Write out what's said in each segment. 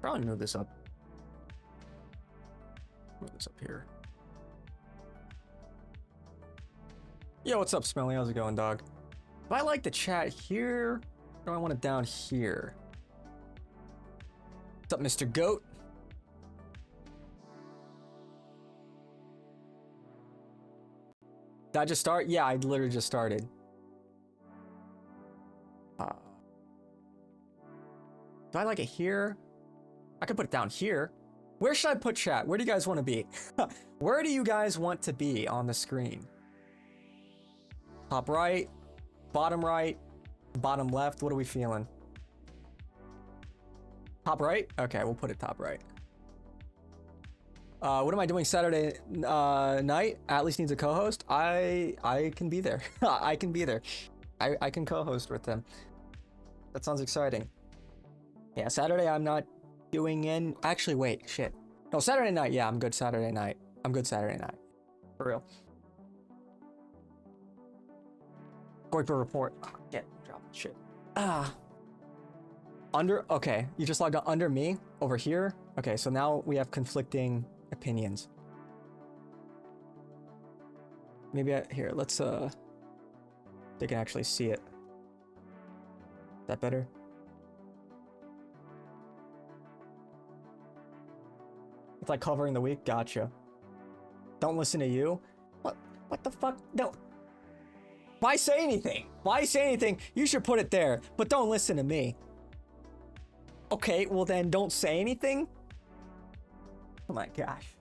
Probably move this up. Move this up here. Yo, what's up, Smelly? How's it going, dog? If I like the chat here, or I want it down here. What's up, Mr. Goat? Did I just start? Yeah, I literally just started. Do I like it here? I could put it down here. Where should I put chat? Where do you guys want to be? Where do you guys want to be on the screen? Top right, bottom left. What are we feeling? Top right? Okay, we'll put it top right. What am I doing Saturday night? Atlas needs a co-host. I can be there. I can be there. I can co-host with them. That sounds exciting. Yeah, Saturday I'm not doing in. Actually, wait, shit. No, Saturday night. Yeah, I'm good Saturday night. I'm good Saturday night. For real. Goiper report. Oh, get drop shit. Under. Okay, you just logged on under me over here. Okay, so now we have conflicting opinions. Maybe here. Let's they can actually see it. Is that better? It's like covering the week. Gotcha. Don't listen to you. What the fuck? No. Why say anything? Why say anything? You should put it there, but don't listen to me. Okay, well then don't say anything. Oh my gosh.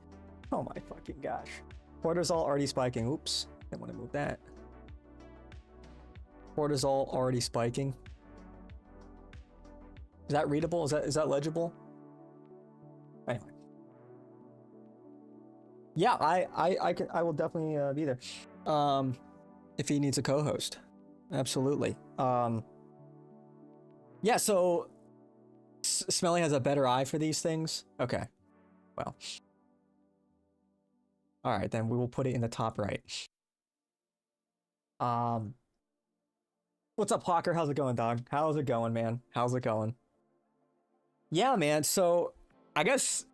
Oh my fucking gosh. Cortisol already spiking. Oops. Didn't want to move that. Cortisol already spiking. Is that readable? Is that legible? Anyway. Yeah, I will definitely be there. If he needs a co-host. Absolutely. Yeah, so Smelly has a better eye for these things. Okay. Well. All right, then we will put it in the top right. What's up, Hawker? How's it going, dog? How's it going, man? How's it going? Yeah, man. So I guess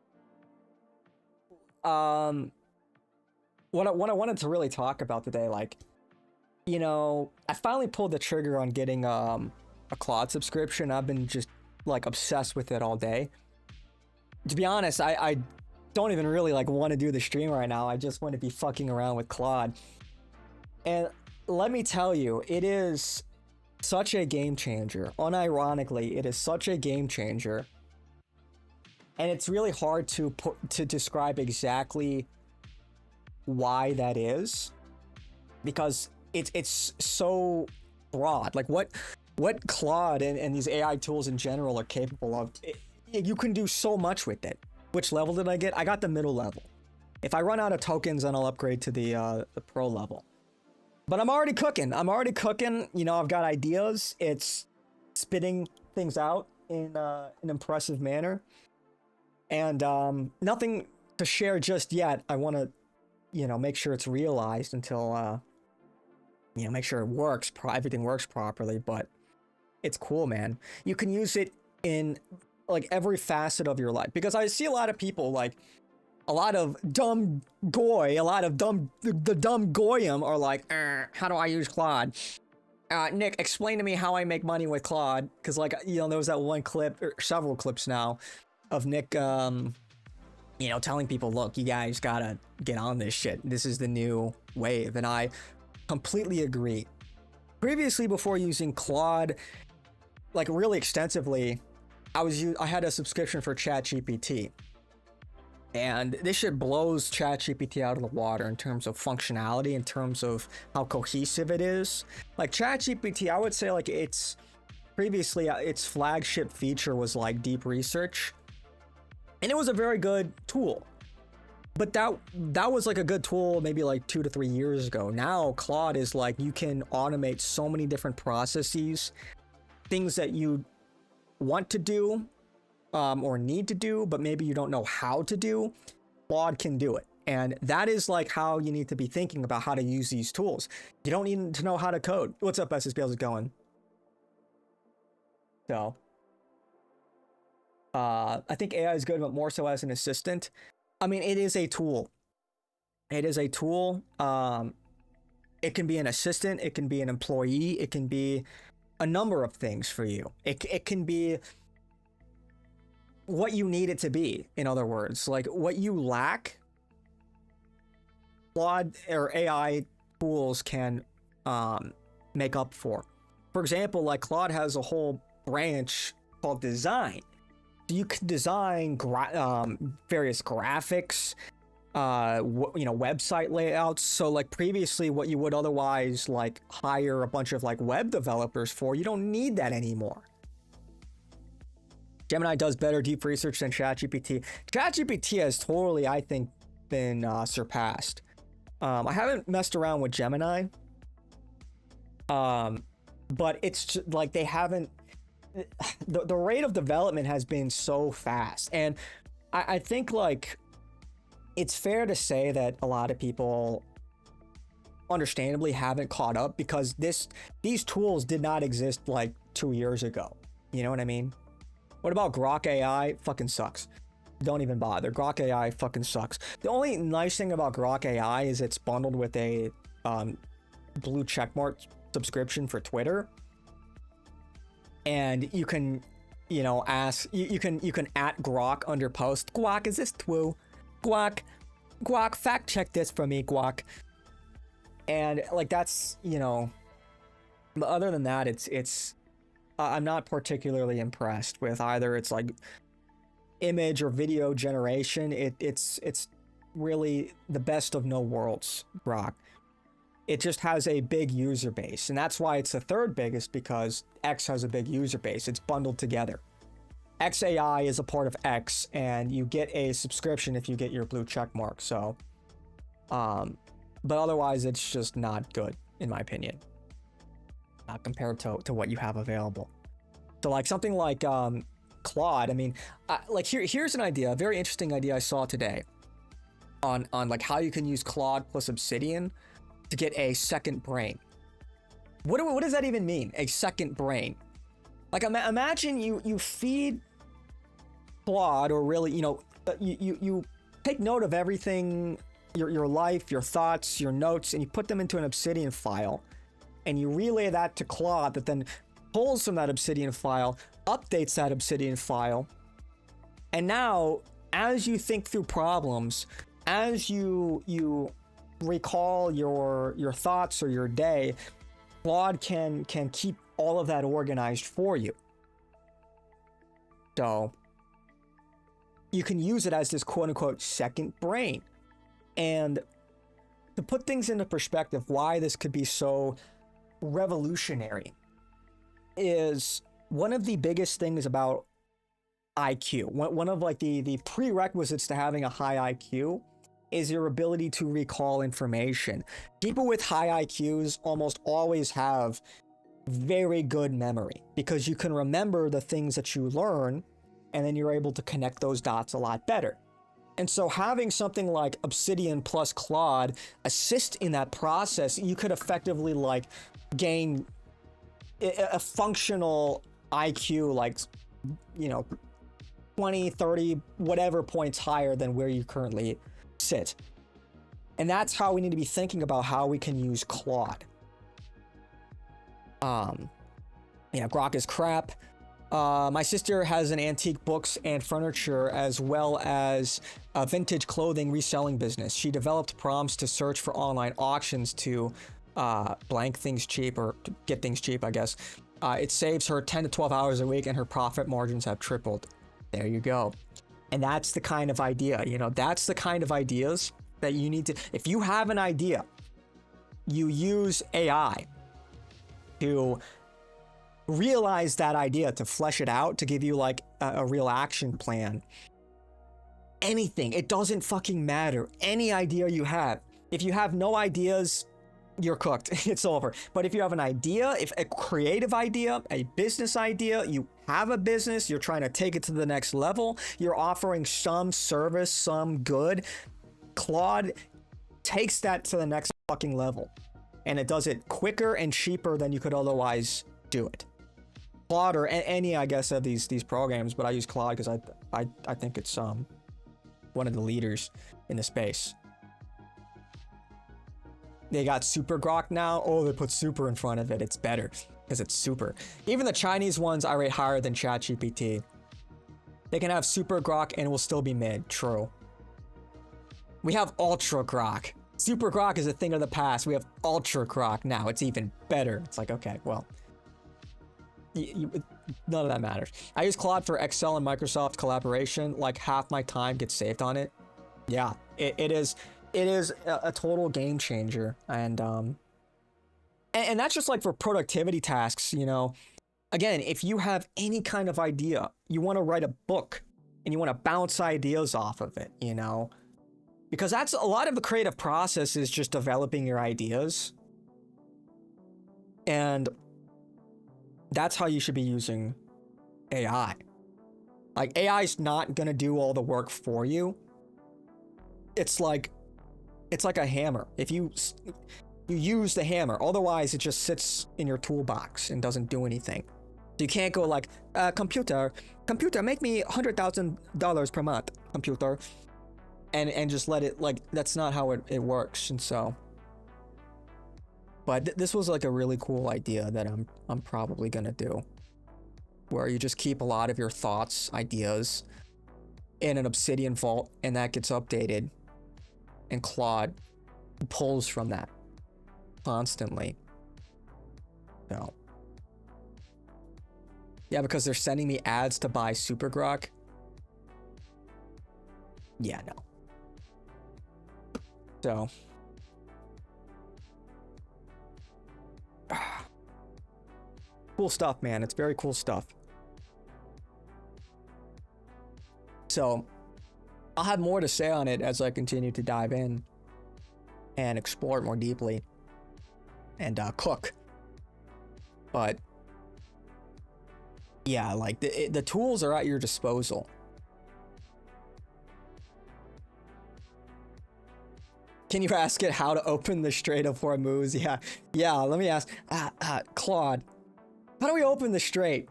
what I wanted to really talk about today, like, you know, I finally pulled the trigger on getting a Claude subscription. I've been just like obsessed with it all day. To be honest, I don't even really like want to do the stream right now. I just want to be fucking around with Claude. And let me tell you, it is such a game changer. Unironically, it is such a game changer. And it's really hard to describe exactly why that is, because it's so broad. Like what Claude and these AI tools in general are capable of, you can do so much with it. Which level did I get? I got the middle level. If I run out of tokens, then I'll upgrade to the pro level. But I'm already cooking. You know, I've got ideas. It's spitting things out in an impressive manner. And nothing to share just yet. I want to, you know, make sure it's realized until, you know, make sure it works. Everything works properly. But it's cool, man. You can use it in like every facet of your life, because I see a lot of people, like a lot of dumb goy, the dumb goyim are like, how do I use Claude? Nick, explain to me how I make money with Claude. Because, like, you know, there was that one clip, or several clips now, of Nick, you know, telling people, look, you guys gotta get on this shit. This is the new wave. And I completely agree. Previously, before using Claude, like really extensively, I had a subscription for ChatGPT. And this shit blows ChatGPT out of the water in terms of functionality, in terms of how cohesive it is. Like ChatGPT, I would say like its flagship feature was like deep research. And it was a very good tool. But that was like a good tool maybe like 2 to 3 years ago. Now Claude is like, you can automate so many different processes, things that you want to do or need to do, but maybe you don't know how to do. Claude can do it. And that is like how you need to be thinking about how to use these tools. You don't need to know how to code. What's up, SSB? How's it going? So I think AI is good, but more so as an assistant. I mean, it is a tool. It is a tool. It can be an assistant. It can be an employee. It can be a number of things for you. It can be what you need it to be. In other words, like what you lack, Claude or AI tools can make up for. For example, like Claude has a whole branch called design. So you can design various graphics, website layouts. So like previously what you would otherwise like hire a bunch of like web developers for, you don't need that anymore. Gemini does better deep research than ChatGPT. ChatGPT has totally, I think, been surpassed. I haven't messed around with Gemini, but it's just, like they haven't. The rate of development has been so fast, and I think like it's fair to say that a lot of people understandably haven't caught up because these tools did not exist like 2 years ago. You know what I mean? What about Grok AI? Fucking sucks. Don't even bother. Grok AI fucking sucks. The only nice thing about Grok AI is it's bundled with a blue checkmark subscription for Twitter. And you can, ask, you can at Grok under post. Guac, is this true? Guac, fact check this for me, Guac. And like that's, but other than that, it's I'm not particularly impressed with either its like image or video generation. It's really the best of no worlds, Grok. It just has a big user base, and that's why it's the third biggest, because X has a big user base. It's bundled together. XAI is a part of X, and you get a subscription if you get your blue check mark. So, but otherwise, it's just not good, in my opinion, compared to what you have available. So, like something like Claude. I mean, like here's an idea, a very interesting idea I saw today, on like how you can use Claude plus Obsidian to get a second brain. What does that even mean? A second brain? Like imagine you feed Claude, or really, you take note of everything, your life, your thoughts, your notes, and you put them into an Obsidian file, and you relay that to Claude, that then pulls from that Obsidian file, updates that Obsidian file, and now as you think through problems, as you recall your thoughts or your day, Claude can keep all of that organized for you. So you can use it as this quote-unquote second brain. And to put things into perspective, why this could be so revolutionary is one of the biggest things about IQ. One of like the prerequisites to having a high IQ is your ability to recall information. People with high IQs almost always have very good memory because you can remember the things that you learn, and then you're able to connect those dots a lot better. And so having something like Obsidian plus Claude assist in that process, you could effectively like gain a functional IQ, like, 20, 30, whatever points higher than where you currently sit. And that's how we need to be thinking about how we can use Claude. Grok is crap. My sister has an antique books and furniture as well as a vintage clothing reselling business. She developed prompts to search for online auctions to blank things cheap, or to get things cheap, I guess. It saves her 10 to 12 hours a week, and her profit margins have tripled. There you go. And that's the kind of idea, that's the kind of ideas that you need to, if you have an idea, you use AI to realize that idea, to flesh it out, to give you like a real action plan. Anything, it doesn't fucking matter. Any idea you have. If you have no ideas, you're cooked. It's over. But if you have an idea, if a creative idea, a business idea, you have a business, you're trying to take it to the next level, you're offering some service, some good, Claude takes that to the next fucking level. And it does it quicker and cheaper than you could otherwise do it. Claude or any, I guess, of these programs, but I use Claude because I think it's one of the leaders in the space. They got Super Grok now. Oh, they put Super in front of it. It's better because it's Super. Even the Chinese ones I rate higher than ChatGPT. They can have Super Grok and it will still be mid. True. We have Ultra Grok. Super Grok is a thing of the past. We have Ultra Grok now. It's even better. It's like, okay, well, none of that matters. I use Claude for Excel and Microsoft collaboration. Like half my time gets saved on it. Yeah, it is a total game changer. And that's just like for productivity tasks, you know. Again, if you have any kind of idea, you want to write a book and you want to bounce ideas off of it, you know, because that's a lot of the creative process is just developing your ideas. And that's how you should be using AI. Like AI is not going to do all the work for you. It's like a hammer. If you use the hammer, otherwise it just sits in your toolbox and doesn't do anything. You can't go like, computer, make me $100,000 per month, computer, and just let it, like, that's not how it works. And so, but this was like a really cool idea that I'm probably gonna do, where you just keep a lot of your thoughts, ideas in an Obsidian vault, and that gets updated, and Claude pulls from that constantly. So. Yeah, because they're sending me ads to buy Super Grok. Yeah, no. So. Cool stuff, man. It's very cool stuff. So, I'll have more to say on it as I continue to dive in and explore it more deeply and cook. But yeah, like the tools are at your disposal. Can you ask it how to open the Strait of Hormuz? Yeah. Let me ask, Claude, how do we open the Strait?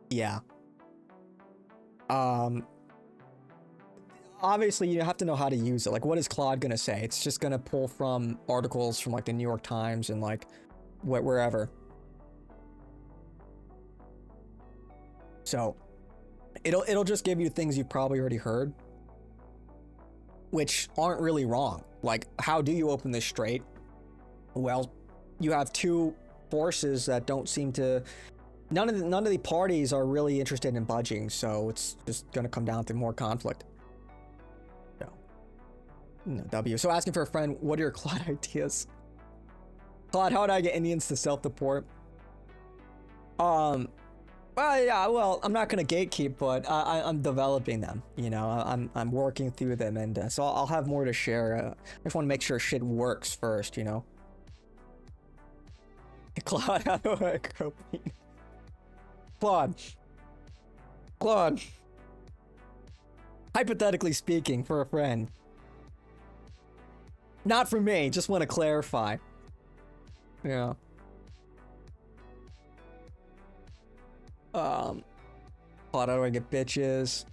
Yeah. Obviously, you have to know how to use it. Like, what is Claude gonna say? It's just gonna pull from articles from like the New York Times and like wherever. So it'll just give you things you've probably already heard, which aren't really wrong. Like, how do you open this Strait? Well, you have two forces that don't seem to. None of the parties are really interested in budging, so it's just gonna come down to more conflict. No, W. So asking for a friend, what are your Claude ideas? Claude, how do I get Indians to self-deport? Well, yeah, well, I'm not gonna gatekeep, but I'm developing them. You know, I'm working through them, and so I'll have more to share. I just want to make sure shit works first, you know. Claude, how do I grow penis? Claude. Hypothetically speaking, for a friend. Not for me. Just want to clarify. Yeah. Claude, how do I get bitches?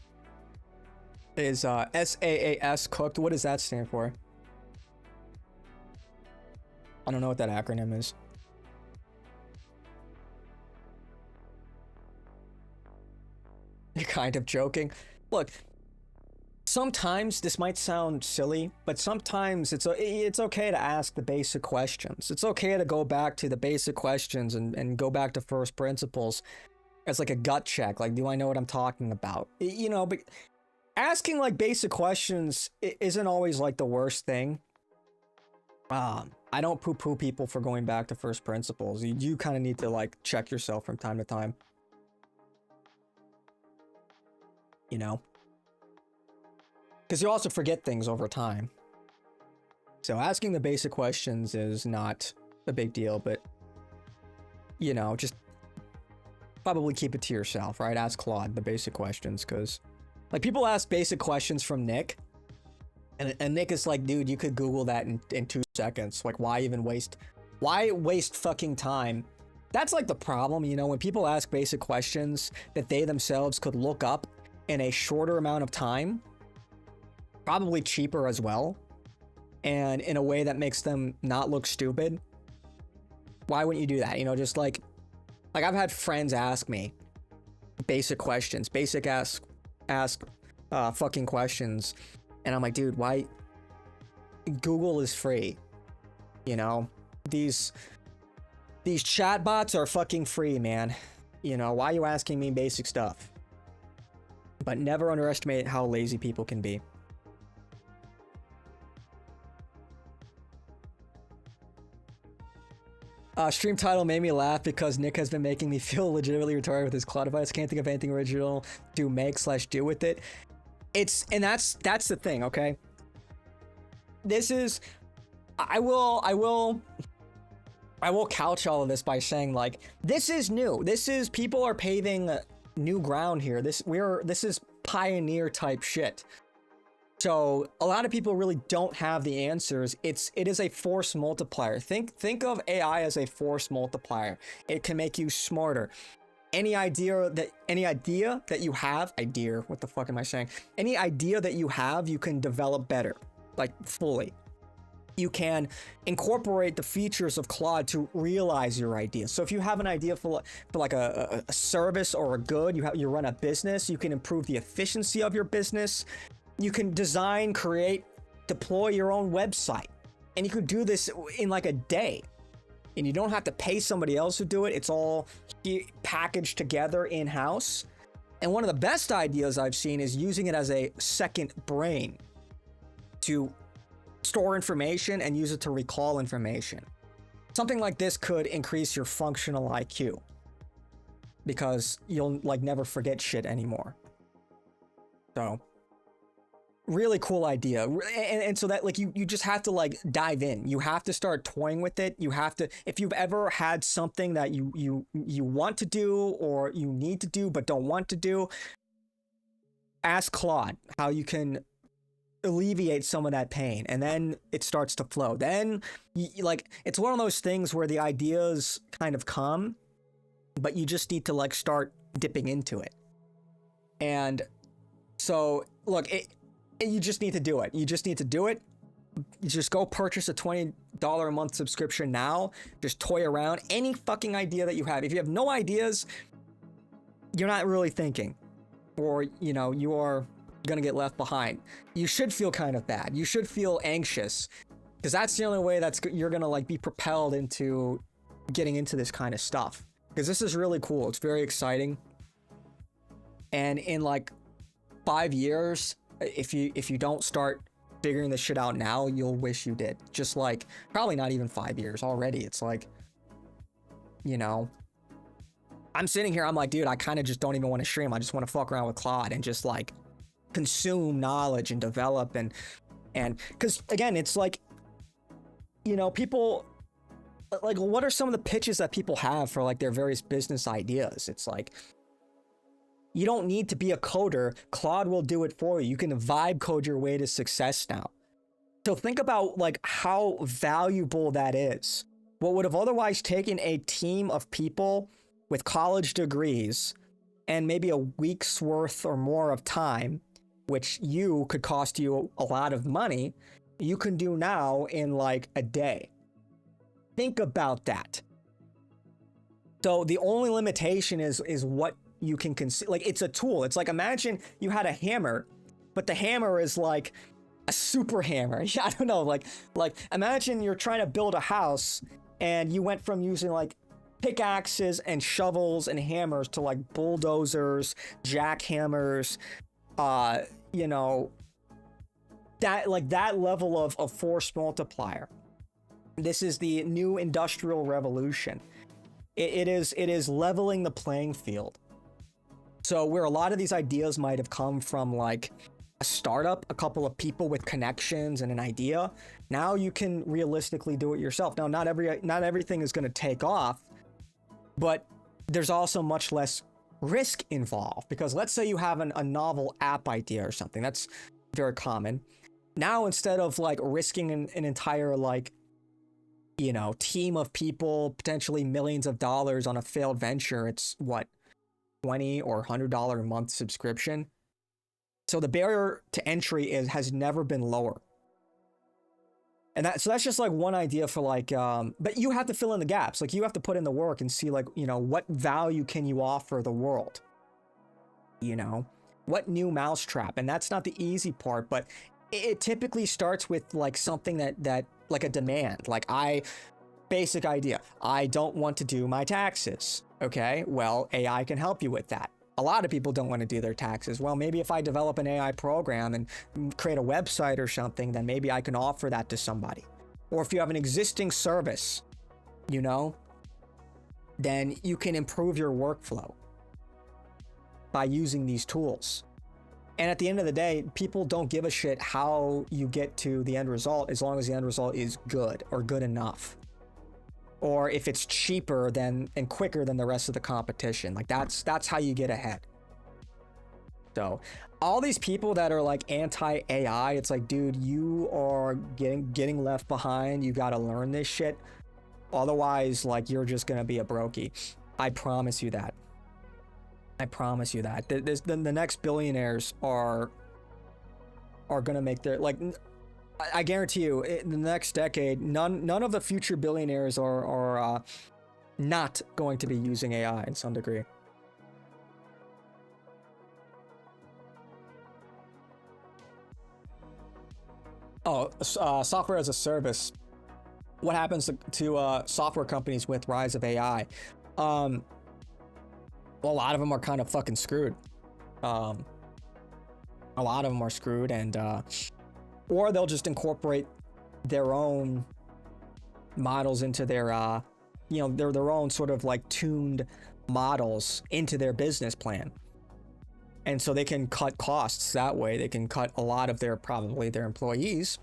Is SAAS cooked? What does that stand for? I don't know what that acronym is. You're kind of joking. Look, sometimes this might sound silly, but sometimes it's okay to ask the basic questions. It's okay to go back to the basic questions and go back to first principles. It's like a gut check. Like, do I know what I'm talking about? You know, but asking like basic questions isn't always like the worst thing. I don't poo-poo people for going back to first principles. You kind of need to like check yourself from time to time. You know? Because you also forget things over time. So asking the basic questions is not a big deal, but, you know, just probably keep it to yourself, right? Ask Claude the basic questions, because, like, people ask basic questions from Nick, and Nick is like, dude, you could Google that in 2 seconds. Like, why waste fucking time That's like the problem, you know, when people ask basic questions that they themselves could look up in a shorter amount of time, probably cheaper as well, and in a way that makes them not look stupid. Why wouldn't you do that? You know, just like I've had friends ask me basic questions, ask fucking questions, and I'm like, dude, why? Google is free, you know. These chatbots are fucking free, man. You know, why are you asking me basic stuff? But never underestimate how lazy people can be. Stream title made me laugh because Nick has been making me feel legitimately retarded with his cloud device. Can't think of anything original to make/do with it. And that's the thing, okay? This is, I will couch all of this by saying, like, this is new. This is, people are paving new ground here. This is pioneer type shit. So a lot of people really don't have the answers. It is a force multiplier. Think of AI as a force multiplier. It can make you smarter. Any idea that you have, what the fuck am I saying? Any idea that you have, you can develop better, like fully. You can incorporate the features of Claude to realize your idea. So if you have an idea for like a service or a good, you run a business, you can improve the efficiency of your business. You can design, create, deploy your own website. And you could do this in like a day. And you don't have to pay somebody else to do it. It's all packaged together in-house. And one of the best ideas I've seen is using it as a second brain to store information and use it to recall information. Something like this could increase your functional IQ because you'll like never forget shit anymore. So really cool idea. And so that like you just have to like dive in. You have to start toying with it. You have to, if you've ever had something that you want to do or you need to do but don't want to do, ask Claude how you can alleviate some of that pain, and then it starts to flow. Then like it's one of those things where the ideas kind of come, but you just need to like start dipping into it. And so look, you just need to do it. You just need to do it. You just go purchase a $20 a month subscription now. Just toy around any fucking idea that you have. If you have no ideas, you're not really thinking, or you know, you are gonna get left behind. You should feel kind of bad. You should feel anxious, because that's the only way you're gonna like be propelled into getting into this kind of stuff. Because this is really cool. It's very exciting. And in like 5 years, if you don't start figuring this shit out now, you'll wish you did. Just like probably not even 5 years already. It's like, you know, I'm sitting here, I'm like, dude, I kind of just don't even want to stream. I just want to fuck around with Claude and just like consume knowledge and develop and because again, it's like, you know, people like, what are some of the pitches that people have for like their various business ideas? It's like, you don't need to be a coder. Claude will do it for you. You can vibe code your way to success now. So think about like how valuable that is. What would have otherwise taken a team of people with college degrees and maybe a week's worth or more of time, which could cost you a lot of money, you can do now in like a day. Think about that. So the only limitation is what you can consider. Like, it's a tool. It's like, imagine you had a hammer, but the hammer is like a super hammer. I don't know. Like imagine you're trying to build a house and you went from using like pickaxes and shovels and hammers to like bulldozers, jackhammers, you know, that level of force multiplier. This is the new industrial revolution. It is leveling the playing field. So where a lot of these ideas might have come from like a startup, a couple of people with connections and an idea, now you can realistically do it yourself. Now, not everything is going to take off, but there's also much less risk involved, because let's say you have a novel app idea or something. That's very common. Now, instead of like risking an entire like team of people, potentially millions of dollars on a failed venture, it's what, $20 or $100 a month subscription. So the barrier to entry has never been lower. And that's just like one idea for like, but you have to fill in the gaps. Like you have to put in the work and see like, what value can you offer the world? What new mousetrap? And that's not the easy part, but it typically starts with like something that like a demand. Like basic idea, I don't want to do my taxes. Okay, well, AI can help you with that. A lot of people don't want to do their taxes. Well, maybe if I develop an AI program and create a website or something, then maybe I can offer that to somebody. Or if you have an existing service, then you can improve your workflow by using these tools. And at the end of the day, people don't give a shit how you get to the end result as long as the end result is good or good enough. Or if it's cheaper and quicker than the rest of the competition. Like that's how you get ahead. So all these people that are like anti-AI, it's like, dude, you are getting left behind. You got to learn this shit. Otherwise, like, you're just going to be a brokey. I promise you that. I promise you that. The next billionaires are going to make their, like, I guarantee you, in the next decade, none of the future billionaires are not going to be using AI in some degree. Oh, software as a service. What happens to software companies with rise of AI? Well, a lot of them are kind of fucking screwed. A lot of them are screwed, and or they'll just incorporate their own models into their their own sort of like tuned models into their business plan. And so they can cut costs that way. They can cut a lot of probably their employees.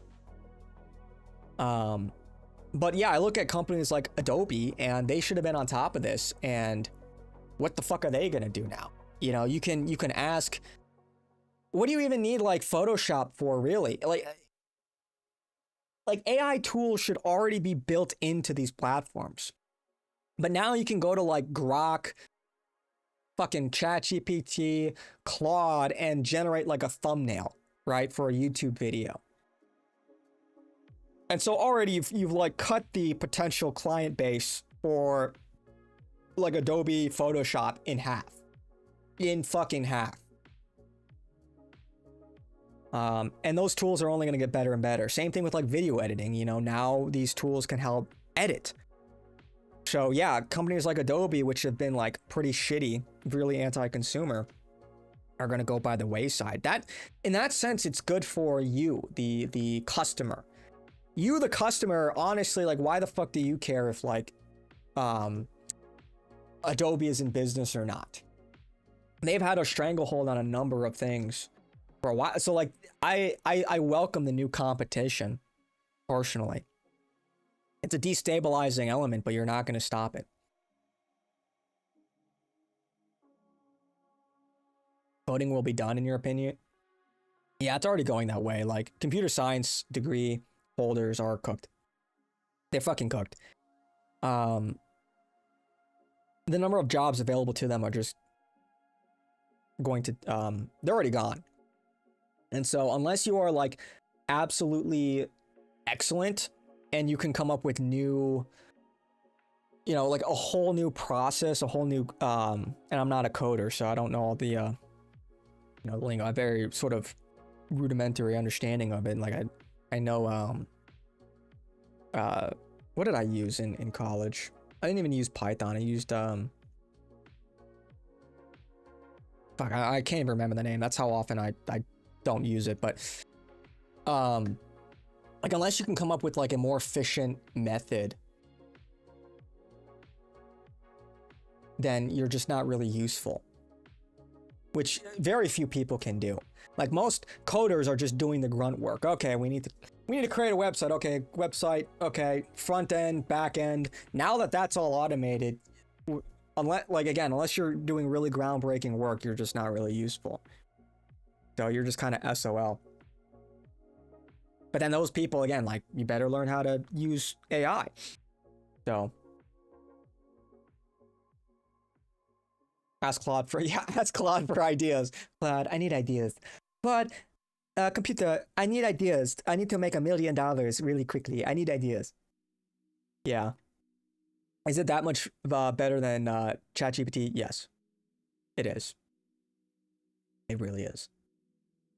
But yeah, I look at companies like Adobe, and they should have been on top of this. And what the fuck are they gonna do now? You can ask, what do you even need like Photoshop for, really? Like AI tools should already be built into these platforms. But now you can go to like Grok, fucking ChatGPT, Claude, and generate like a thumbnail, right, for a YouTube video. And so already you've like cut the potential client base for like Adobe Photoshop in half. In fucking half. And those tools are only going to get better and better. Same thing with like video editing. Now these tools can help edit. So yeah, companies like Adobe, which have been like pretty shitty, really anti-consumer, are going to go by the wayside. That, in that sense, it's good for you, the customer. You, the customer, honestly, like, why the fuck do you care if like Adobe is in business or not? They've had a stranglehold on a number of things for a while. So like, I welcome the new competition, personally. It's a destabilizing element, but you're not going to stop it. Coding will be done, in your opinion? Yeah, it's already going that way. Like, computer science degree holders are cooked. They're fucking cooked. The number of jobs available to them are just going to, they're already gone. And so unless you are like absolutely excellent and you can come up with new, like a whole new process, a whole new, and I'm not a coder, so I don't know all the, lingo. I have very sort of rudimentary understanding of it. Like I know, what did I use in college? I didn't even use Python. I used, fuck, I can't even remember the name. That's how often I don't use it. But, like, unless you can come up with like a more efficient method, then you're just not really useful, which very few people can do. Like, most coders are just doing the grunt work. Okay, we need to create a website. Okay, website. Okay, front end, back end. Now that that's all automated, unless you're doing really groundbreaking work, you're just not really useful. So you're just kind of SOL. But then those people, again, like, you better learn how to use AI. So ask Claude for ask Claude for ideas. Claude, I need ideas. Claude, computer, I need ideas. I need to make $1 million really quickly. I need ideas. Yeah. Is it that much better than ChatGPT? Yes, it is. It really is.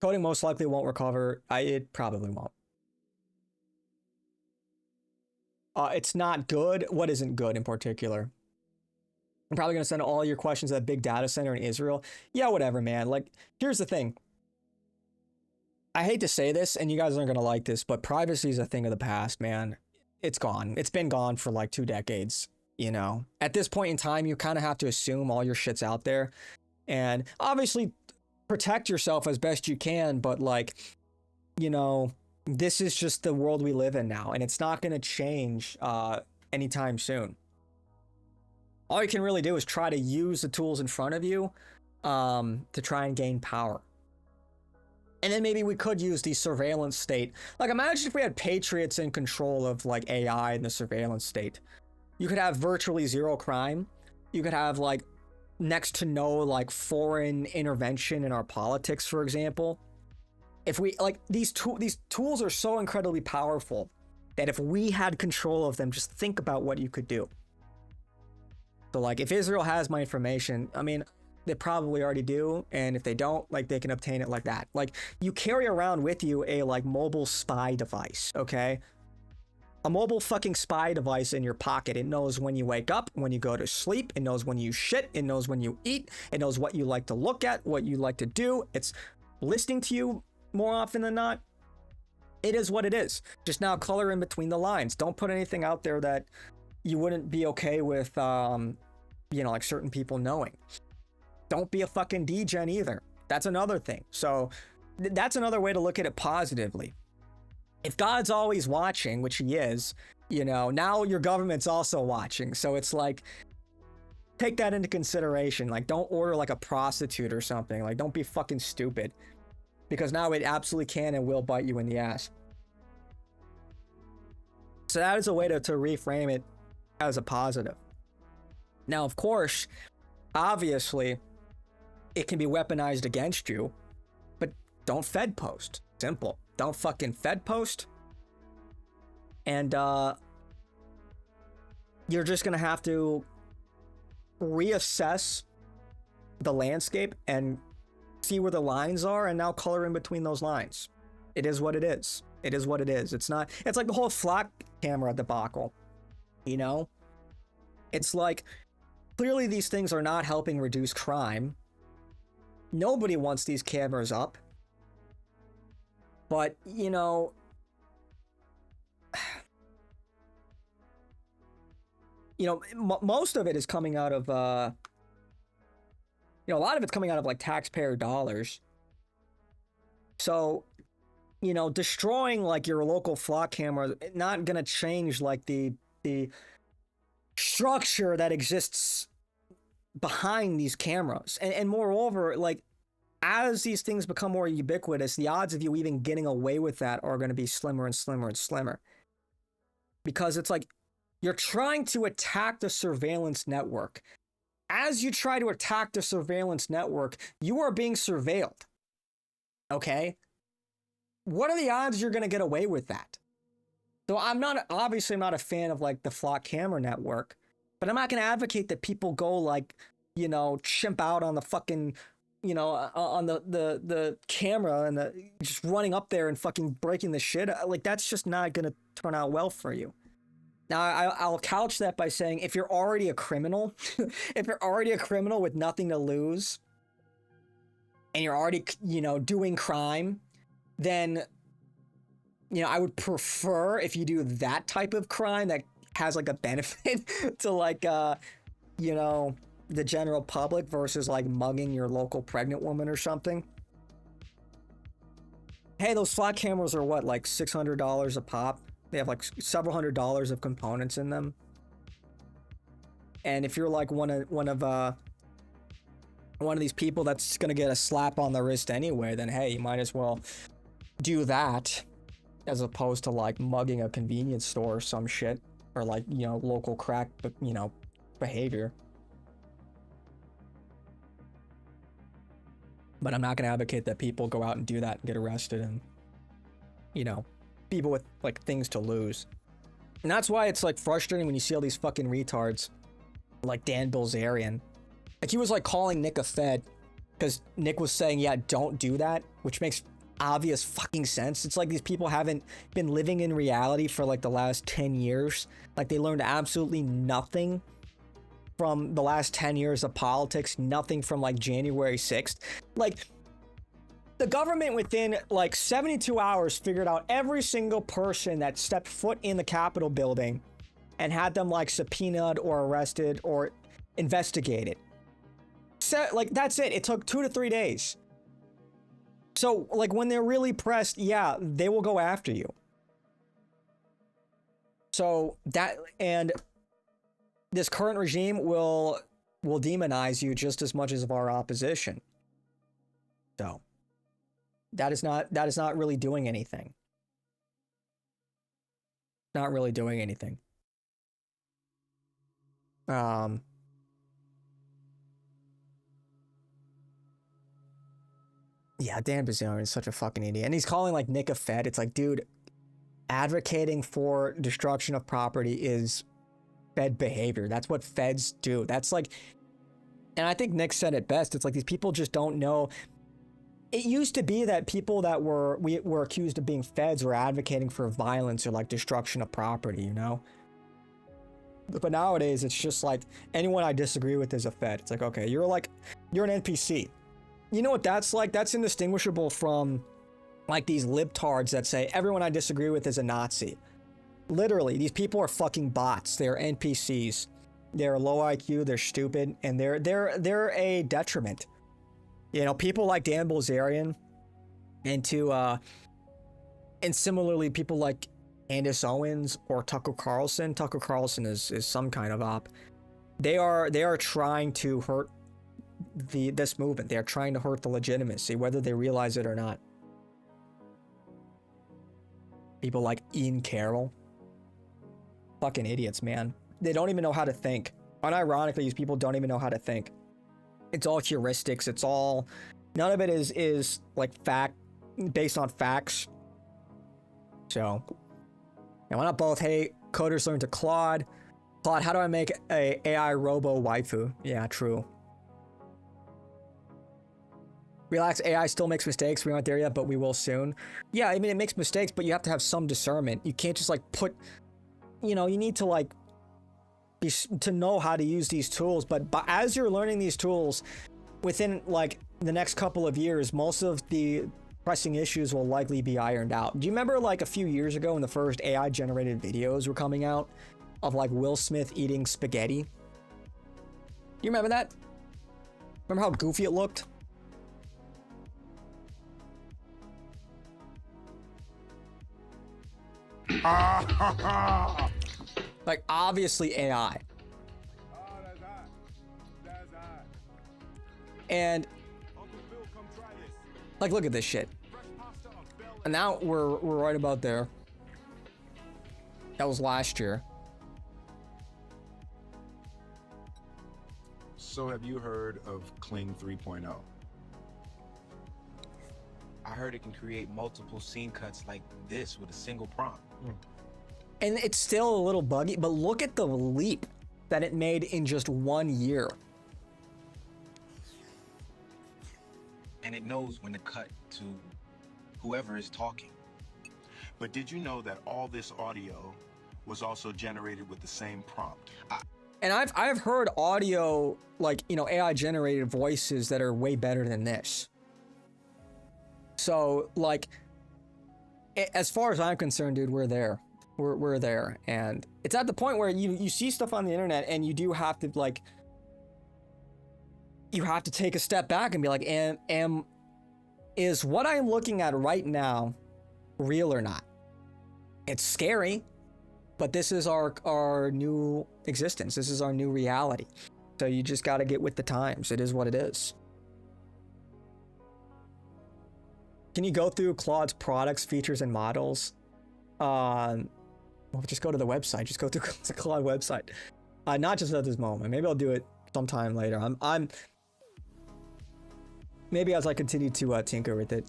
Coding most likely won't recover. It probably won't. It's not good. What isn't good in particular? I'm probably going to send all your questions to that big data center in Israel. Yeah, whatever, man. Like, here's the thing. I hate to say this, and you guys aren't going to like this, but privacy is a thing of the past, man. It's gone. It's been gone for like 2 decades, you know? At this point in time, you kind of have to assume all your shit's out there. And obviously, protect yourself as best you can, but like, you know, this is just the world we live in now, and it's not going to change anytime soon. All you can really do is try to use the tools in front of you to try and gain power. And then maybe we could use the surveillance state. Like, imagine if we had patriots in control of like AI in the surveillance state. You could have virtually zero crime. You could have like next to no like foreign intervention in our politics, for example. If we like these tools are so incredibly powerful that if we had control of them, just think about what you could do. So like if Israel has my information, I mean, they probably already do, and if they don't, like they can obtain it like that. Like you carry around with you a like mobile spy device, okay? A mobile fucking spy device in your pocket. It knows when you wake up, when you go to sleep, it knows when you shit, it knows when you eat, it knows what you like to look at, what you like to do. It's listening to you more often than not. It is what it is. Just now color in between the lines. Don't put anything out there that you wouldn't be okay with, you know, like certain people knowing. Don't be a fucking degen either. That's another thing. So that's another way to look at it positively. If God's always watching, which he is, you know, now your government's also watching. So it's like, take that into consideration. Like, don't order like a prostitute or something. Like, don't be fucking stupid. Because now it absolutely can and will bite you in the ass. So that is a way to reframe it as a positive. Now, of course, obviously, it can be weaponized against you, but don't Fed post. Simple. Don't fucking Fed post. And you're just going to have to reassess the landscape and see where the lines are and now color in between those lines. It is what it is. It is what it is. It's not, it's like the whole flock camera debacle, you know? It's like, clearly these things are not helping reduce crime. Nobody wants these cameras up. But, you know, most of it is coming out of, you know, a lot of it's coming out of like taxpayer dollars. So, you know, destroying like your local flock camera, not gonna change like the structure that exists behind these cameras. And moreover, like, as these things become more ubiquitous, the odds of you even getting away with that are going to be slimmer and slimmer and slimmer. Because it's like, you're trying to attack the surveillance network. As you try to attack the surveillance network, you are being surveilled. Okay? What are the odds you're going to get away with that? So I'm not a fan of like the flock camera network, but I'm not going to advocate that people go like, you know, chimp out on the fucking, you know, on the camera and just running up there and fucking breaking the shit. Like, that's just not going to turn out well for you. Now, I'll couch that by saying, if you're already a criminal, if you're already a criminal with nothing to lose, and you're already, you know, doing crime, then, you know, I would prefer if you do that type of crime that has like a benefit to like, you know, the general public versus like mugging your local pregnant woman or something. Hey, those flock cameras are what, like $600 a pop? They have like several $100s of components in them. And if you're like one of these people that's gonna get a slap on the wrist anyway, then hey, you might as well do that as opposed to like mugging a convenience store or some shit. or like, you know, local crack, but you know, behavior. But I'm not going to advocate that people go out and do that and get arrested, and, you know, people with like things to lose. And that's why it's like frustrating when you see all these fucking retards like Dan Bilzerian. Like, he was like calling Nick a Fed because Nick was saying, yeah, don't do that, which makes obvious fucking sense. It's like these people haven't been living in reality for like the last 10 years. Like, they learned absolutely nothing from the last 10 years of politics, nothing from like January 6th. Like, the government within like 72 hours figured out every single person that stepped foot in the Capitol building and had them like subpoenaed or arrested or investigated. So, like, that's it. It took 2 to 3 days. So, like, when they're really pressed, yeah, they will go after you. So that, and this current regime will demonize you just as much as of our opposition. So that is not really doing anything. Not really doing anything. Yeah, Dan Bilzerian is such a fucking idiot. And he's calling like Nick a Fed. It's like, dude, advocating for destruction of property is Fed behavior. That's what Feds do. That's like, and I think Nick said it best. It's like these people just don't know. It used to be that people that were accused of being Feds were advocating for violence or like destruction of property, you know? But nowadays it's just like anyone I disagree with is a Fed. It's like, okay, you're an NPC. You know what that's like? That's indistinguishable from like these libtards that say everyone I disagree with is a Nazi. Literally, these people are fucking bots. They're NPCs. They're low IQ, they're stupid, and they're a detriment. You know, people like Dan Bilzerian and similarly people like Candace Owens or Tucker Carlson. Tucker Carlson is some kind of op. They are trying to hurt this movement. They're trying to hurt the legitimacy, whether they realize it or not. People like Ian Carroll. Fucking idiots, man. They don't even know how to think. Unironically, these people don't even know how to think. It's all heuristics. It's all, none of it is like fact, based on facts. So, and why not both? Hey, coders learn to Claude. Claude, how do I make a AI robo waifu? Yeah, true. Relax, AI still makes mistakes. We aren't there yet, but we will soon. Yeah, I mean, it makes mistakes, but you have to have some discernment. You can't just like put, you know, you need to like to know how to use these tools. But as you're learning these tools, within like the next couple of years, most of the pressing issues will likely be ironed out. Do you remember like a few years ago when the first AI generated videos were coming out of like Will Smith eating spaghetti? You remember that? Remember how goofy it looked? Like, obviously AI. And like, look at this shit. And now we're right about there. That was last year. So have you heard of Kling 3.0? I heard it can create multiple scene cuts like this with a single prompt. And it's still a little buggy, but look at the leap that it made in just 1 year. And it knows when to cut to whoever is talking. But did you know that all this audio was also generated with the same prompt? And I've heard audio, like, you know, AI generated voices that are way better than this. So, like, as far as I'm concerned, dude, we're there. We're there. And it's at the point where you see stuff on the internet and you do have to, like, you have to take a step back and be like, is what I'm looking at right now real or not? It's scary, but this is our new existence. This is our new reality. So you just got to get with the times. It is what it is. Can you go through Claude's products, features, and models? Well, just go to the website. Just go to the Claude website. Not just at this moment. Maybe I'll do it sometime later. I'm maybe as I continue to tinker with it.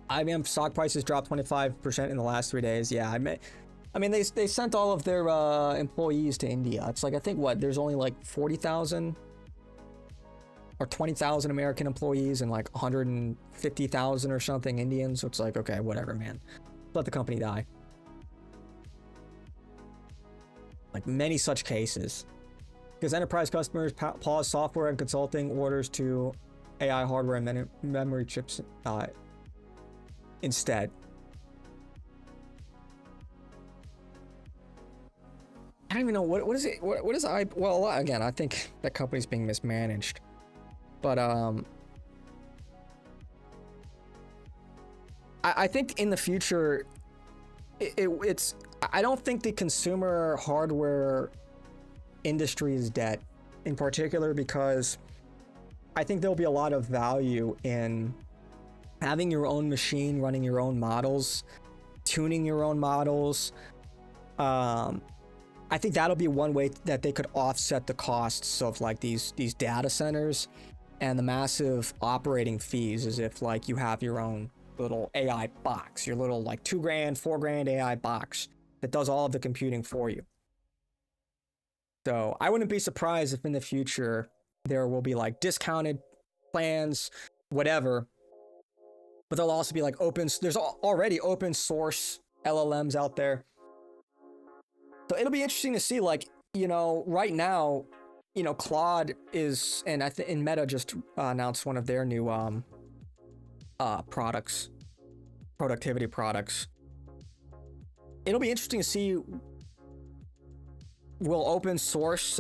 IBM stock prices dropped 25% in the last 3 days. Yeah, I mean they sent all of their employees to India. It's like, I think what, there's only like 40,000 or 20,000 American employees and like 150,000 or something Indians. So it's like, okay, whatever, man. Let the company die. Like many such cases. Because enterprise customers pause software and consulting orders to AI hardware and memory chips instead. I don't even know what is it. What is I? Well, again, I think that company's being mismanaged, but I think in the future, it's. I don't think the consumer hardware industry is dead, in particular because I think there'll be a lot of value in having your own machine, running your own models, tuning your own models. I think that'll be one way that they could offset the costs of like these data centers and the massive operating fees, as if like you have your own little AI box, your little like $2,000, $4,000 AI box that does all of the computing for you. So I wouldn't be surprised if in the future there will be like discounted plans, whatever, but there'll also be like there's already open source LLMs out there. So it'll be interesting to see, like, you know, right now, you know, Claude is, and I think in Meta just announced one of their new products, productivity products. It'll be interesting to see, will open source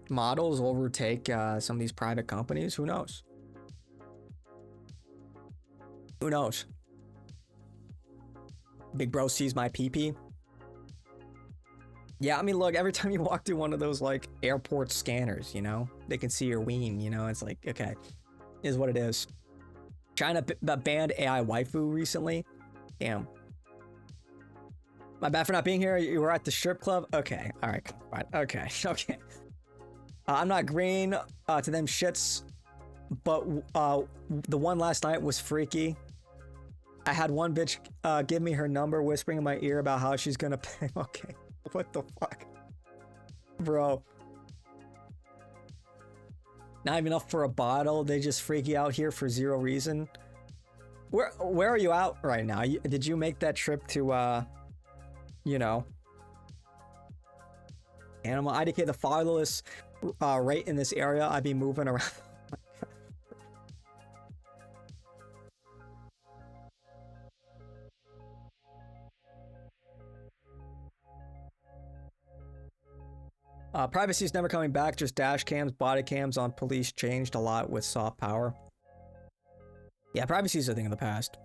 models overtake some of these private companies? Who knows? Who knows? Big bro sees my pee-pee. Yeah, I mean, look, every time you walk through one of those, like, airport scanners, you know? They can see your ween, you know? It's like, okay, is what it is. China banned AI waifu recently. Damn. My bad for not being here. You were at the strip club? Okay, alright, okay, okay. I'm not green to them shits, but the one last night was freaky. I had one bitch give me her number, whispering in my ear about how she's gonna pay. Okay. What the fuck? Bro. Not even enough for a bottle. They just freak you out here for zero reason. Where are you out right now? Did you make that trip to, you know, Animal IDK the fatherless right in this area? I'd be moving around. Privacy is never coming back, just dash cams, body cams on police changed a lot with soft power. Yeah, privacy is a thing of the past.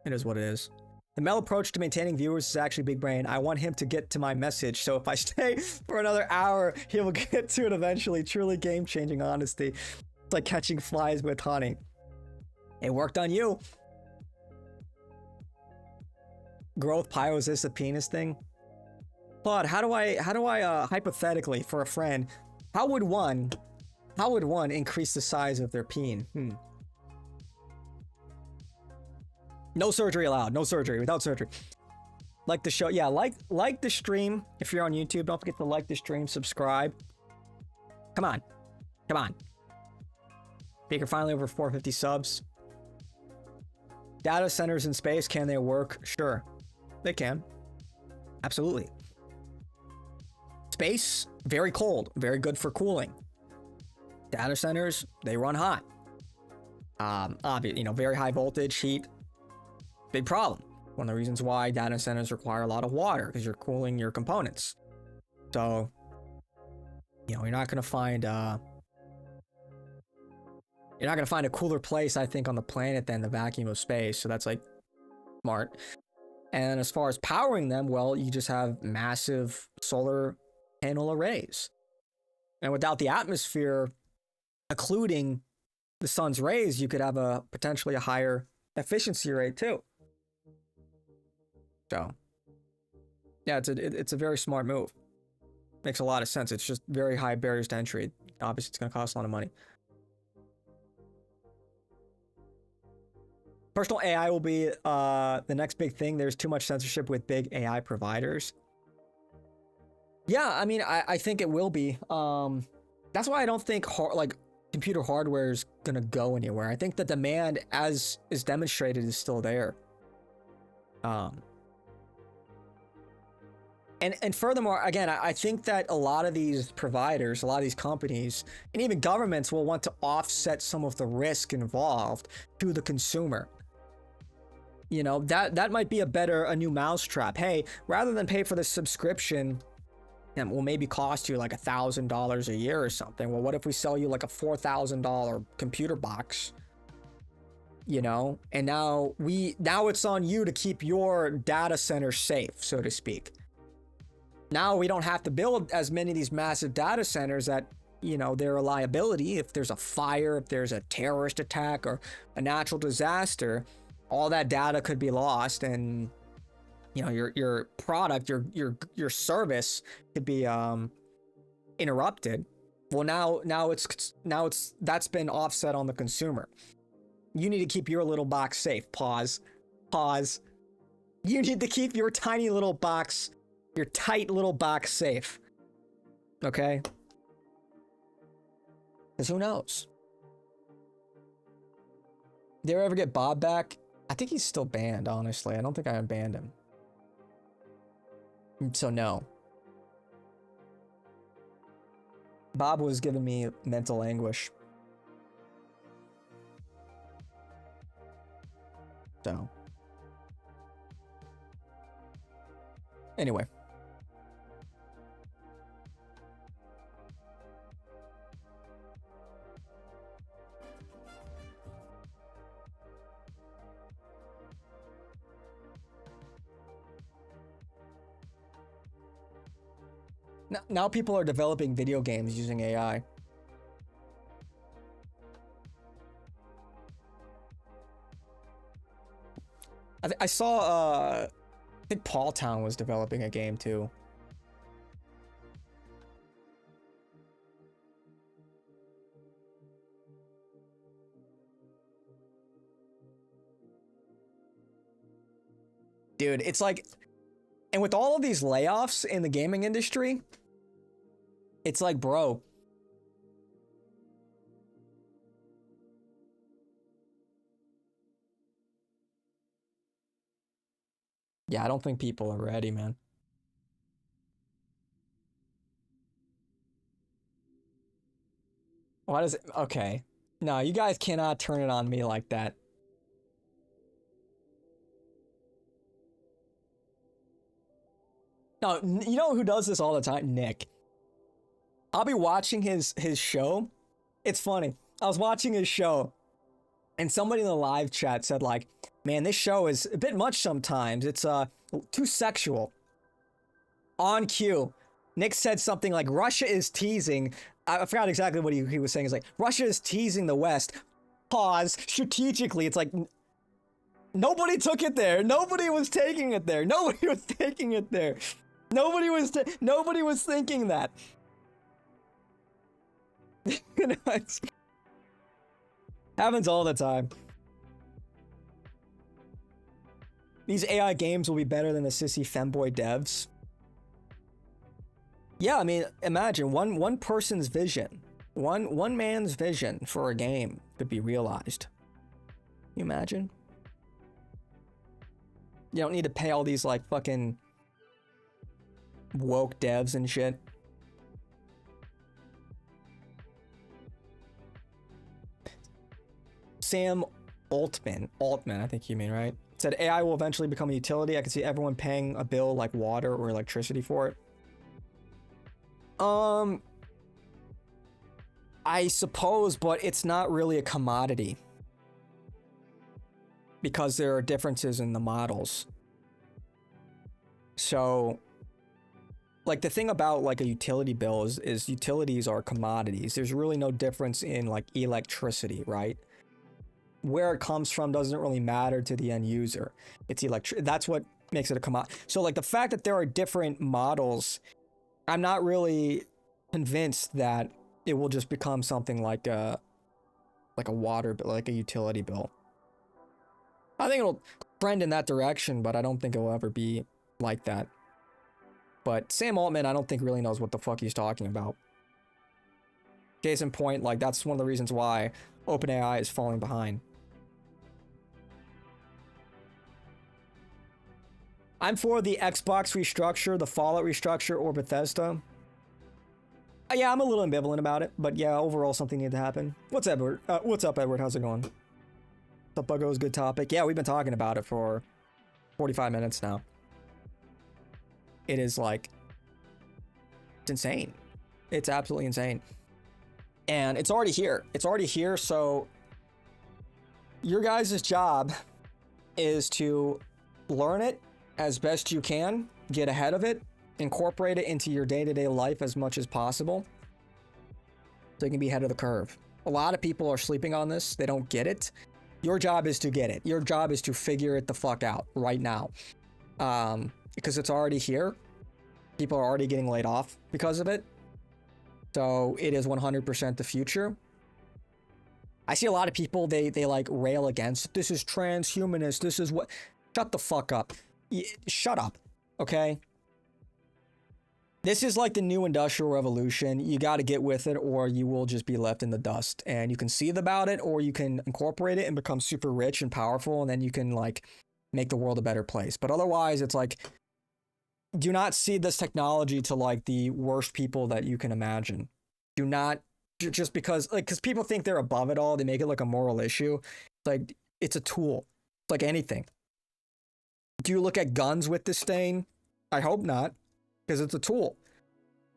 It is what it is. The Mel approach to maintaining viewers is actually big brain. I want him to get to my message, so if I stay for another hour, he will get to it eventually. Truly game-changing honesty. It's like catching flies with honey. It worked on you. Growth pyro, is this a penis thing? Claude, how do I hypothetically, for a friend, how would one increase the size of their peen? No surgery allowed. No surgery. Without surgery. Like the show. Yeah, like the stream. If you're on YouTube, don't forget to like the stream, subscribe. Come on. Come on. Baker finally over 450 subs. Data centers in space, can they work? Sure. They can. Absolutely. Space, very cold, very good for cooling. Data centers, they run hot. Obviously, you know, very high voltage, heat, big problem. One of the reasons why data centers require a lot of water, because you're cooling your components. So, you know, you're not gonna find a cooler place, I think, on the planet than the vacuum of space. So that's like smart. And as far as powering them, well, you just have massive solar panel arrays. And without the atmosphere occluding the sun's rays, you could have potentially a higher efficiency rate too. So Yeah, it's a very smart move. Makes a lot of sense. It's just very high barriers to entry. Obviously, it's going to cost a lot of money. Personal AI will be the next big thing. There's too much censorship with big AI providers. Yeah, I mean, I think it will be. That's why I don't think computer hardware is going to go anywhere. I think the demand, as is demonstrated, is still there. And furthermore, again, I think that a lot of these providers, a lot of these companies, and even governments will want to offset some of the risk involved to the consumer. You know, that might be a new mousetrap. Hey, rather than pay for the subscription, and will maybe cost you like $1,000 a year or something. Well, what if we sell you like a $4,000 computer box? You know, and now it's on you to keep your data center safe, so to speak. Now we don't have to build as many of these massive data centers that, you know, they're a liability. If there's a fire, if there's a terrorist attack or a natural disaster, all that data could be lost, and you know, your product, your service could be interrupted. Well, now it's that's been offset on the consumer. You need to keep your little box safe. Pause. You need to keep your tiny little box, your tight little box safe. Okay? Because who knows? Did I ever get Bob back? I think he's still banned, honestly. I don't think I unbanned him. So no. Bob was giving me mental anguish. So. Anyway. Now people are developing video games using AI. I saw, I think Paul Town was developing a game too. Dude, it's like, and with all of these layoffs in the gaming industry, it's like, bro. Yeah, I don't think people are ready, man. Why does it? Okay. No, you guys cannot turn it on me like that. No, you know who does this all the time? Nick. I'll be watching his show. It's funny. I was watching his show, and somebody in the live chat said, like, man, this show is a bit much sometimes. It's too sexual. On cue, Nick said something like, Russia is teasing. I forgot exactly what he was saying. It's like, Russia is teasing the West. Pause. Strategically, it's like, nobody took it there. Nobody was taking it there. Nobody was taking it there. Nobody was thinking that. You know, it happens all the time. These AI games will be better than the sissy femboy devs. Yeah, I mean, imagine one person's vision, one man's vision for a game could be realized. Can you imagine? You don't need to pay all these like fucking woke devs and shit. Sam Altman, I think you mean, right? Said AI will eventually become a utility. I can see everyone paying a bill like water or electricity for it. I suppose, but it's not really a commodity because there are differences in the models. So, like, the thing about like a utility bill is utilities are commodities. There's really no difference in like electricity, right? Where it comes from doesn't really matter to the end user. It's that's what makes it a commodity. So like the fact that there are different models, I'm not really convinced that it will just become something like a water bill, like a utility bill. I think it'll trend in that direction, but I don't think it will ever be like that. But Sam Altman, I don't think really knows what the fuck he's talking about. Case in point, like that's one of the reasons why OpenAI is falling behind. I'm for the Xbox restructure, the Fallout restructure, or Bethesda. Yeah, I'm a little ambivalent about it, but yeah, overall something needed to happen. What's Edward? What's up, Edward? How's it going? What's up, Buggos? Good topic. Yeah, we've been talking about it for 45 minutes now. It is like, it's insane. It's absolutely insane. And it's already here. It's already here, so your guys' job is to learn it as best you can, get ahead of it, incorporate it into your day-to-day life as much as possible so you can be ahead of the curve. A lot of people are sleeping on this. They don't get it. Your job is to get it. Your job is to figure it the fuck out right now. Because it's already here. People are already getting laid off because of it. So it is 100% the future. I see a lot of people, they like rail against, this is transhumanist, this is what... Shut the fuck up. Shut up, okay? This is like the new industrial revolution. You got to get with it or you will just be left in the dust. And you can seethe about it or you can incorporate it and become super rich and powerful and then you can like make the world a better place. But otherwise, it's like, do not seed this technology to like the worst people that you can imagine. Do not, just because people think they're above it all, they make it like a moral issue. It's like, it's a tool. It's like anything. Do you look at guns with disdain? I hope not, because it's a tool.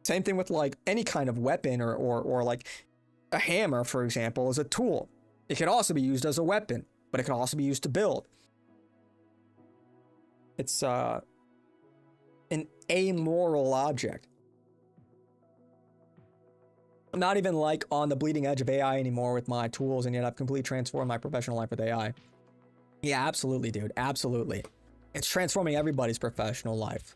Same thing with like any kind of weapon or like a hammer, for example, is a tool. It can also be used as a weapon, but it can also be used to build. It's an amoral object. I'm not even like on the bleeding edge of AI anymore with my tools, and yet I've completely transformed my professional life with AI. Yeah, absolutely, dude. Absolutely. It's transforming everybody's professional life.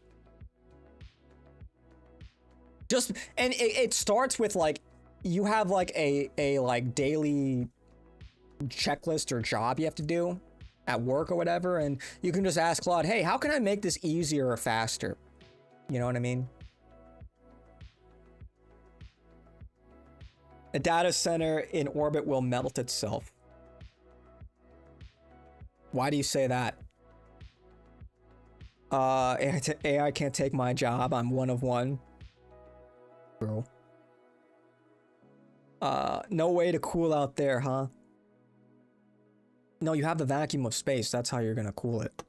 And it starts with like, you have like a like daily checklist or job you have to do at work or whatever, and you can just ask Claude, hey, how can I make this easier or faster? You know what I mean? A data center in orbit will melt itself. Why do you say that? AI can't take my job. I'm one of one. Bro. No way to cool out there, huh? No, you have the vacuum of space. That's how you're gonna cool it.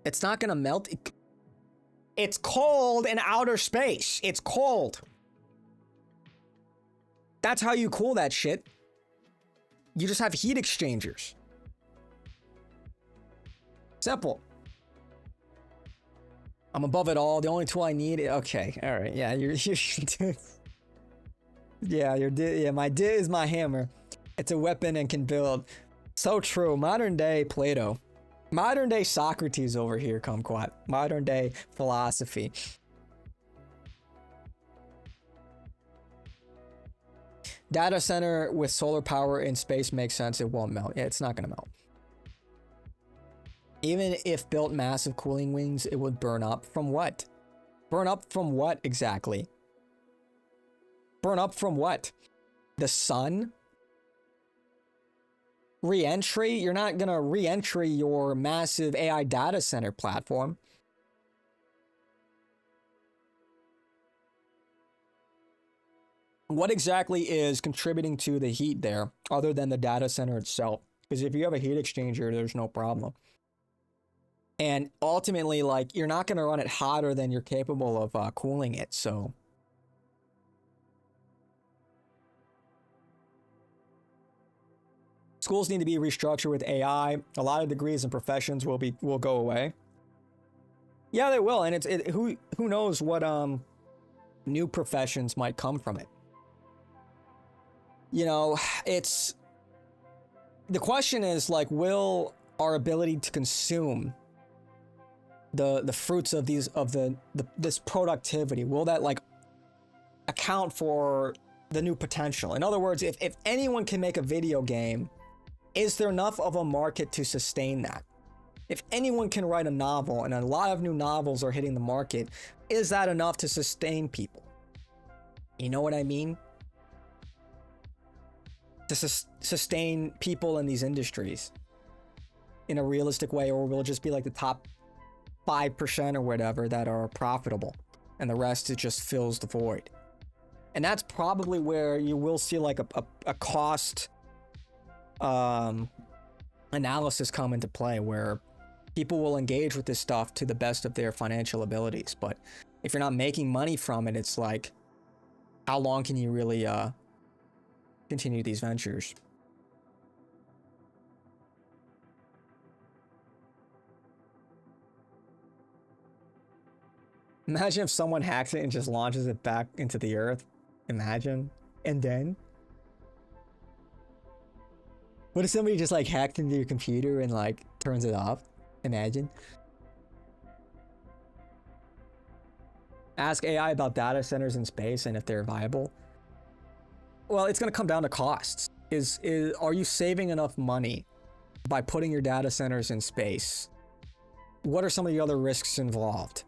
It's not gonna melt. It's cold in outer space. It's cold. That's how you cool that shit. You just have heat exchangers. Simple. I'm above it all. The only tool I need. Okay, all right. Yeah, yeah, my D is my hammer. It's a weapon and can build. So true. Modern day Plato. Modern day Socrates over here, kumquat. Modern day philosophy. Data center with solar power in space makes sense. It won't melt. Yeah, it's not gonna melt. Even if built massive cooling wings, it would burn up. From what? Burn up from what exactly? Burn up from what? The sun? Re-entry? You're not gonna re-entry your massive AI data center platform. What exactly is contributing to the heat there, other than the data center itself? Because if you have a heat exchanger, there's no problem. And ultimately, like, you're not going to run it hotter than you're capable of cooling it, so. Schools need to be restructured with AI. A lot of degrees and professions will go away. Yeah, they will, and who knows what new professions might come from it. You know, the question is like, will our ability to consume the fruits of this productivity? Will that like account for the new potential? In other words, if anyone can make a video game, is there enough of a market to sustain that? If anyone can write a novel, and a lot of new novels are hitting the market, is that enough to sustain people? You know what I mean? To sustain people in these industries in a realistic way, or will it just be like the top 5% or whatever that are profitable, and the rest it just fills the void? And that's probably where you will see like a cost analysis come into play, where people will engage with this stuff to the best of their financial abilities. But if you're not making money from it, it's like, how long can you really continue these ventures? Imagine if someone hacks it and just launches it back into the earth. Imagine. And then what if somebody just like hacked into your computer and like turns it off? Imagine. Ask AI about data centers in space and if they're viable. Well, it's going to come down to costs. Are you saving enough money by putting your data centers in space? What are some of the other risks involved?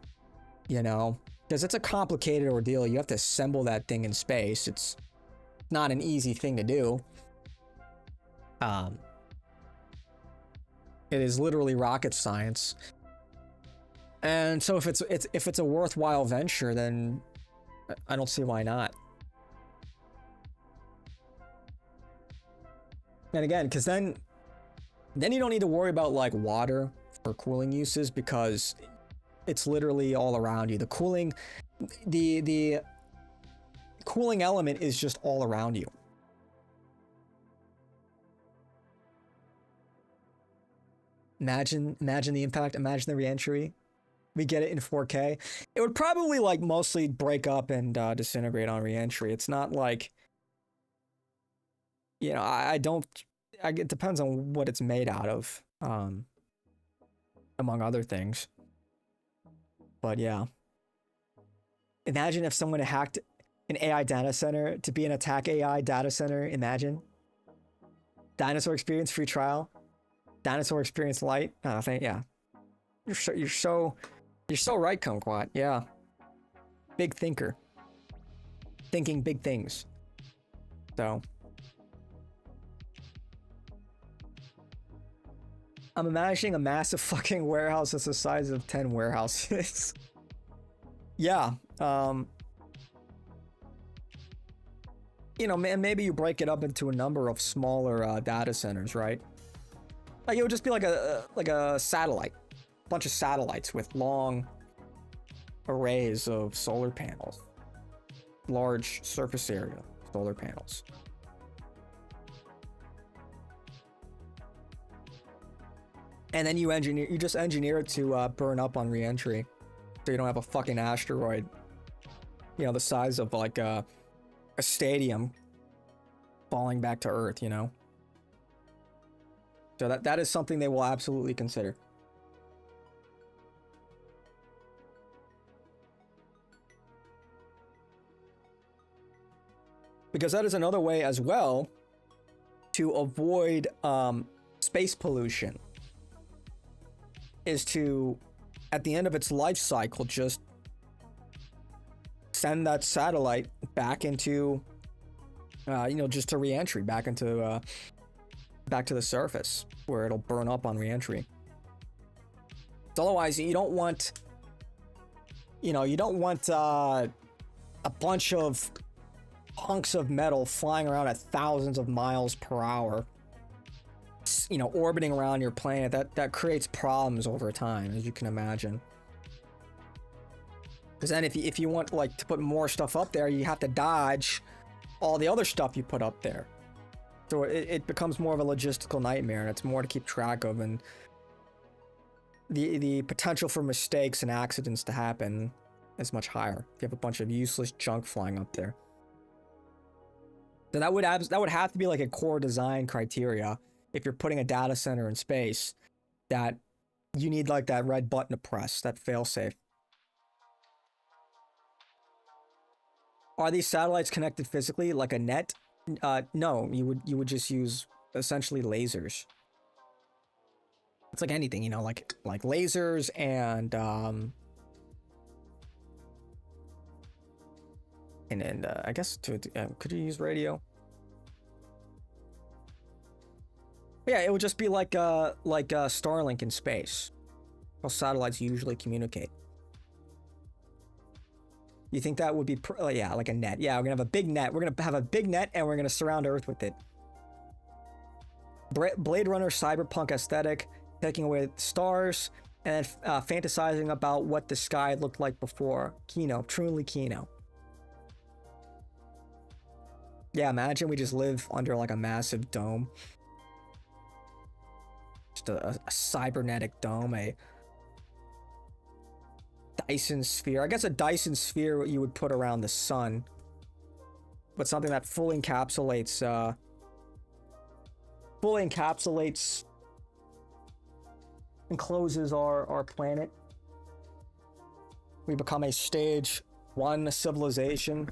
You know, because it's a complicated ordeal. You have to assemble that thing in space. It's not an easy thing to do. It is literally rocket science. And so if it's a worthwhile venture, then I don't see why not. And again, because then you don't need to worry about like water for cooling uses, because it's literally all around you. The cooling element is just all around you. Imagine the impact. Imagine the reentry. We get it in 4K. It would probably like mostly break up and disintegrate on reentry. It's not like, you know, it depends on what it's made out of, among other things. But yeah. Imagine if someone hacked an AI data center to be an attack AI data center. Imagine. Dinosaur Experience free trial. Dinosaur Experience Lite. I think, yeah. You're so right, Kumquat. Yeah. Big thinker. Thinking big things. So. I'm imagining a massive fucking warehouse that's the size of 10 warehouses. Yeah. You know, maybe you break it up into a number of smaller data centers, right? Like it would just be like a satellite, a bunch of satellites with long arrays of solar panels, large surface area solar panels. And then you just engineer it to burn up on reentry, so you don't have a fucking asteroid, you know, the size of like a stadium falling back to Earth, you know. So that is something they will absolutely consider. Because that is another way as well to avoid space pollution, is to, at the end of its life cycle, just send that satellite back into, you know, just to reentry, back into, back to the surface, where it'll burn up on reentry. Otherwise, you don't want, you know, a bunch of hunks of metal flying around at thousands of miles per hour, you know, orbiting around your planet. That creates problems over time, as you can imagine. Because then if you want like to put more stuff up there, you have to dodge all the other stuff you put up there. So it becomes more of a logistical nightmare, and it's more to keep track of, and the potential for mistakes and accidents to happen is much higher if you have a bunch of useless junk flying up there. So that would have to be like a core design criteria if you're putting a data center in space, that You need like that red button to press, that failsafe. Are these satellites connected physically like a net? No, you would just use essentially lasers. It's like anything, you know, like lasers and I guess could you use radio? Yeah, it would just be like Starlink in space. How satellites usually communicate. You think that would be yeah, like a net? Yeah, we're gonna have a big net. We're gonna have a big net, and we're gonna surround Earth with it. Blade Runner cyberpunk aesthetic, taking away stars, and then fantasizing about what the sky looked like before. Kino, truly Kino. Yeah, imagine we just live under like a massive dome. Just a cybernetic dome, a Dyson sphere. I guess a Dyson sphere you would put around the sun. But something that fully encapsulates encloses our planet. We become a stage 1 civilization,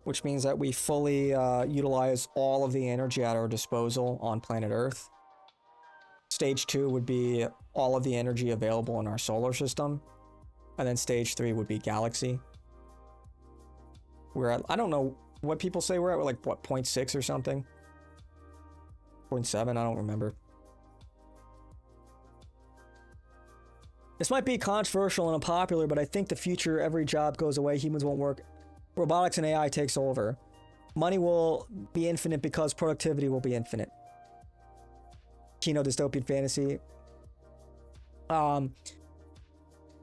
which means that we fully utilize all of the energy at our disposal on planet Earth. Stage 2 would be all of the energy available in our solar system. And then stage 3 would be galaxy. We're at, I don't know what people say we're at, like what, 0.6 or something? 0.7, I don't remember. This might be controversial and unpopular, but I think the future, every job goes away, humans won't work, robotics and AI takes over. Money will be infinite because productivity will be infinite. Kino dystopian fantasy.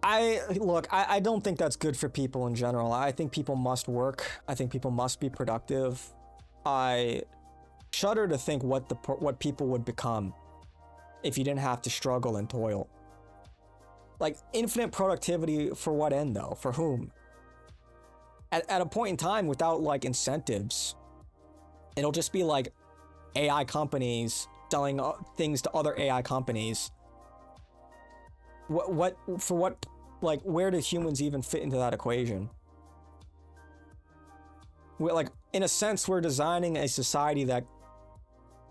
I don't think that's good for people in general. I think people must work. I think people must be productive. I shudder to think what people would become if you didn't have to struggle and toil. Like, infinite productivity for what end, though? For whom? At a point in time, without like incentives, it'll just be like AI companies selling things to other AI companies. What like, where do humans even fit into that equation? We're like, in a sense, we're designing a society that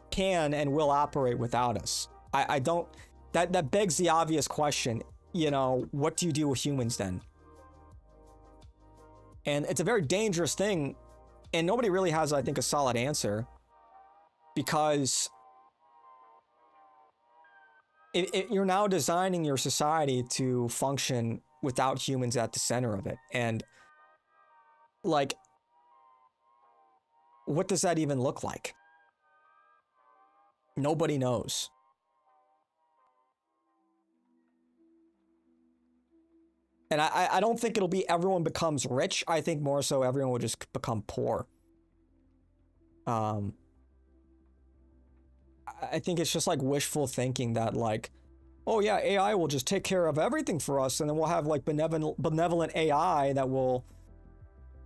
can and will operate without us. I don't, that begs the obvious question, you know, what do you do with humans then? And it's a very dangerous thing, and nobody really has, I think, a solid answer, because you're now designing your society to function without humans at the center of it. And like, what does that even look like? Nobody knows. And I don't think it'll be everyone becomes rich. I think more so everyone will just become poor. I think it's just like wishful thinking that like, oh yeah, AI will just take care of everything for us, and then we'll have like benevolent AI that will,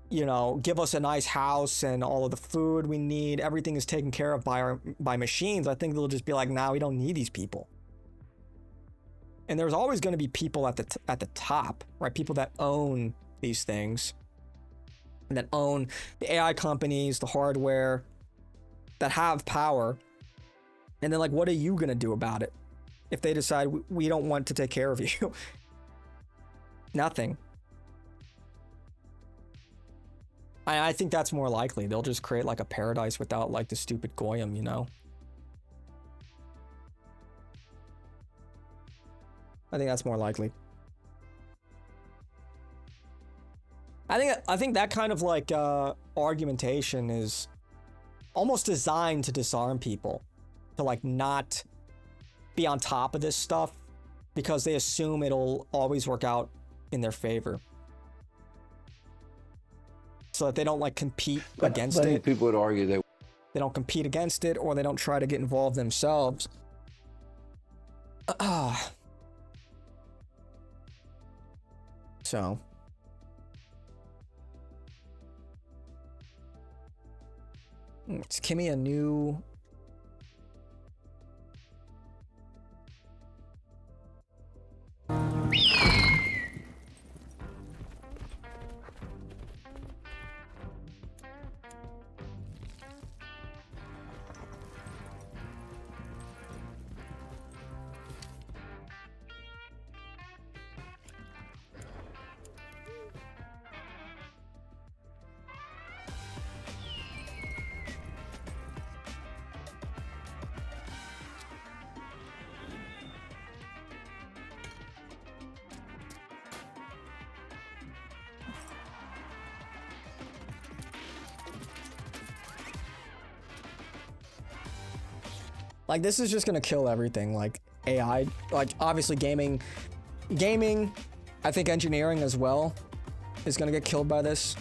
you know, give us a nice house and all of the food we need. Everything is taken care of by machines. I think they'll just be like, nah, we don't need these people. And there's always going to be people at the top, right? People that own these things, and that own the AI companies, the hardware, that have power. And then like, what are you going to do about it if they decide we don't want to take care of you? Nothing. I think that's more likely. They'll just create like a paradise without like the stupid goyim, you know? I think that's more likely. I think that kind of like argumentation is almost designed to disarm people, to like not be on top of this stuff, because they assume it'll always work out in their favor, so that they don't like compete against it. People would argue that they don't compete against it, or they don't try to get involved themselves. So it's Kimmy a new Like, this is just gonna kill everything. Like, AI, like, obviously gaming, I think engineering as well is gonna get killed by this.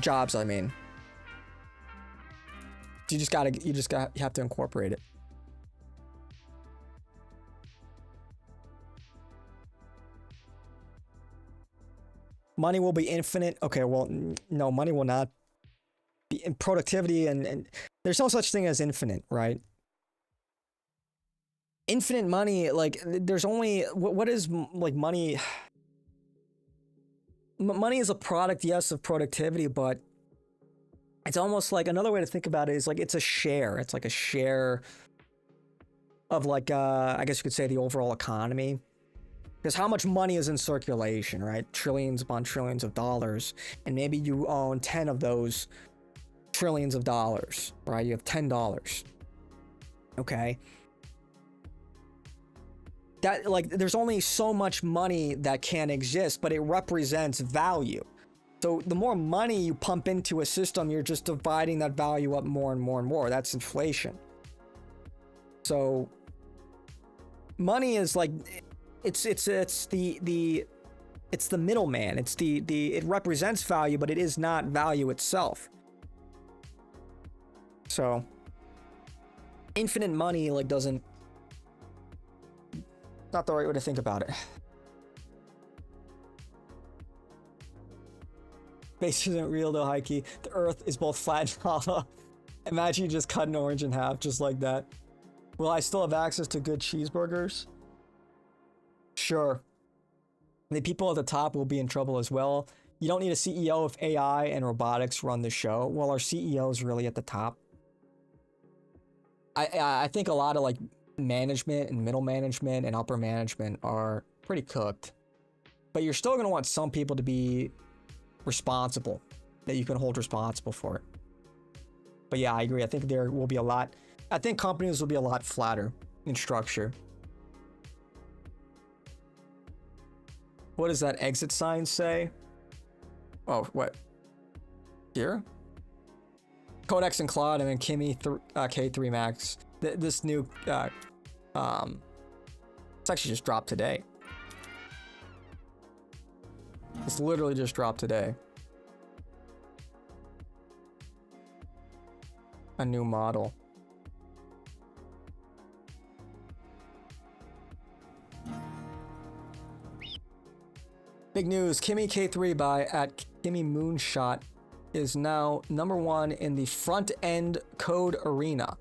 Jobs, I mean. You have to incorporate it. Money will be infinite. Okay, well, no, money will not be in productivity, and there's no such thing as infinite, right? Infinite money, like, there's only, what is, like, money? Money is a product, yes, of productivity, but it's almost like, another way to think about it is like it's a share. It's like a share of, like, I guess you could say the overall economy. Because how much money is in circulation, right? Trillions upon trillions of dollars. And maybe you own 10 of those trillions of dollars, right? You have $10. Okay. That, like, there's only so much money that can exist, but it represents value. So the more money you pump into a system, you're just dividing that value up more and more and more. That's inflation. So money is like, it's the middleman. It's it represents value, but it is not value itself. So infinite money, like, doesn't, not the right way to think about it. Space isn't real though, Heike. The Earth is both flat and hollow. Imagine you just cut an orange in half just like that. Will I still have access to good cheeseburgers? Sure. The people at the top will be in trouble as well. You don't need a CEO if AI and robotics run the show. Well, our CEO is really at the top. I think a lot of, like, management and middle management and upper management are pretty cooked. But you're still going to want some people to be responsible, that you can hold responsible for it. But yeah, I agree. I think there will be a lot. I think companies will be a lot flatter in structure. What does that exit sign say? Oh, what? Here? Codex and Claude, and then Kimi K3 Max. This new, it's actually just dropped today. It's literally just dropped today. A new model. Big news, Kimi K3 by at Kimi Moonshot is now #1 in the front-end code arena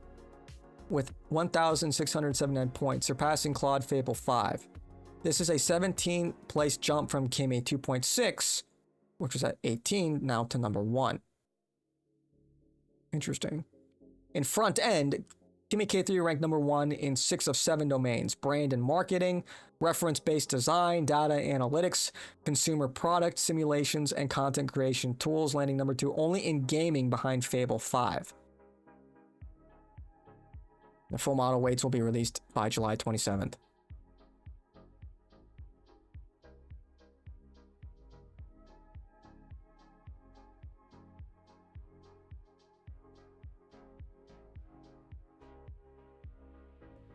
with 1,679 points, surpassing Claude Fable 5. This is a 17 place jump from Kimi 2.6, which was at 18, now to #1. Interesting. In front end, Kimi K3 ranked #1 in 6 of 7 domains: brand and marketing, reference-based design, data analytics, consumer product simulations, and content creation tools, landing #2 only in gaming behind Fable 5. The full model weights will be released by July 27th.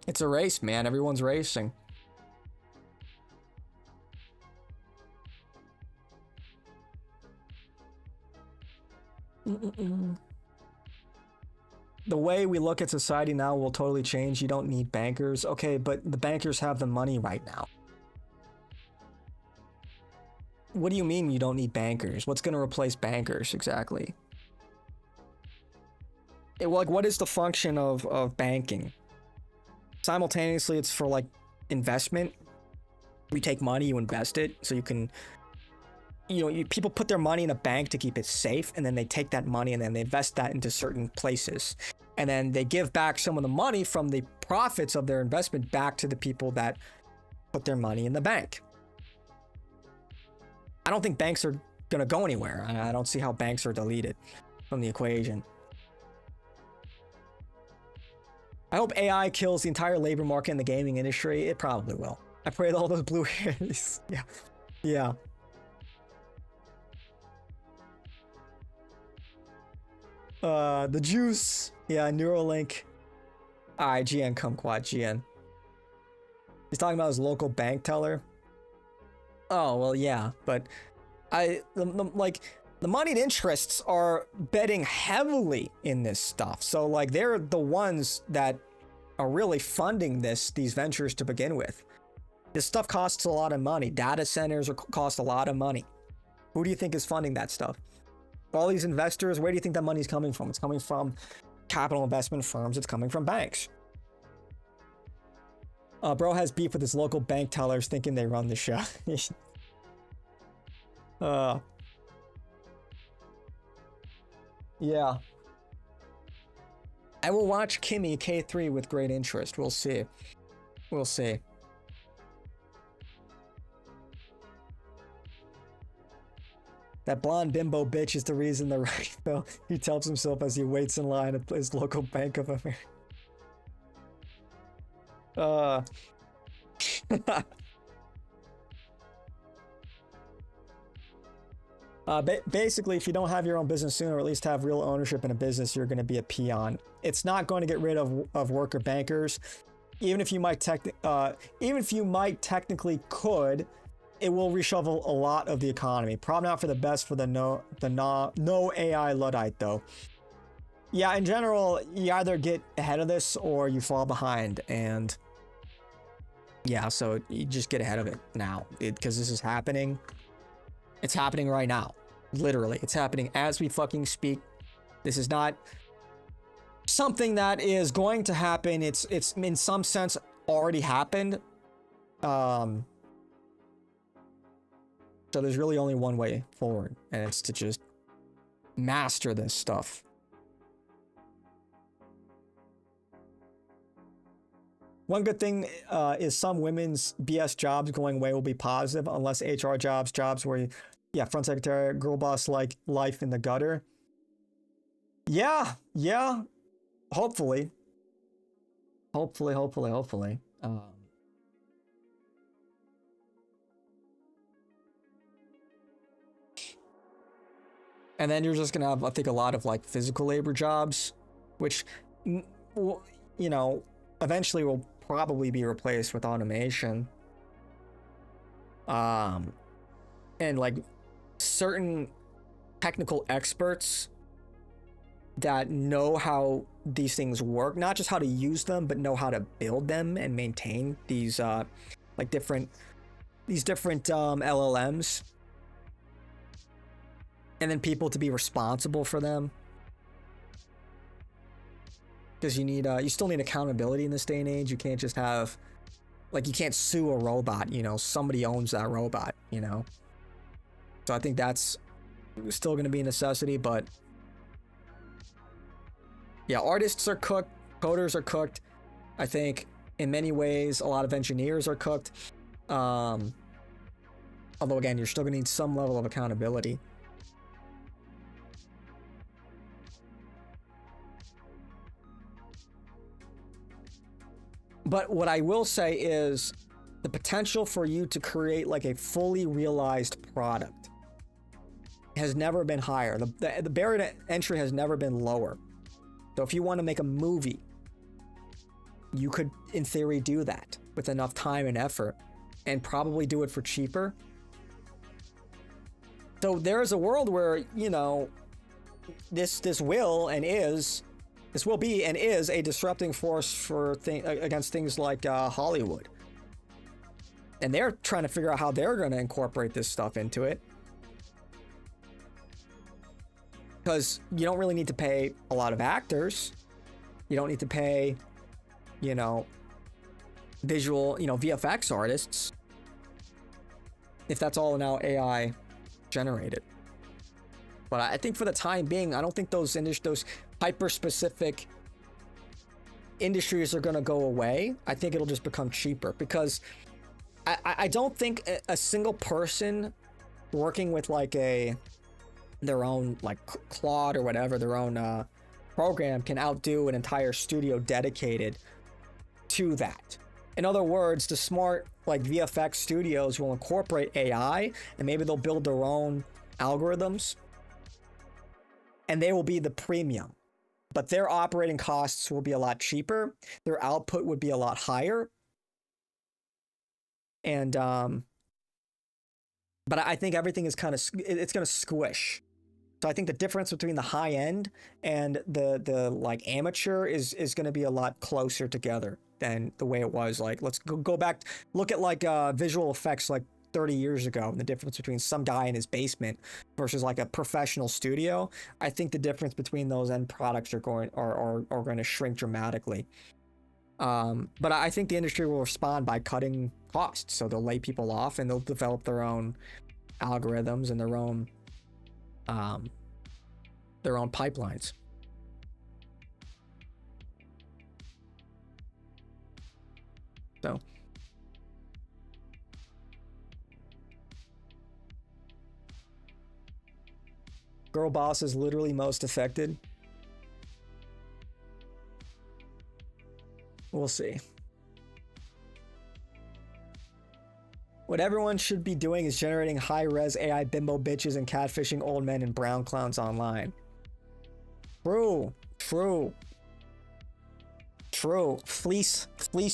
It's a race, man. Everyone's racing. The way we look at society now will totally change. You don't need bankers. Okay, but the bankers have the money right now. What do you mean you don't need bankers? What's going to replace bankers exactly? Like, what is the function of banking? Simultaneously, it's for, like, investment. You take money, you invest it, so you can, people put their money in a bank to keep it safe, and then they take that money and then they invest that into certain places. And then they give back some of the money from the profits of their investment back to the people that put their money in the bank. I don't think banks are going to go anywhere. I don't see how banks are deleted from the equation. I hope AI kills the entire labor market in the gaming industry. It probably will. I pray that all those blue hairs. Yeah. The juice. Yeah, Neuralink. All right, GN kumquat, GN. He's talking about his local bank teller. Oh, well, yeah, but like, the moneyed interests are betting heavily in this stuff. So, like, they're the ones that are really funding these ventures to begin with. This stuff costs a lot of money. Data centers cost a lot of money. Who do you think is funding that stuff? All these investors, where do you think that money's coming from? It's coming from capital investment firms. It's coming from banks. Bro has beef with his local bank tellers thinking they run the show. Yeah. I will watch Kimmy K3 with great interest. We'll see. We'll see. That blonde bimbo bitch is the reason the right fell. He tells himself as he waits in line at his local Bank of America. Basically, if you don't have your own business soon, or at least have real ownership in a business, you're going to be a peon. It's not going to get rid of worker bankers, even if you might technically could. It will reshuffle a lot of the economy. Probably not for the best for the no AI Luddite though. Yeah, in general, you either get ahead of this or you fall behind, and yeah, so you just get ahead of it now because this is happening. It's happening right now. Literally, it's happening as we fucking speak. This is not something that is going to happen. It's in some sense already happened. So there's really only one way forward, and it's to just master this stuff. One good thing is some women's BS jobs going away will be positive, unless HR jobs where, yeah, front secretary, girl boss like life in the gutter. Yeah, hopefully. Hopefully. And then you're just gonna have, I think, a lot of like physical labor jobs, which, you know, eventually will probably be replaced with automation. And like certain technical experts that know how these things work, not just how to use them, but know how to build them and maintain these like different LLMs. And then people to be responsible for them, because you still need accountability in this day and age. You can't just have, like, you can't sue a robot, you know, somebody owns that robot, you know. So I think that's still going to be a necessity, but yeah, artists are cooked, coders are cooked. I think in many ways a lot of engineers are cooked. Although again, you're still going to need some level of accountability. But what I will say is the potential for you to create like a fully realized product has never been higher. The barrier to entry has never been lower. So if you want to make a movie, you could, in theory, do that with enough time and effort and probably do it for cheaper. So there is a world where, you know, this will be and is a disrupting force for against things like Hollywood. And they're trying to figure out how they're going to incorporate this stuff into it. Because you don't really need to pay a lot of actors. You don't need to pay, you know, visual, you know, VFX artists, if that's all now AI generated. But I think for the time being, I don't think those hyper-specific industries are going to go away. I think it'll just become cheaper, because I don't think a single person working with like their own like Claude or whatever, their own program, can outdo an entire studio dedicated to that. In other words, the smart like VFX studios will incorporate AI, and maybe they'll build their own algorithms, and they will be the premium. but their operating costs will be a lot cheaper. Their output would be a lot higher. And but I think everything is kind of, it's going to squish. So I think the difference between the high end and the like amateur is going to be a lot closer together than the way it was. Like, let's go back, look at like visual effects like 30 years ago, and the difference between some guy in his basement versus like a professional studio. I think the difference between those end products are going to shrink dramatically. But I think the industry will respond by cutting costs. So they'll lay people off and they'll develop their own algorithms and their own pipelines. So girl boss is literally most affected. We'll see. What everyone should be doing is generating high-res AI bimbo bitches and catfishing old men and brown clowns online. True. Fleece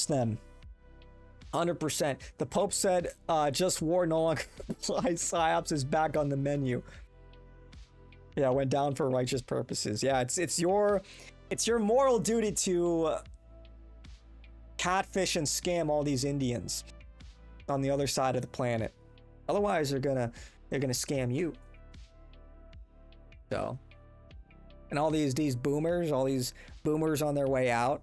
them. 100%. The Pope said, just war no longer applies. PsyOps is back on the menu. Yeah, went down for righteous purposes. Yeah, it's your moral duty to catfish and scam all these Indians on the other side of the planet. Otherwise, they're gonna scam you. So, and all these boomers on their way out.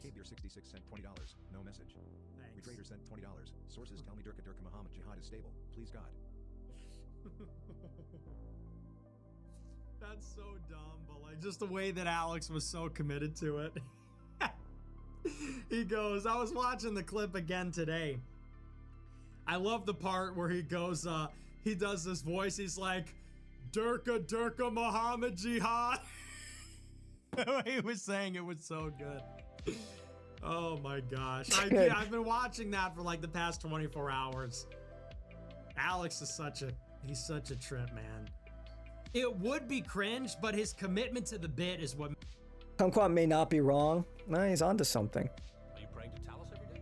Kabier 66 sent $20. No message. Thanks. Retrader sent $20. Sources tell me Durka Muhammad Jihad is stable. Please God. That's so dumb, but like just the way that Alex was so committed to it. He goes, I was watching the clip again today. I love the part where he goes, he does this voice, he's like, Durka Muhammad Jihad. The way he was saying it was so good. Oh my gosh. I've been watching that for like the past 24 hours. Alex is he's such a trip, man. It would be cringe, but his commitment to the bit is what... Kumquat may not be wrong. No, he's onto something. Are you praying to Talos every day?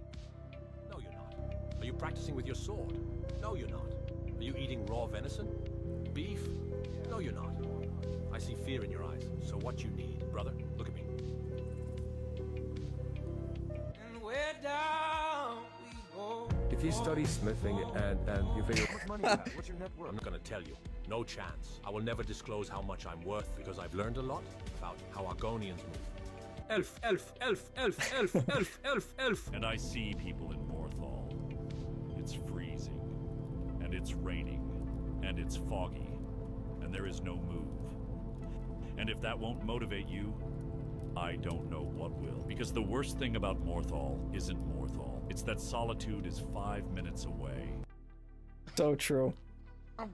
No, you're not. Are you practicing with your sword? No, you're not. Are you eating raw venison? Beef? No, you're not. I see fear in your eyes. So what you need, brother? Look at me. And where down we go. If you study smithing and you figure How much money you have? What's your net worth? I'm not gonna tell you. No chance. I will never disclose how much I'm worth because I've learned a lot about how Argonians move. Elf. And I see people in Morthal. It's freezing, and it's raining, and it's foggy, and there is no move. And if that won't motivate you, I don't know what will. Because the worst thing about Morthal isn't Morthal. It's that solitude is 5 minutes away. So true. Are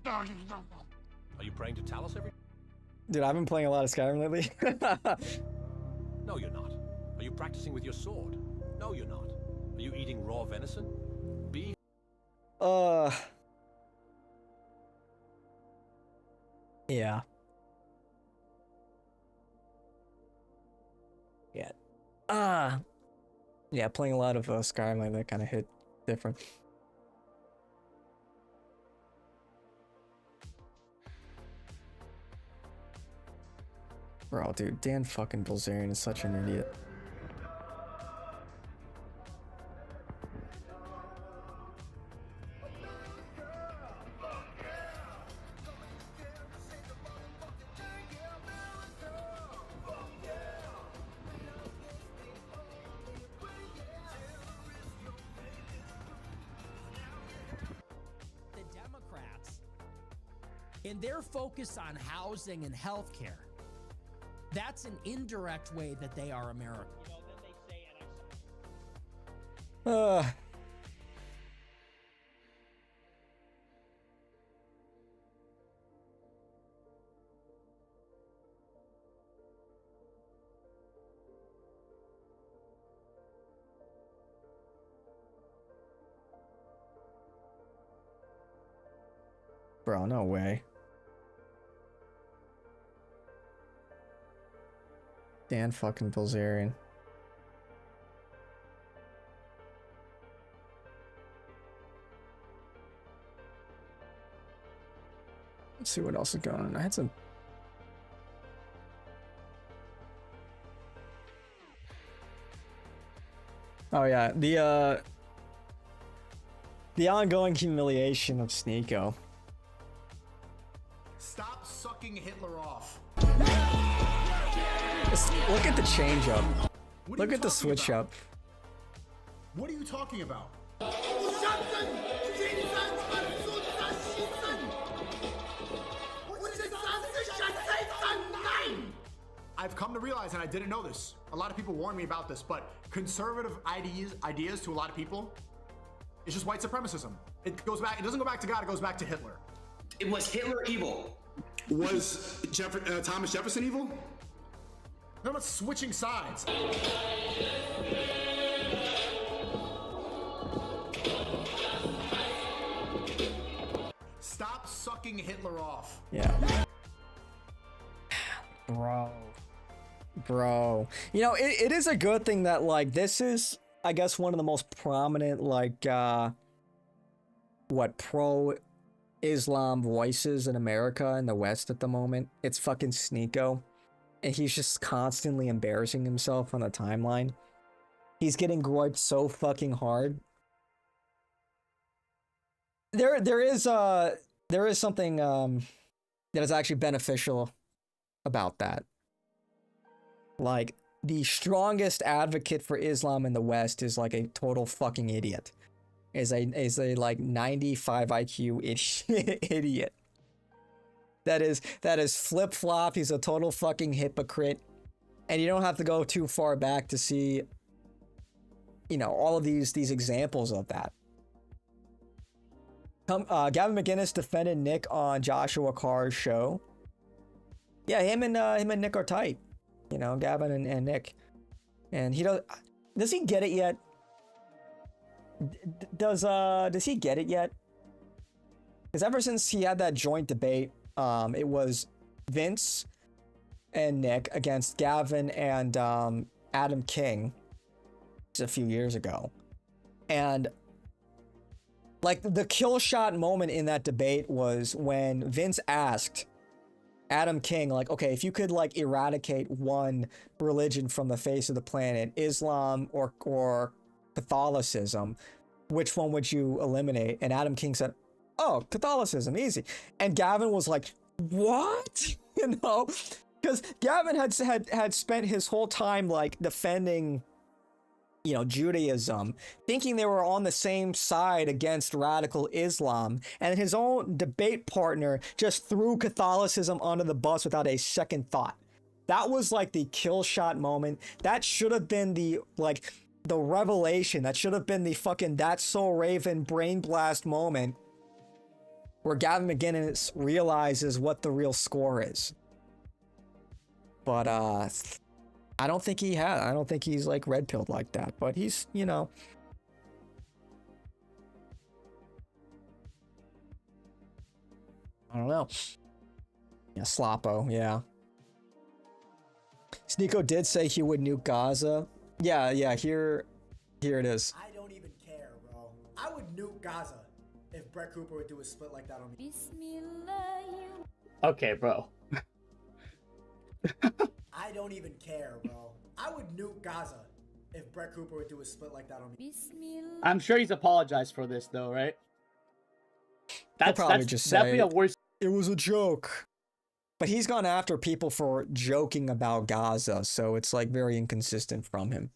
you praying to Talos every... Dude, I've been playing a lot of Skyrim lately. No, you're not. Are you practicing with your sword? No, you're not. Are you eating raw venison? Beef? Yeah. Yeah, playing a lot of Skyrim lately, that kind of hit different. Bro, dude, Dan fucking Bilzerian is such an idiot. The Democrats, in their focus on housing and healthcare, that's an indirect way that they are American. You know, then they say, and I Bro, no way. Dan fucking Bilzerian. Let's see what else is going on. I had some. Oh yeah, the ongoing humiliation of Sneeko. Stop sucking Hitler off. Look at the change up. Look at the switch up. What are you talking about? I've come to realize, and I didn't know this, a lot of people warned me about this, but conservative ideas to a lot of people, it's just white supremacism. It goes back, it doesn't go back to God, it goes back to Hitler. It was Hitler evil. Was Thomas Jefferson evil? How about switching sides? Stop sucking Hitler off. Yeah. Bro. You know, it is a good thing that, like, this is, I guess, one of the most prominent, like, pro-Islam voices in America and the West at the moment. It's fucking Sneeko. And he's just constantly embarrassing himself on the timeline. He's getting griped so fucking hard. There is something that is actually beneficial about that. Like, the strongest advocate for Islam in the West is like a total fucking idiot. Is a like 95 IQ idiot. That is flip-flop. He's a total fucking hypocrite. And you don't have to go too far back to see, you know, all of these examples of that. Gavin McInnes defended Nick on Joshua Carr's show. Yeah, him and Nick are tight. You know, Gavin and Nick. And he does he get it yet? Does he get it yet? Because ever since he had that joint debate, it was Vince and Nick against Gavin and Adam King just a few years ago. And like the kill shot moment in that debate was when Vince asked Adam King, like, okay, if you could like eradicate one religion from the face of the planet, Islam or Catholicism, which one would you eliminate? And Adam King said, oh, Catholicism, easy. And Gavin was like, what? You know, because Gavin had spent his whole time like defending, you know, Judaism, thinking they were on the same side against radical Islam, and his own debate partner just threw Catholicism under the bus without a second thought. That was like the kill shot moment. That should have been the revelation. That should have been the fucking That's So Raven brain blast moment where Gavin McInnes realizes what the real score is. But I don't think he had. I don't think he's like red pilled like that. But he's, you know. I don't know. Yeah, Sloppo, yeah. Sneeko did say he would nuke Gaza. Yeah, here it is. I don't even care, bro. I would nuke Gaza if Brett Cooper would do a split like that on me. Okay, bro. I don't even care, bro. I would nuke Gaza if Brett Cooper would do a split like that on me. I'm sure he's apologized for this, though, right? He'll probably just say, that'd be a worse. It was a joke. But he's gone after people for joking about Gaza, so it's like very inconsistent from him.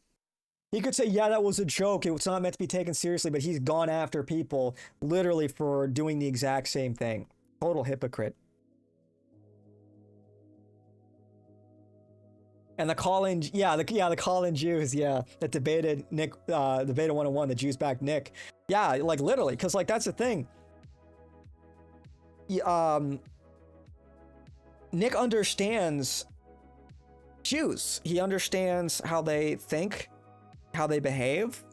He could say, yeah, that was a joke. It was not meant to be taken seriously, but he's gone after people literally for doing the exact same thing. Total hypocrite. And the call-in, the call-in Jews, that debated Nick, debated 101, the Jews backed Nick. Yeah, like literally, because like that's the thing. Nick understands Jews. He understands how they think, how they behave.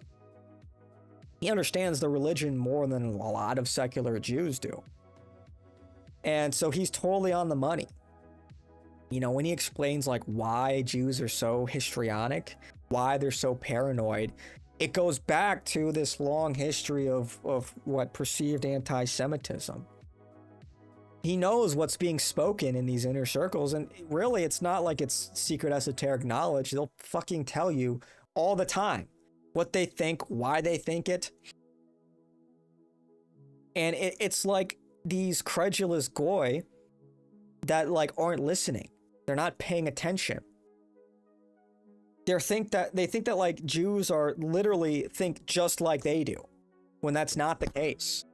He understands the religion more than a lot of secular Jews do. And so he's totally on the money. You know, when he explains like why Jews are so histrionic, why they're so paranoid, it goes back to this long history of what perceived anti-Semitism. He knows what's being spoken in these inner circles, and really it's not like it's secret esoteric knowledge. They'll fucking tell you all the time what they think, why they think it. And it's like these credulous goy that like aren't listening. They're not paying attention. They think that like Jews are literally think just like they do, when that's not the case.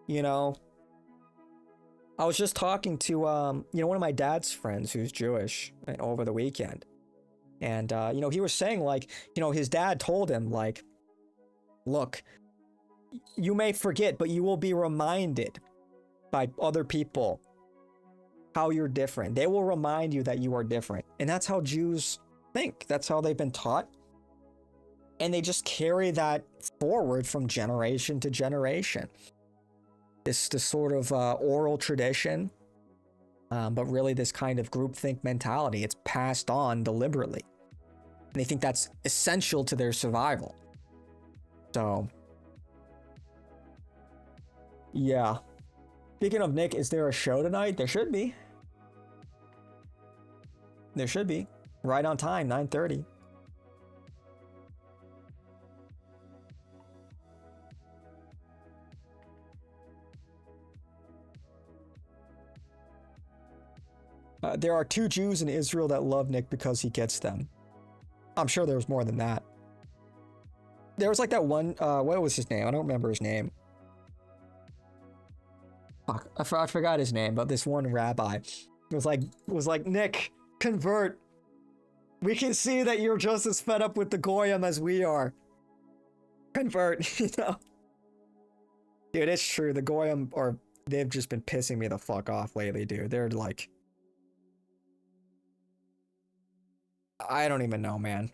You know, I was just talking to one of my dad's friends who's Jewish over the weekend, and he was saying like, his dad told him like, look, you may forget, but you will be reminded by other people how you're different. They will remind you that you are different, and that's how Jews think. That's how they've been taught, and they just carry that forward from generation to generation. This sort of oral tradition, but really this kind of groupthink mentality. It's passed on deliberately, and they think that's essential to their survival. So, yeah. Speaking of Nick, is there a show tonight? There should be. There should be. Right on time, 9:30. There are 2 Jews in Israel that love Nick because he gets them. I'm sure there's more than that. There was like that one, what was his name? I don't remember his name. Fuck, I forgot his name, but this one rabbi was like, Nick, convert. We can see that you're just as fed up with the Goyim as we are. Convert, you know? Dude, it's true. The Goyim they've just been pissing me the fuck off lately, dude. They're like, I don't even know, man.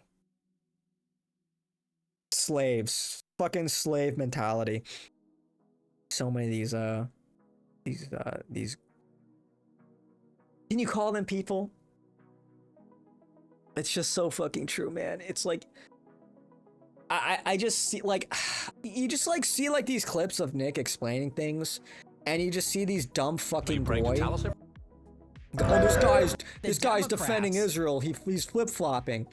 Slaves. Fucking slave mentality. So many of these can you call them people? It's just so fucking true, man. It's like I just see like you just like see like these clips of Nick explaining things, and you just see these dumb fucking boy. Oh, this guy's defending Israel. He's flip-flopping.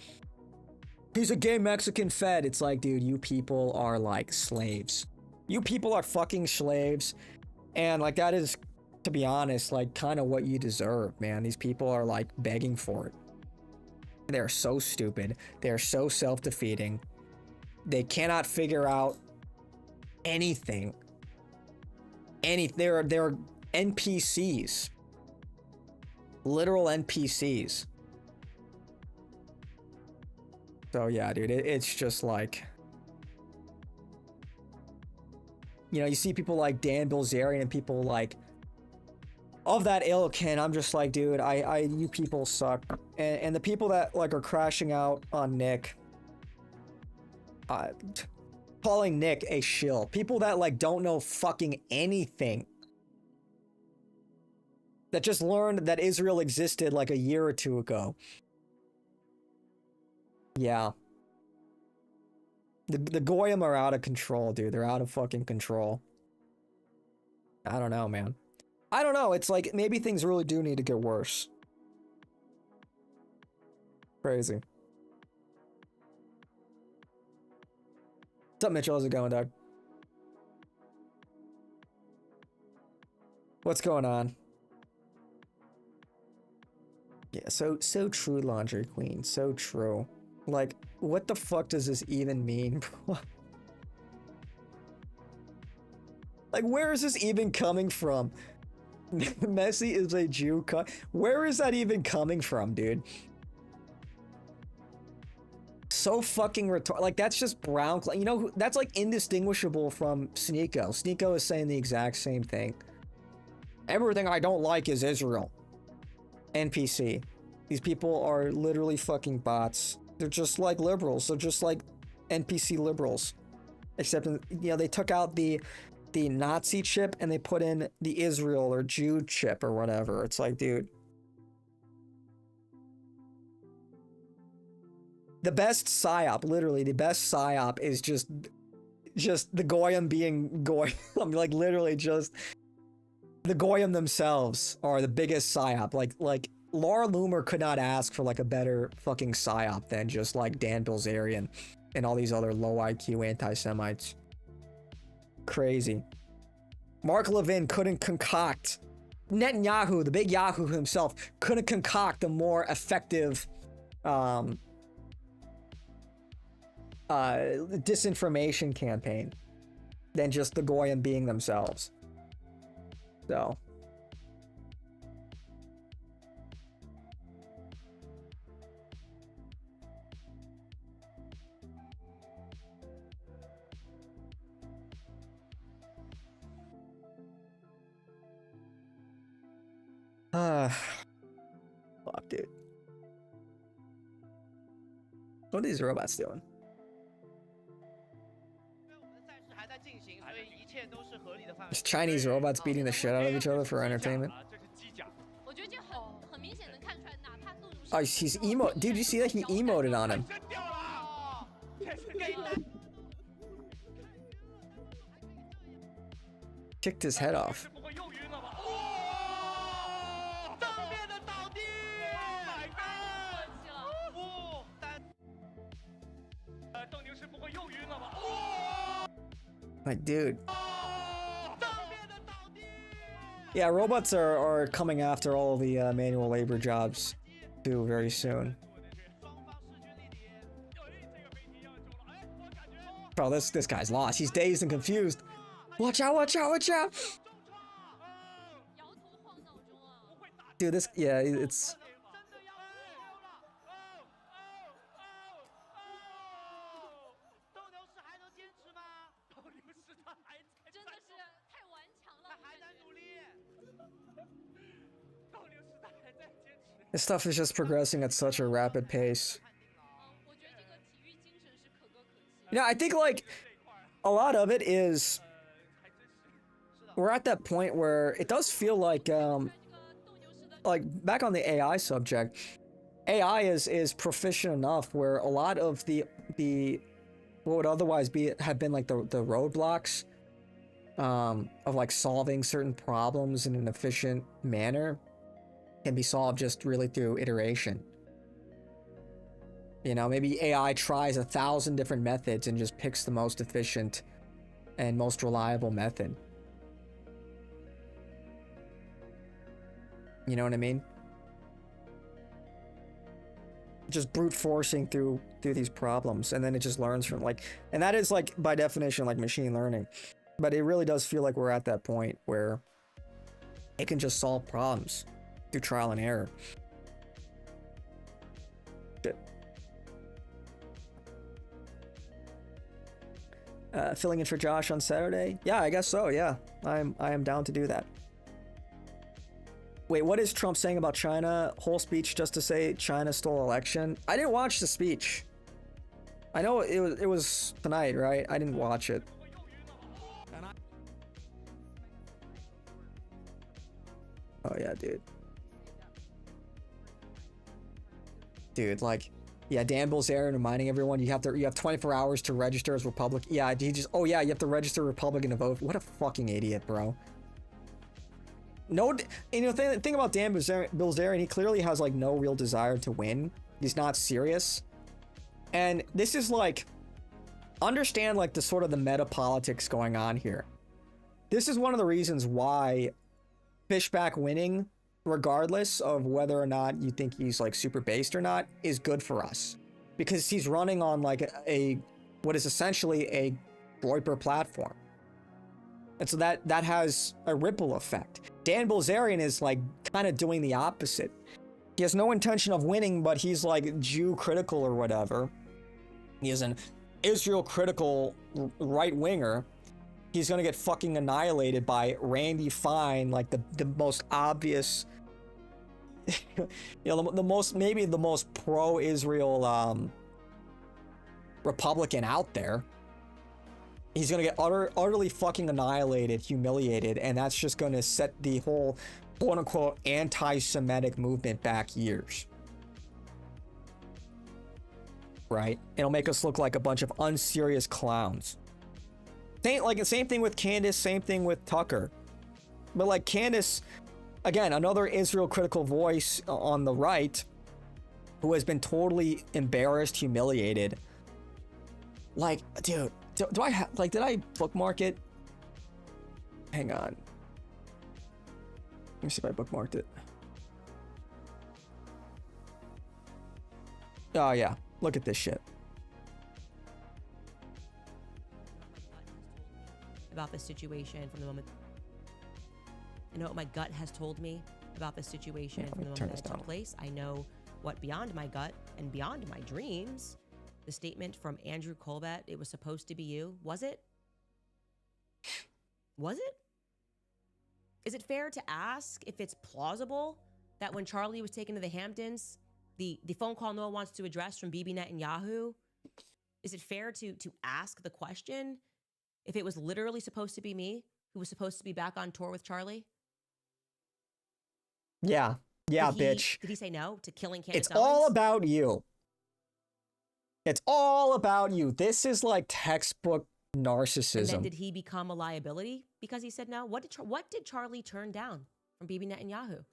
He's a gay Mexican Fed. It's like, dude, you people are like slaves. You people are fucking slaves. And like that is, to be honest, like kind of what you deserve, man. These people are like begging for it. They're so stupid. They're so self-defeating. They cannot figure out anything. They're NPCs. Literal NPCs. So yeah, dude, it's just like, you see people like Dan Bilzerian and people like of that ilk, and I'm just like, dude, you people suck. And the people that like are crashing out on Nick, calling Nick a shill, people that like don't know fucking anything, that just learned that Israel existed like a year or two ago. Yeah. The Goyim are out of control, dude. They're out of fucking control. I don't know, man. I don't know. It's like maybe things really do need to get worse. Crazy. What's up, Mitchell? How's it going, dog? What's going on? Yeah, so true, Laundry Queen. So true. Like, what the fuck does this even mean, bro? Like, where is this even coming from? Messi is a Jew. Where is that even coming from, dude? So fucking retarded. Like, that's just brown. That's like indistinguishable from Sneeko. Sneeko is saying the exact same thing. Everything I don't like is Israel. NPC. These people are literally fucking bots. They're just like liberals. They're just like NPC liberals. Except, they took out the Nazi chip and they put in the Israel or Jew chip or whatever. It's like, dude. the best psyop, literally the best psyop is just the Goyim being Goyim. I mean, like literally just the Goyim themselves are the biggest psyop. Like Laura Loomer could not ask for like a better fucking psyop than just like Dan Bilzerian and all these other low IQ anti-Semites. Crazy. Mark Levin couldn't concoct, Netanyahu, the big Yahoo himself, couldn't concoct a more effective disinformation campaign than just the Goyim being themselves. So fuck, dude. What are these robots doing? There's Chinese robots beating the shit out of each other for entertainment. Oh, he's emo. Dude, you see that? He emoted on him. Kicked his head off. Like, dude. Yeah, robots are coming after all the manual labor jobs too very soon. Bro, this guy's lost. He's dazed and confused. Watch out, watch out, watch out! Dude, this, yeah, it's... This stuff is just progressing at such a rapid pace. You know, I think, like, a lot of it is... We're at that point where it does feel like back on the AI subject, AI is proficient enough where a lot of the what would otherwise have been like the roadblocks of like solving certain problems in an efficient manner can be solved just really through iteration. You know, maybe AI tries 1,000 different methods and just picks the most efficient and most reliable method. You know what I mean? Just brute forcing through these problems, and then it just learns from, like, and that is, like, by definition, like machine learning. But it really does feel like we're at that point where it can just solve problems through trial and error. Filling in for Josh on Saturday? Yeah, I guess so. Yeah, I am down to do that. Wait, what is Trump saying about China? Whole speech just to say China stole election? I didn't watch the speech. I know it was tonight, right? I didn't watch it. Oh yeah, dude. Dude, like, yeah, Dan Bilzerian reminding everyone you have 24 hours to register as Republican. Yeah, he just, oh yeah, you have to register Republican to vote. What a fucking idiot, bro. No, you know, the thing about Dan Bilzerian, he clearly has like no real desire to win. He's not serious. And this is like, understand like the sort of the meta politics going on here. This is one of the reasons why Fishback winning, regardless of whether or not you think he's like super based or not, is good for us. Because he's running on like what is essentially a Groyper platform. And so that has a ripple effect. Dan Bilzerian is like kind of doing the opposite. He has no intention of winning, but he's like Jew critical or whatever. He is an Israel critical right winger. He's gonna get fucking annihilated by Randy Fine, like the most obvious, you know, maybe the most pro-Israel Republican out there. He's gonna get utterly fucking annihilated, humiliated, and that's just gonna set the whole quote-unquote anti-Semitic movement back years. right? It'll make us look like a bunch of unserious clowns. Same thing with Candace, same thing with Tucker. But like Candace, again, another Israel critical voice on the right who has been totally embarrassed, humiliated. Like, dude, do I have, like, did I bookmark it? Hang on. Let me see if I bookmarked it. Oh yeah, look at this shit. About this situation from the moment. I know what my gut has told me about this situation from the moment that it took place. I know what beyond my gut and beyond my dreams, the statement from Andrew Colbert, it was supposed to be you. Was it? Was it? Is it fair to ask if it's plausible that when Charlie was taken to the Hamptons, the phone call no one wants to address from Bibi Netanyahu, is it fair to ask the question if it was literally supposed to be me who was supposed to be back on tour with Charlie? Yeah, bitch. Did he say no to killing Candace It's all Owens? about you. It's all about you. This is like textbook narcissism. And then did he become a liability because he said no? What did Charlie turn down from Bibi Netanyahu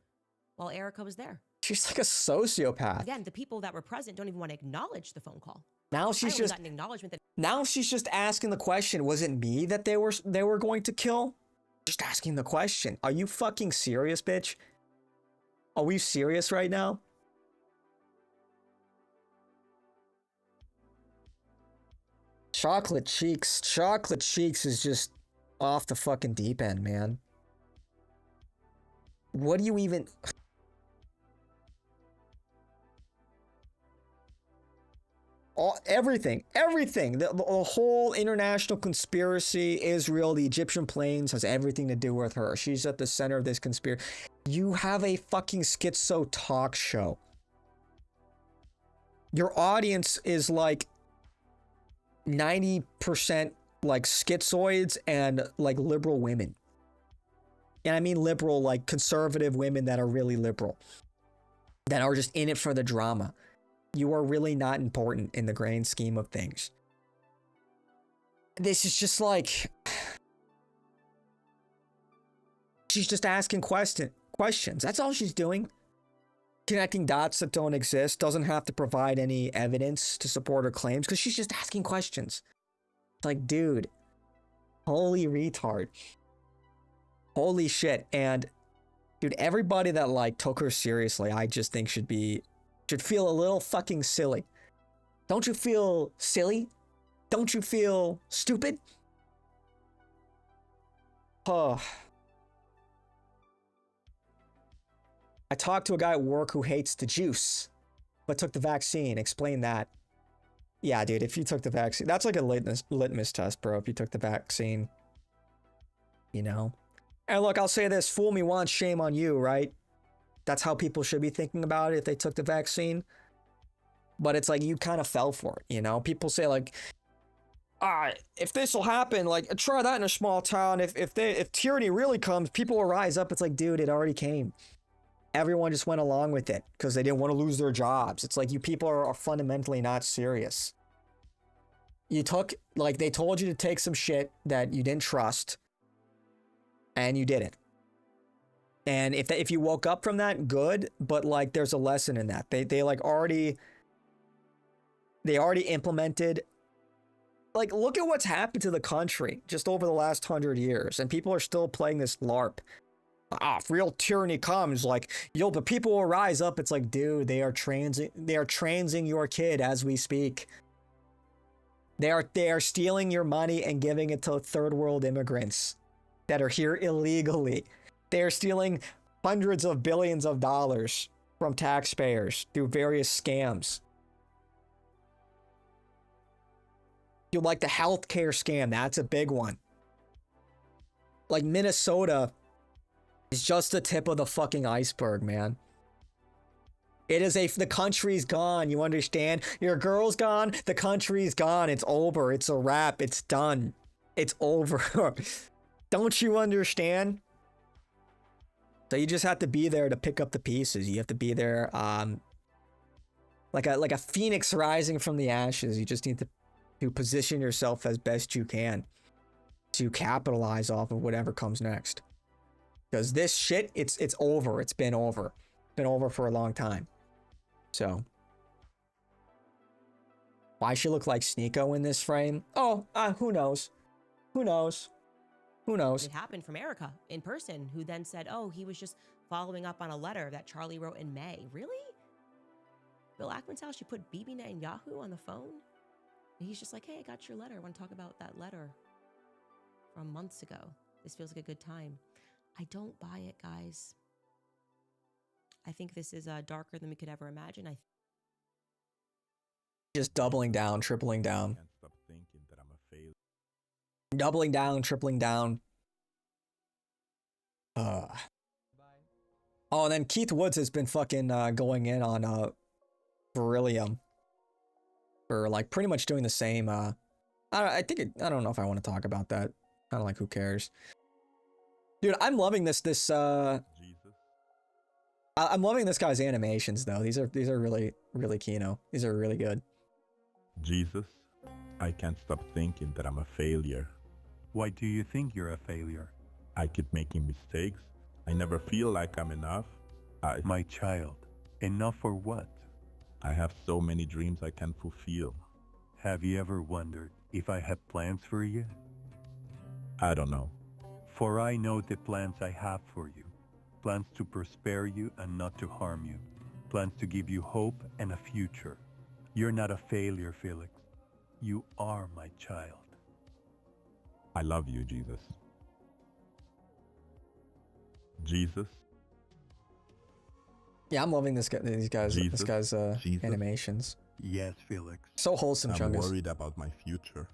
while Erica was there? She's like a sociopath. Again, the people that were present don't even want to acknowledge the phone call. Now she's just got an acknowledgement that now she's just asking the question, was it me that they were going to kill? Just asking the question. Are you fucking serious, bitch? Are we serious right now? Chocolate Cheeks is just off the fucking deep end, man. What do you even... Everything. The whole international conspiracy, Israel, the Egyptian planes has everything to do with her. She's at the center of this conspiracy. You have a fucking schizo talk show. Your audience is like 90% like schizoids and like liberal women. And I mean liberal, like conservative women that are really liberal. That are just in it for the drama. You are really not important in the grand scheme of things. This is just like... She's just asking questions. That's all she's doing. Connecting dots that don't exist. Doesn't have to provide any evidence to support her claims because she's just asking questions. It's like, dude. Holy retard. Holy shit. And, dude, everybody that, like, took her seriously, I just think should feel a little fucking silly. Don't you feel silly? Don't you feel stupid? Oh. I talked to a guy at work who hates the juice, but took the vaccine. Explain that. Yeah, dude, if you took the vaccine, that's like a litmus test, bro, if you took the vaccine. You know? And look, I'll say this, fool me once, shame on you, right? That's how people should be thinking about it if they took the vaccine. But it's like, you kind of fell for it, you know? People say like, if this will happen, like, try that in a small town. If tyranny really comes, people will rise up. It's like, dude, it already came. Everyone just went along with it because they didn't want to lose their jobs. It's like, you people are fundamentally not serious. You took, like, they told you to take some shit that you didn't trust, and you did it. And if you woke up from that, good, but like there's a lesson in that. They already implemented, like, look at what's happened to the country just over the last 100 years, and people are still playing this LARP. If real tyranny comes, like, the people will rise up. It's like, dude, they are transing your kid as we speak. They are stealing your money and giving it to third world immigrants that are here illegally. They're stealing hundreds of billions of dollars from taxpayers through various scams. You like the healthcare scam, that's a big one. Like Minnesota is just the tip of the fucking iceberg, man. The country's gone, you understand? Your girl's gone, the country's gone, it's over, it's a wrap, it's done. It's over. Don't you understand? So you just have to be there to pick up the pieces. You have to be there like a phoenix rising from the ashes. You just need to position yourself as best you can to capitalize off of whatever comes next. Because this shit, it's over. It's been over. It's been over for a long time. So why she look like Sneeko in this frame? Oh, who knows? Who knows? Who knows? It happened from Erica in person, who then said, oh, he was just following up on a letter that Charlie wrote in May. Really? Bill Ackman's house, she put BB Netanyahu on the phone? And he's just like, hey, I got your letter. I want to talk about that letter from months ago. This feels like a good time. I don't buy it, guys. I think this is darker than we could ever imagine. Just doubling down, tripling down. Doubling down, tripling down. Oh, and then Keith Woods has been fucking going in on Beryllium for like pretty much doing the same. I don't know if I want to talk about that. Kind of like, who cares, dude? I'm loving this. I'm loving this guy's animations though. These are really kino. These are really good. Jesus, I can't stop thinking that I'm a failure. Why do you think you're a failure? I keep making mistakes. I never feel like I'm enough. My child, enough for what? I have so many dreams I can't fulfill. Have you ever wondered if I have plans for you? I don't know. For I know the plans I have for you. Plans to prosper you and not to harm you. Plans to give you hope and a future. You're not a failure, Felix. You are my child. I love you, Jesus. Jesus? Yeah, I'm loving this guy. This guy's animations. Yes, Felix. So wholesome, I'm Chungus. worried about my future.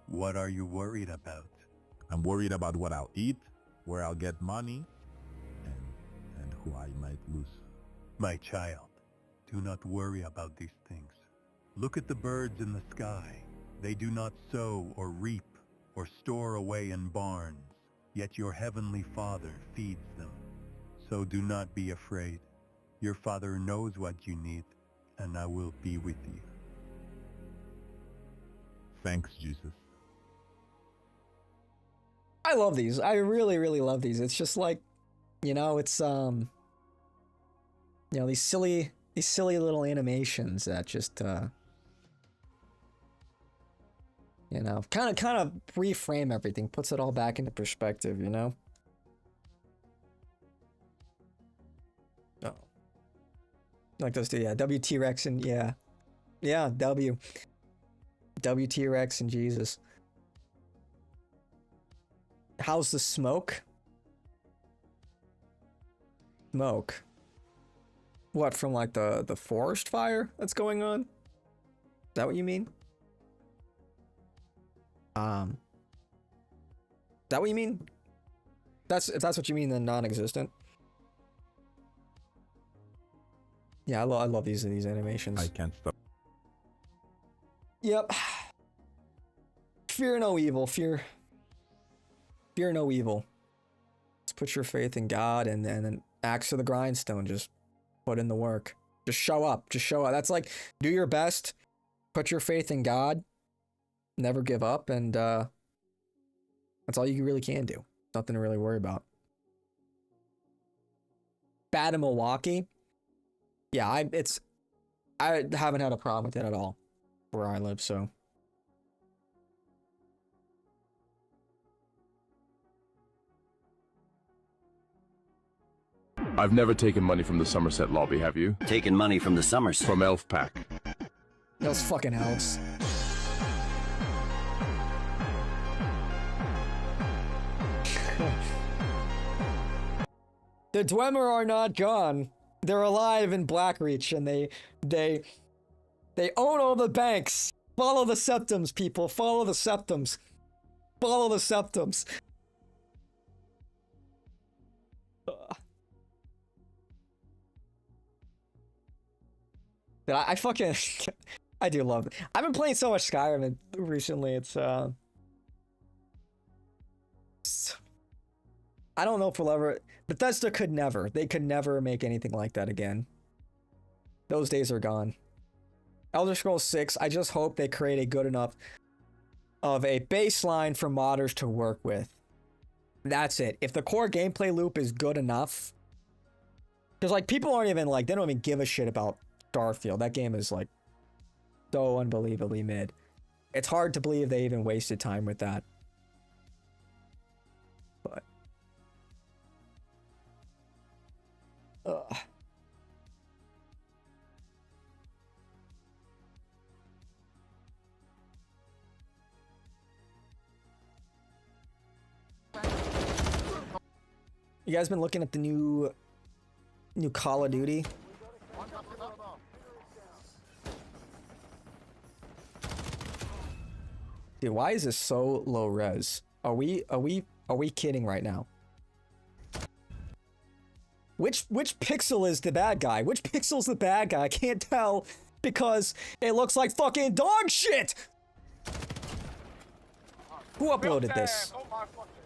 What are you worried about? I'm worried about what I'll eat, where I'll get money, and who I might lose. My child, do not worry about these things. Look at the birds in the sky. They do not sow or reap or store away in barns, yet your heavenly Father feeds them. So do not be afraid. Your Father knows what you need, and I will be with you. Thanks, Jesus. I love these. I really love these. It's just like, it's these silly little animations that just kind of reframe everything, puts it all back into perspective, Oh. Like those two, yeah. W-T-Rex and W-T-Rex and Jesus. How's the smoke? Smoke. What, from like the forest fire that's going on? Is that what you mean? Is that what you mean? If that's what you mean, then non-existent. Yeah, I love these animations. I can't stop. Yep. Fear no evil. Fear no evil. Just put your faith in God and then axe to the grindstone. Just put in the work. Just show up. Just show up. That's like, do your best. Put your faith in God. Never give up. And that's all you really can do. Nothing to really worry about. Bad in Milwaukee. Yeah, I haven't had a problem with it at all where I live, so. I've never taken money from the Somerset lobby, have you? Taken money from the Somerset? From Elf Pack. Those fucking elves. The Dwemer are not gone. They're alive in Blackreach, and they own all the banks. Follow the septums, people. Follow the septums. Follow the septums. I fucking I do love it. I've been playing so much Skyrim recently. It's I don't know if we'll ever. Bethesda could never. They could never make anything like that again. Those days are gone. Elder Scrolls 6, I just hope they create a good enough of a baseline for modders to work with. That's it. If the core gameplay loop is good enough, because like people aren't even like, they don't even give a shit about Starfield. That game is like so unbelievably mid. It's hard to believe they even wasted time with that. But you guys been looking at the new Call of Duty? Dude, why is this so low res? Are we kidding right now? Which pixel is the bad guy? Which pixel's the bad guy? I can't tell because it looks like fucking dog shit. Who uploaded this?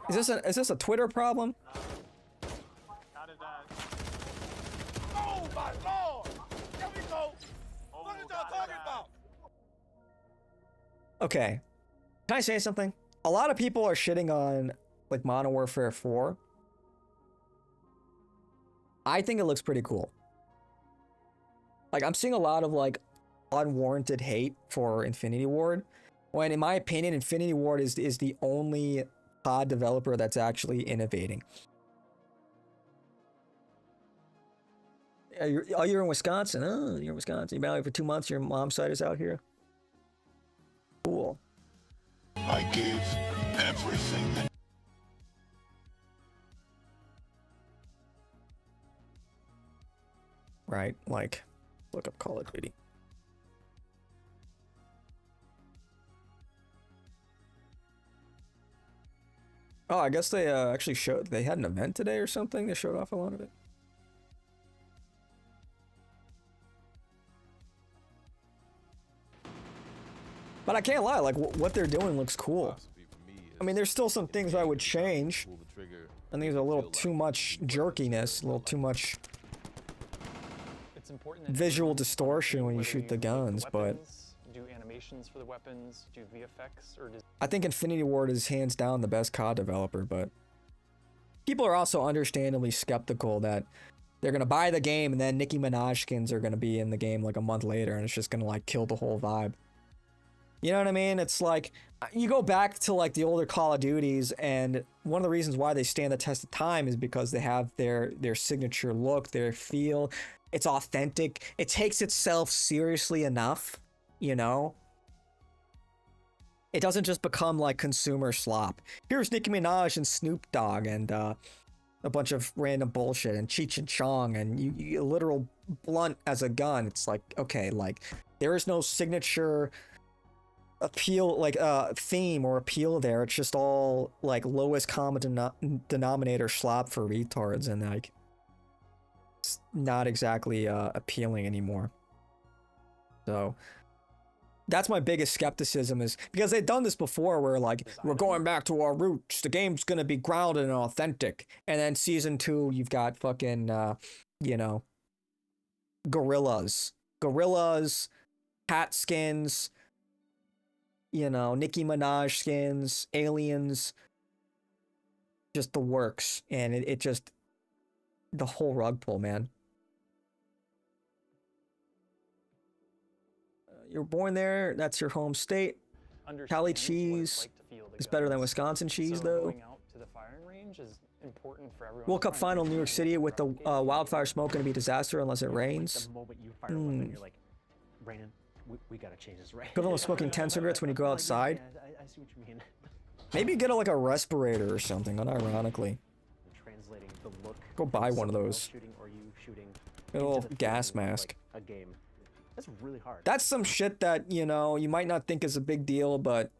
Is this a Twitter problem? Oh my lord! There we go! What are y'all talking about? Okay. Can I say something? A lot of people are shitting on like Modern Warfare 4. I think it looks pretty cool. Like I'm seeing a lot of like unwarranted hate for Infinity Ward, when in my opinion Infinity Ward is the only COD developer that's actually innovating. You're in Wisconsin. Oh, you're in Wisconsin. You've been out here for 2 months. Your mom's side is out here. Cool. I gave everything. Right? Like, look up Call of Duty. Oh, I guess they actually showed, they had an event today or something. They showed off a lot of it. But I can't lie, like what they're doing looks cool. I mean, there's still some things I would change. I think there's a little too much jerkiness, a little too much visual distortion when you shoot the guns, but do animations for the weapons, do VFX, or does I think Infinity Ward is hands down the best COD developer, but people are also understandably skeptical that they're gonna buy the game and then Nicki Minaj skins are gonna be in the game like a month later and it's just gonna like kill the whole vibe. You know what I mean? It's like, you go back to like the older Call of Duties, and one of the reasons why they stand the test of time is because they have their signature look, their feel. It's authentic. It takes itself seriously enough, you know? It doesn't just become like consumer slop. Here's Nicki Minaj and Snoop Dogg and a bunch of random bullshit and Cheech and Chong and you a literal blunt as a gun. It's like, okay, like there is no signature appeal, like theme or appeal there. It's just all like lowest common denominator slop for retards, and like it's not exactly appealing anymore. So that's my biggest skepticism, is because they've done this before where like we're going back to our roots, the game's gonna be grounded and authentic, and then season 2 you've got fucking you know, gorillas, hat skins, you know, Nicki Minaj skins, aliens, just the works. And it just, the whole rug pull, man. You're born there, that's your home state. Cali cheese is better than Wisconsin cheese, though. going out to the firing range is important for everyone. World Cup final, New York City, with the wildfire smoke going to be a disaster unless it rains. The moment you fire a weapon, you're like, Brandon, we gotta change this right. Equivalent of smoking 10 cigarettes when you go outside. I see what you mean. Maybe get like a respirator or something, unironically. Translating the look. Go buy one of those. Shooting or you shooting A little gas mask. Like a game. That's really hard. That's some shit that, you know, you might not think is a big deal, but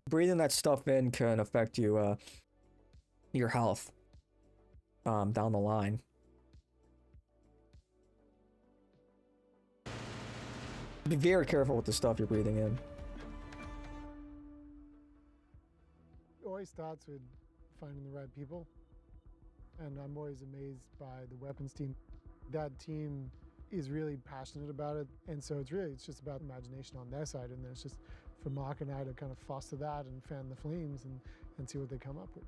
breathing that stuff in can affect you, your health, down the line. Be very careful with the stuff you're breathing in. It always starts with finding the right people, and I'm always amazed by the weapons team. That team is really passionate about it, and so it's just about imagination on their side, and then it's just for Mark and I to kind of foster that and fan the flames and see what they come up with.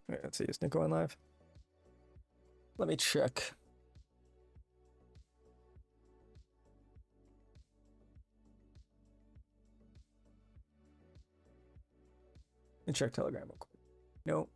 Wait, let's see, is Nick going live? Let me check. Let me check Telegram real quick. Nope.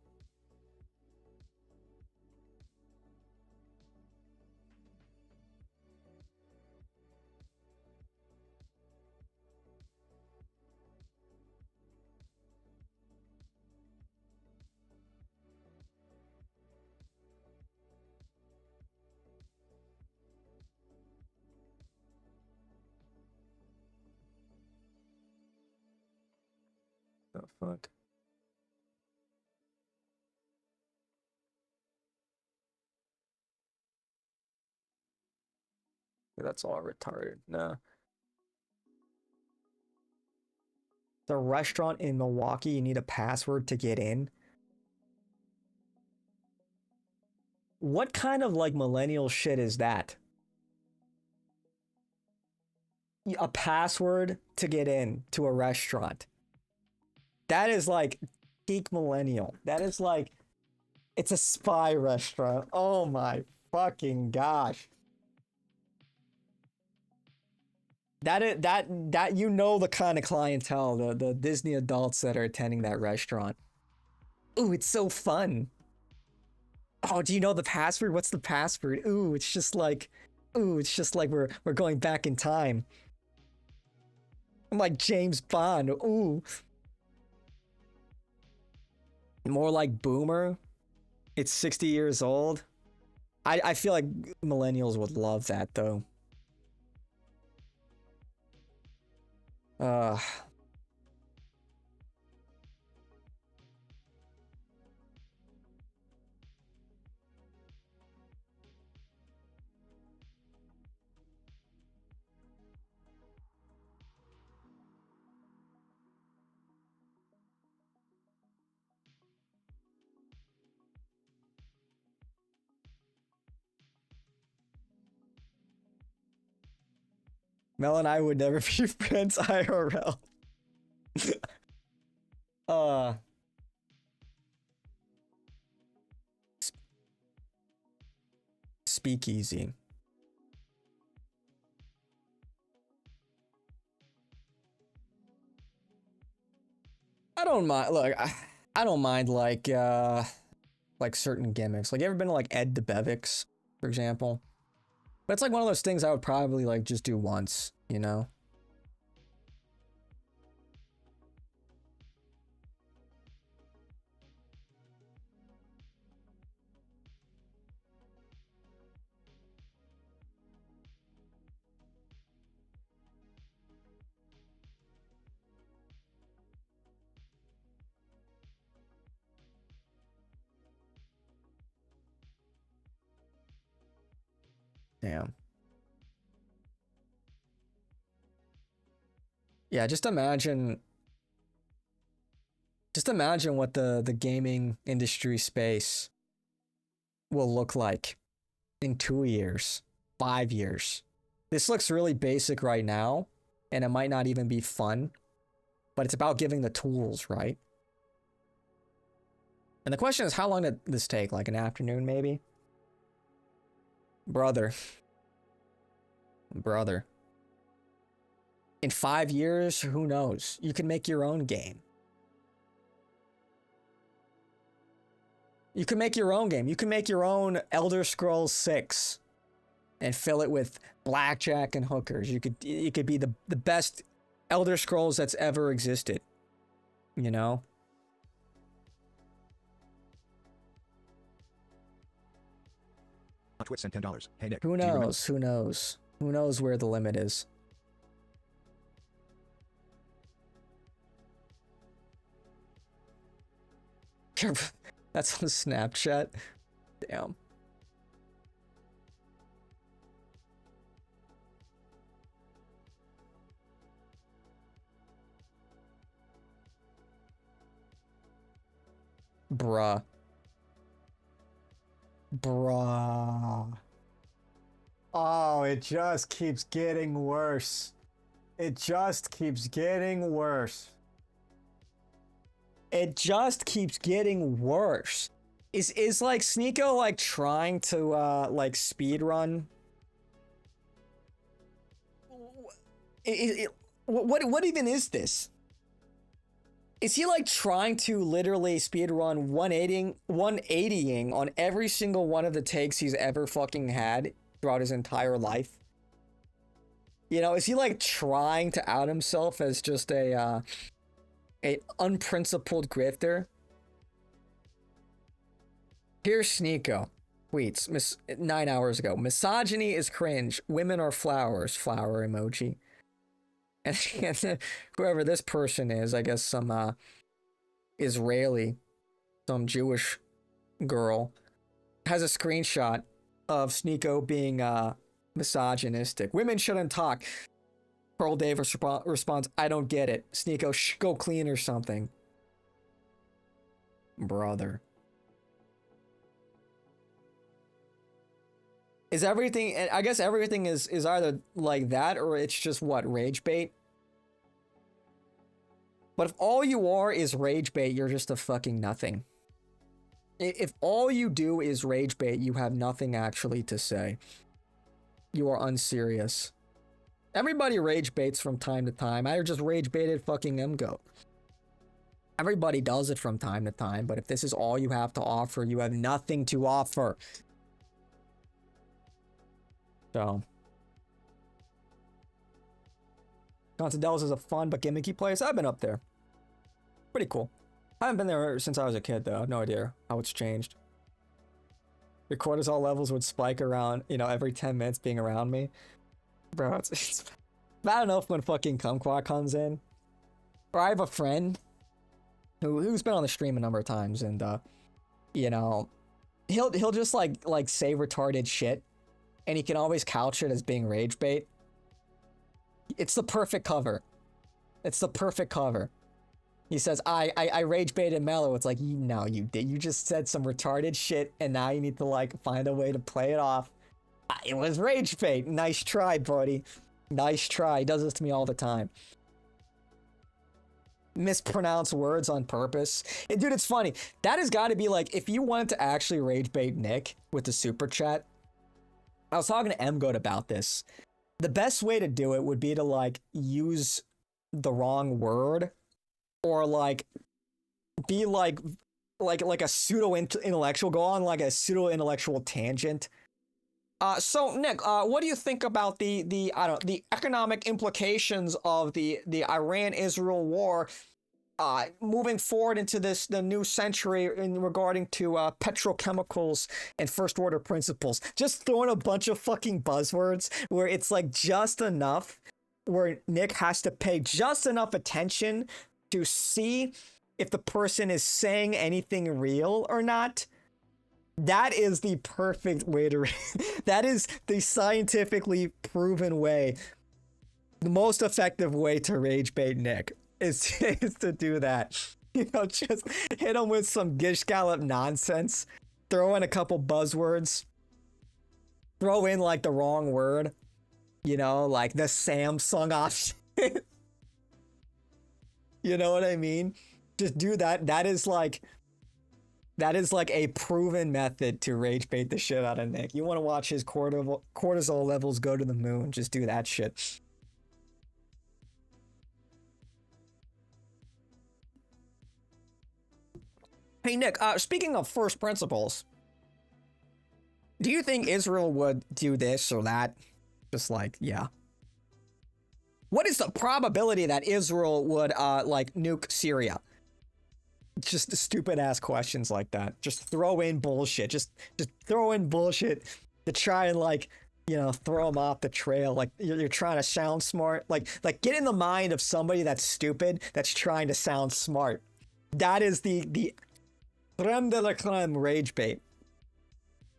The fuck? That's all retarded. No. The restaurant in Milwaukee, you need a password to get in. What kind of like millennial shit is that? A password to get in to a restaurant. That is like peak millennial. That is like, it's a spy restaurant. Oh my fucking gosh. That you know the kind of clientele, the Disney adults that are attending that restaurant. Ooh, it's so fun. Oh, do you know the password? What's the password? Ooh, it's just like we're going back in time. I'm like James Bond. Ooh. More like Boomer. It's 60 years old. I feel like millennials would love that though. Mel and I would never be friends IRL. Speakeasy. I don't mind. Look, I don't mind like certain gimmicks. Like, you ever been to like Ed DeBevick's, for example? But it's like one of those things I would probably like just do once, you know? Damn. Yeah, just imagine what the gaming industry space will look like in 2 years, 5 years. This looks really basic right now, and it might not even be fun, but it's about giving the tools, right? And the question is, how long did this take? Like an afternoon, maybe? Brother. In 5 years, who knows? You can make your own game. You can make your own game. You can make your own Elder Scrolls 6 and fill it with blackjack and hookers. It could be the best Elder Scrolls that's ever existed. You know? Twit sent $10. Hey Nick. Who knows? Who knows? Who knows where the limit is? That's on Snapchat. Damn. Bruh. Oh, it just keeps getting worse. It just keeps getting worse. It just keeps getting worse. Is like Sneeko like trying to like speed run? What even is this? Is he like trying to literally speedrun 180ing on every single one of the takes he's ever fucking had throughout his entire life? You know, is he like trying to out himself as just a unprincipled grifter? Here's Sneeko. Tweets 9 hours ago. Misogyny is cringe. Women are flowers. Flower emoji. And whoever this person is, I guess some Israeli, some Jewish girl, has a screenshot of Sneeko being misogynistic. Women shouldn't talk. Pearl Davis responds, I don't get it. Sneeko, go clean or something. Brother. Is everything, I guess everything is either like that or it's just what, rage bait? But if all you are is rage bait, you're just a fucking nothing. If all you do is rage bait, you have nothing actually to say. You are unserious. Everybody rage baits from time to time. I just rage baited fucking MGoat. Everybody does it from time to time, but if this is all you have to offer, you have nothing to offer. So, Constadellas is a fun but gimmicky place. I've been up there. Pretty cool. I haven't been there since I was a kid, though. I have no idea how it's changed. Your cortisol levels would spike around, you know, every 10 minutes being around me. Bro, it's bad enough when fucking Kumquat comes in. Or I have a friend who's been on the stream a number of times, and, you know, he'll just, like say retarded shit. And he can always couch it as being rage bait. It's the perfect cover. It's the perfect cover. He says, I rage baited Mello. It's like, no, you did. You just said some retarded shit, and now you need to, like, find a way to play it off. It was rage bait. Nice try, buddy. Nice try. He does this to me all the time. Mispronounce words on purpose. And dude, it's funny. That has got to be, like, if you wanted to actually rage bait Nick with the super chat, I was talking to MGoat about this. The best way to do it would be to, like, use the wrong word, or, like, be like a pseudo-intellectual, go on, like, a pseudo-intellectual tangent. So, Nick, what do you think about the economic implications of the Iran-Israel war, moving forward into the new century in regarding to petrochemicals and first order principles? Just throwing a bunch of fucking buzzwords where it's like just enough where Nick has to pay just enough attention to see if the person is saying anything real or not. That is the perfect way to that is the scientifically proven way, the most effective way to rage bait Nick. Is to do that. You know, just hit him with some gish scallop nonsense, throw in a couple buzzwords, throw in like the wrong word, you know, like the Samsung option. You know what I mean? Just do that. That is like a proven method to rage bait the shit out of Nick. You want to watch his cortisol levels go to the moon, just do that shit. Hey, Nick, speaking of first principles, do you think Israel would do this or that? Just like, yeah. What is the probability that Israel would, like, nuke Syria? Just stupid ass questions like that. Just throw in bullshit. Just throw in bullshit to try and, like, you know, throw them off the trail. Like, you're trying to sound smart. Like get in the mind of somebody that's stupid that's trying to sound smart. That is the creme de la creme rage bait.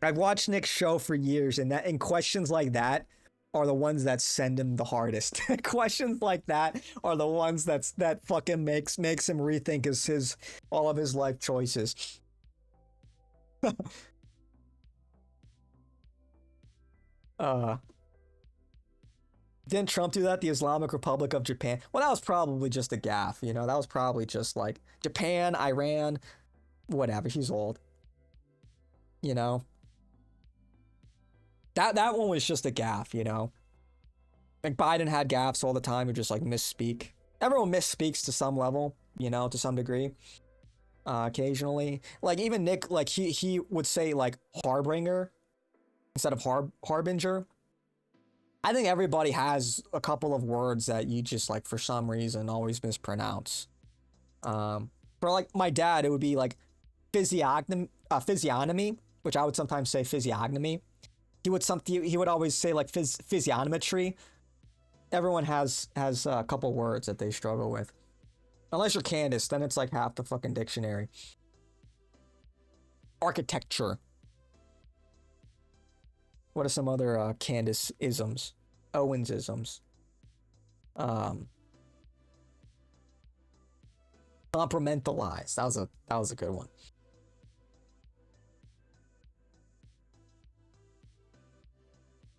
I've watched Nick's show for years, and questions like that are the ones that send him the hardest. Questions like that are the ones that fucking makes him rethink his all of his life choices. Uh, didn't Trump do that? The Islamic Republic of Japan. Well, that was probably just a gaffe, you know. That was probably just like Japan, Iran, whatever. He's old, you know. That one was just a gaffe, you know. Like Biden had gaffes all the time, who just like misspeak. Everyone misspeaks to some level, you know, to some degree. Occasionally, like even Nick, like he would say like harbinger instead of harbinger. I think everybody has a couple of words that you just like for some reason always mispronounce. For like my dad, it would be like physiognomy, which I would sometimes say physiognomy. He would always say like physiognometry. Everyone has a couple words that they struggle with. Unless you're Candace, then it's like half the fucking dictionary. Architecture. What are some other Candace isms? Owens isms. Complimentalize. That was a good one.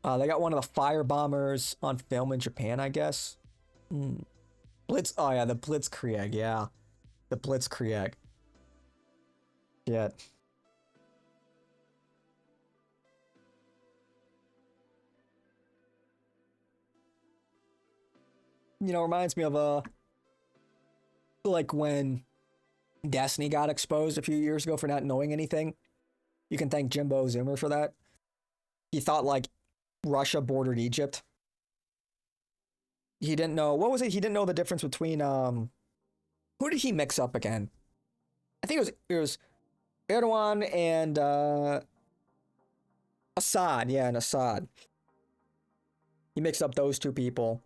They got one of the firebombers on film in Japan, I guess. Blitz. Oh yeah, the Blitzkrieg. Yeah, the Blitzkrieg. Yeah. You know, reminds me of like when Destiny got exposed a few years ago for not knowing anything. You can thank Jimbo Zimmer for that. He thought like Russia bordered Egypt. He didn't know, what was it? He didn't know the difference between who did he mix up again? I think it was Erdogan and Assad. Yeah, and Assad. He mixed up those two people.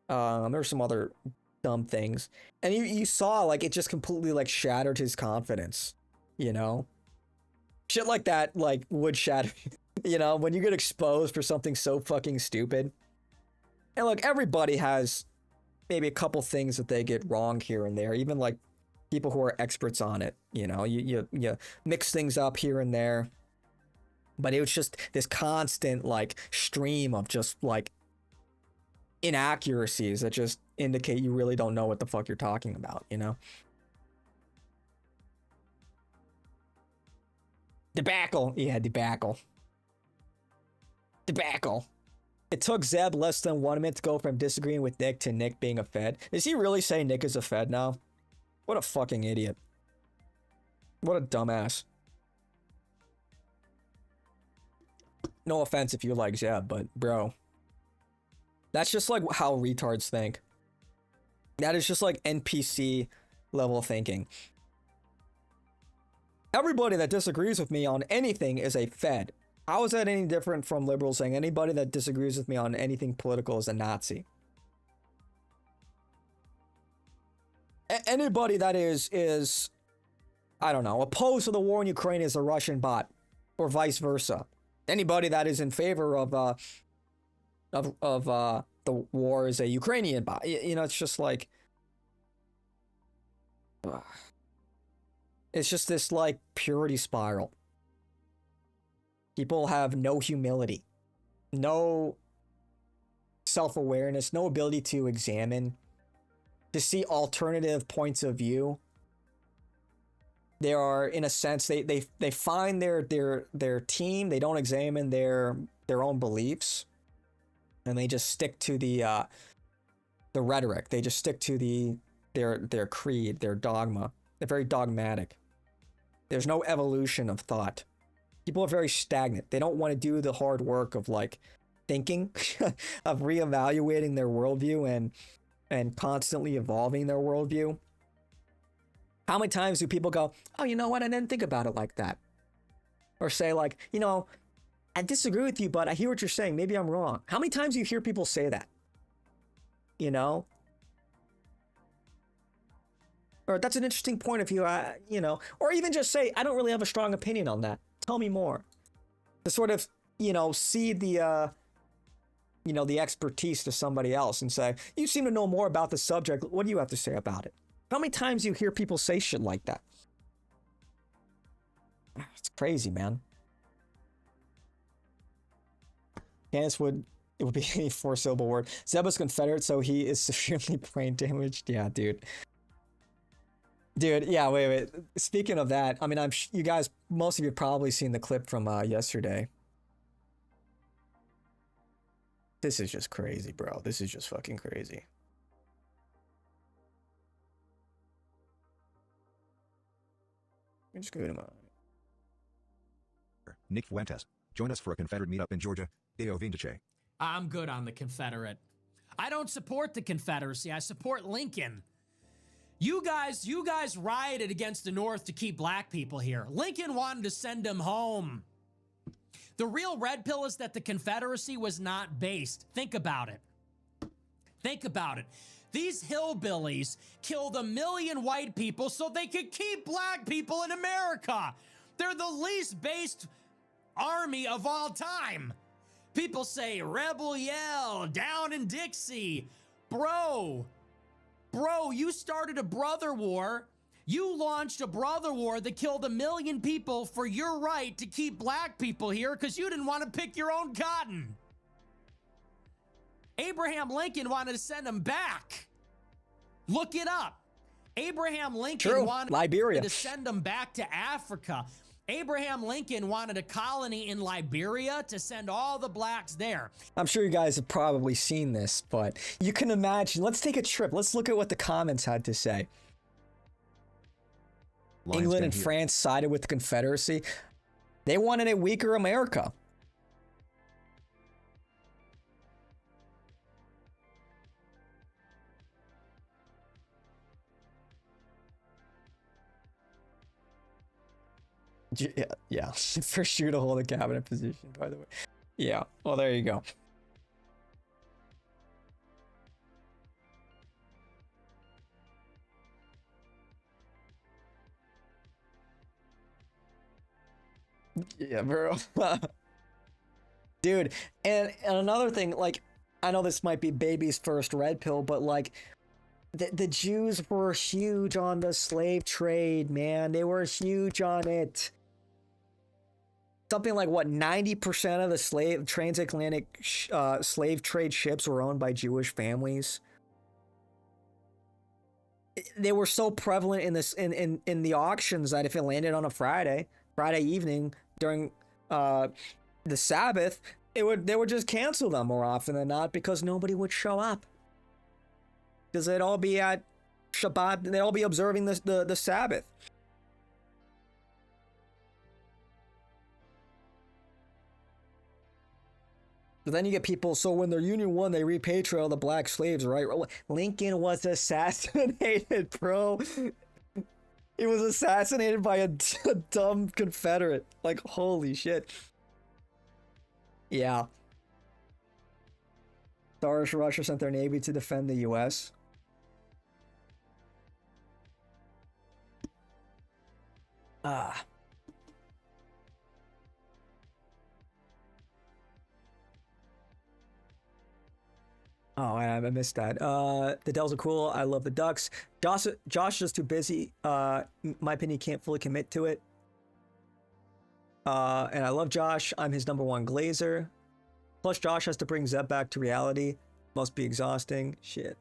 There were some other dumb things. And you saw like it just completely like shattered his confidence, you know? Shit like that like would shatter, you know, when you get exposed for something so fucking stupid. And look, everybody has maybe a couple things that they get wrong here and there, even like people who are experts on it, you know, you mix things up here and there. But it was just this constant like stream of just like inaccuracies that just indicate you really don't know what the fuck you're talking about, you know? Debacle. Yeah, debacle. Debacle. It took Zeb less than 1 minute to go from disagreeing with Nick to Nick being a Fed. Is he really saying Nick is a Fed now? What a fucking idiot. What a dumbass. No offense if you like Zeb, but bro. That's just like how retards think. That is just like NPC level thinking. Everybody that disagrees with me on anything is a Fed. How is that any different from liberals saying anybody that disagrees with me on anything political is a Nazi? Anybody that is, I don't know, opposed to the war in Ukraine is a Russian bot, or vice versa. Anybody that is in favor of the war is a Ukrainian bot. You know, it's just like, it's just this like purity spiral. People have no humility, no self-awareness, no ability to examine, to see alternative points of view. They are, in a sense, they find their team. They don't examine their own beliefs, and they just stick to the rhetoric. They just stick to their creed, their dogma. They're very dogmatic. There's no evolution of thought. People are very stagnant. They don't want to do the hard work of like thinking, of reevaluating their worldview and constantly evolving their worldview. How many times do people go, oh, you know what? I didn't think about it like that. Or say like, you know, I disagree with you, but I hear what you're saying. Maybe I'm wrong. How many times do you hear people say that? You know? Or that's an interesting point of view, you know, or even just say, I don't really have a strong opinion on that. Tell me more. To sort of, you know, see the, you know, the expertise to somebody else and say, you seem to know more about the subject. What do you have to say about it? How many times do you hear people say shit like that? It's crazy, man. Candace it would be a 4-syllable word. Zeb was Confederate, so he is severely brain damaged. Yeah, dude. Dude, yeah, wait. Speaking of that, I mean, you guys, most of you probably seen the clip from yesterday. This is just crazy, bro. This is just fucking crazy. Let me just go to my... Nick Fuentes, join us for a Confederate meetup in Georgia. Deo Vindice. I'm good on the Confederate. I don't support the Confederacy. I support Lincoln. You guys rioted against the North to keep black people here. Lincoln wanted to send them home. The real red pill is that the Confederacy was not based. Think about it. Think about it. These hillbillies killed 1 million white people so they could keep black people in America. They're the least based army of all time. People say, rebel yell, down in Dixie. Bro, you started a brother war. You launched a brother war that killed 1 million people for your right to keep black people here because you didn't want to pick your own cotton. Abraham Lincoln wanted to send them back. Look it up. Abraham Lincoln wanted to send them back to Africa. Abraham Lincoln wanted a colony in Liberia to send all the blacks there. I'm sure you guys have probably seen this, but you can imagine. Let's take a trip. Let's look at what the comments had to say. England and France sided with the Confederacy. They wanted a weaker America. Yeah, for sure to hold a cabinet position, by the way. Yeah, well, there you go. Yeah, bro. Dude, and another thing, like, I know this might be baby's first red pill, but like, the Jews were huge on the slave trade, man. They were huge on it. Something like, what, 90% of the transatlantic slave trade ships were owned by Jewish families. They were so prevalent in this in the auctions that if it landed on a Friday evening during the Sabbath, they would just cancel them more often than not because nobody would show up. Because they'd all be at Shabbat, they'd all be observing the Sabbath. But then you get people, so when their union won, they repatriate all the black slaves, right? Lincoln was assassinated, bro. He was assassinated by a dumb Confederate. Like, holy shit. Yeah. Tsarist Russia sent their navy to defend the U.S. Ah. Oh, I missed that. The Dells are cool. I love the Ducks. Josh is too busy. My opinion, can't fully commit to it. And I love Josh. I'm his #1 Glazer. Plus, Josh has to bring Zeb back to reality. Must be exhausting. Shit.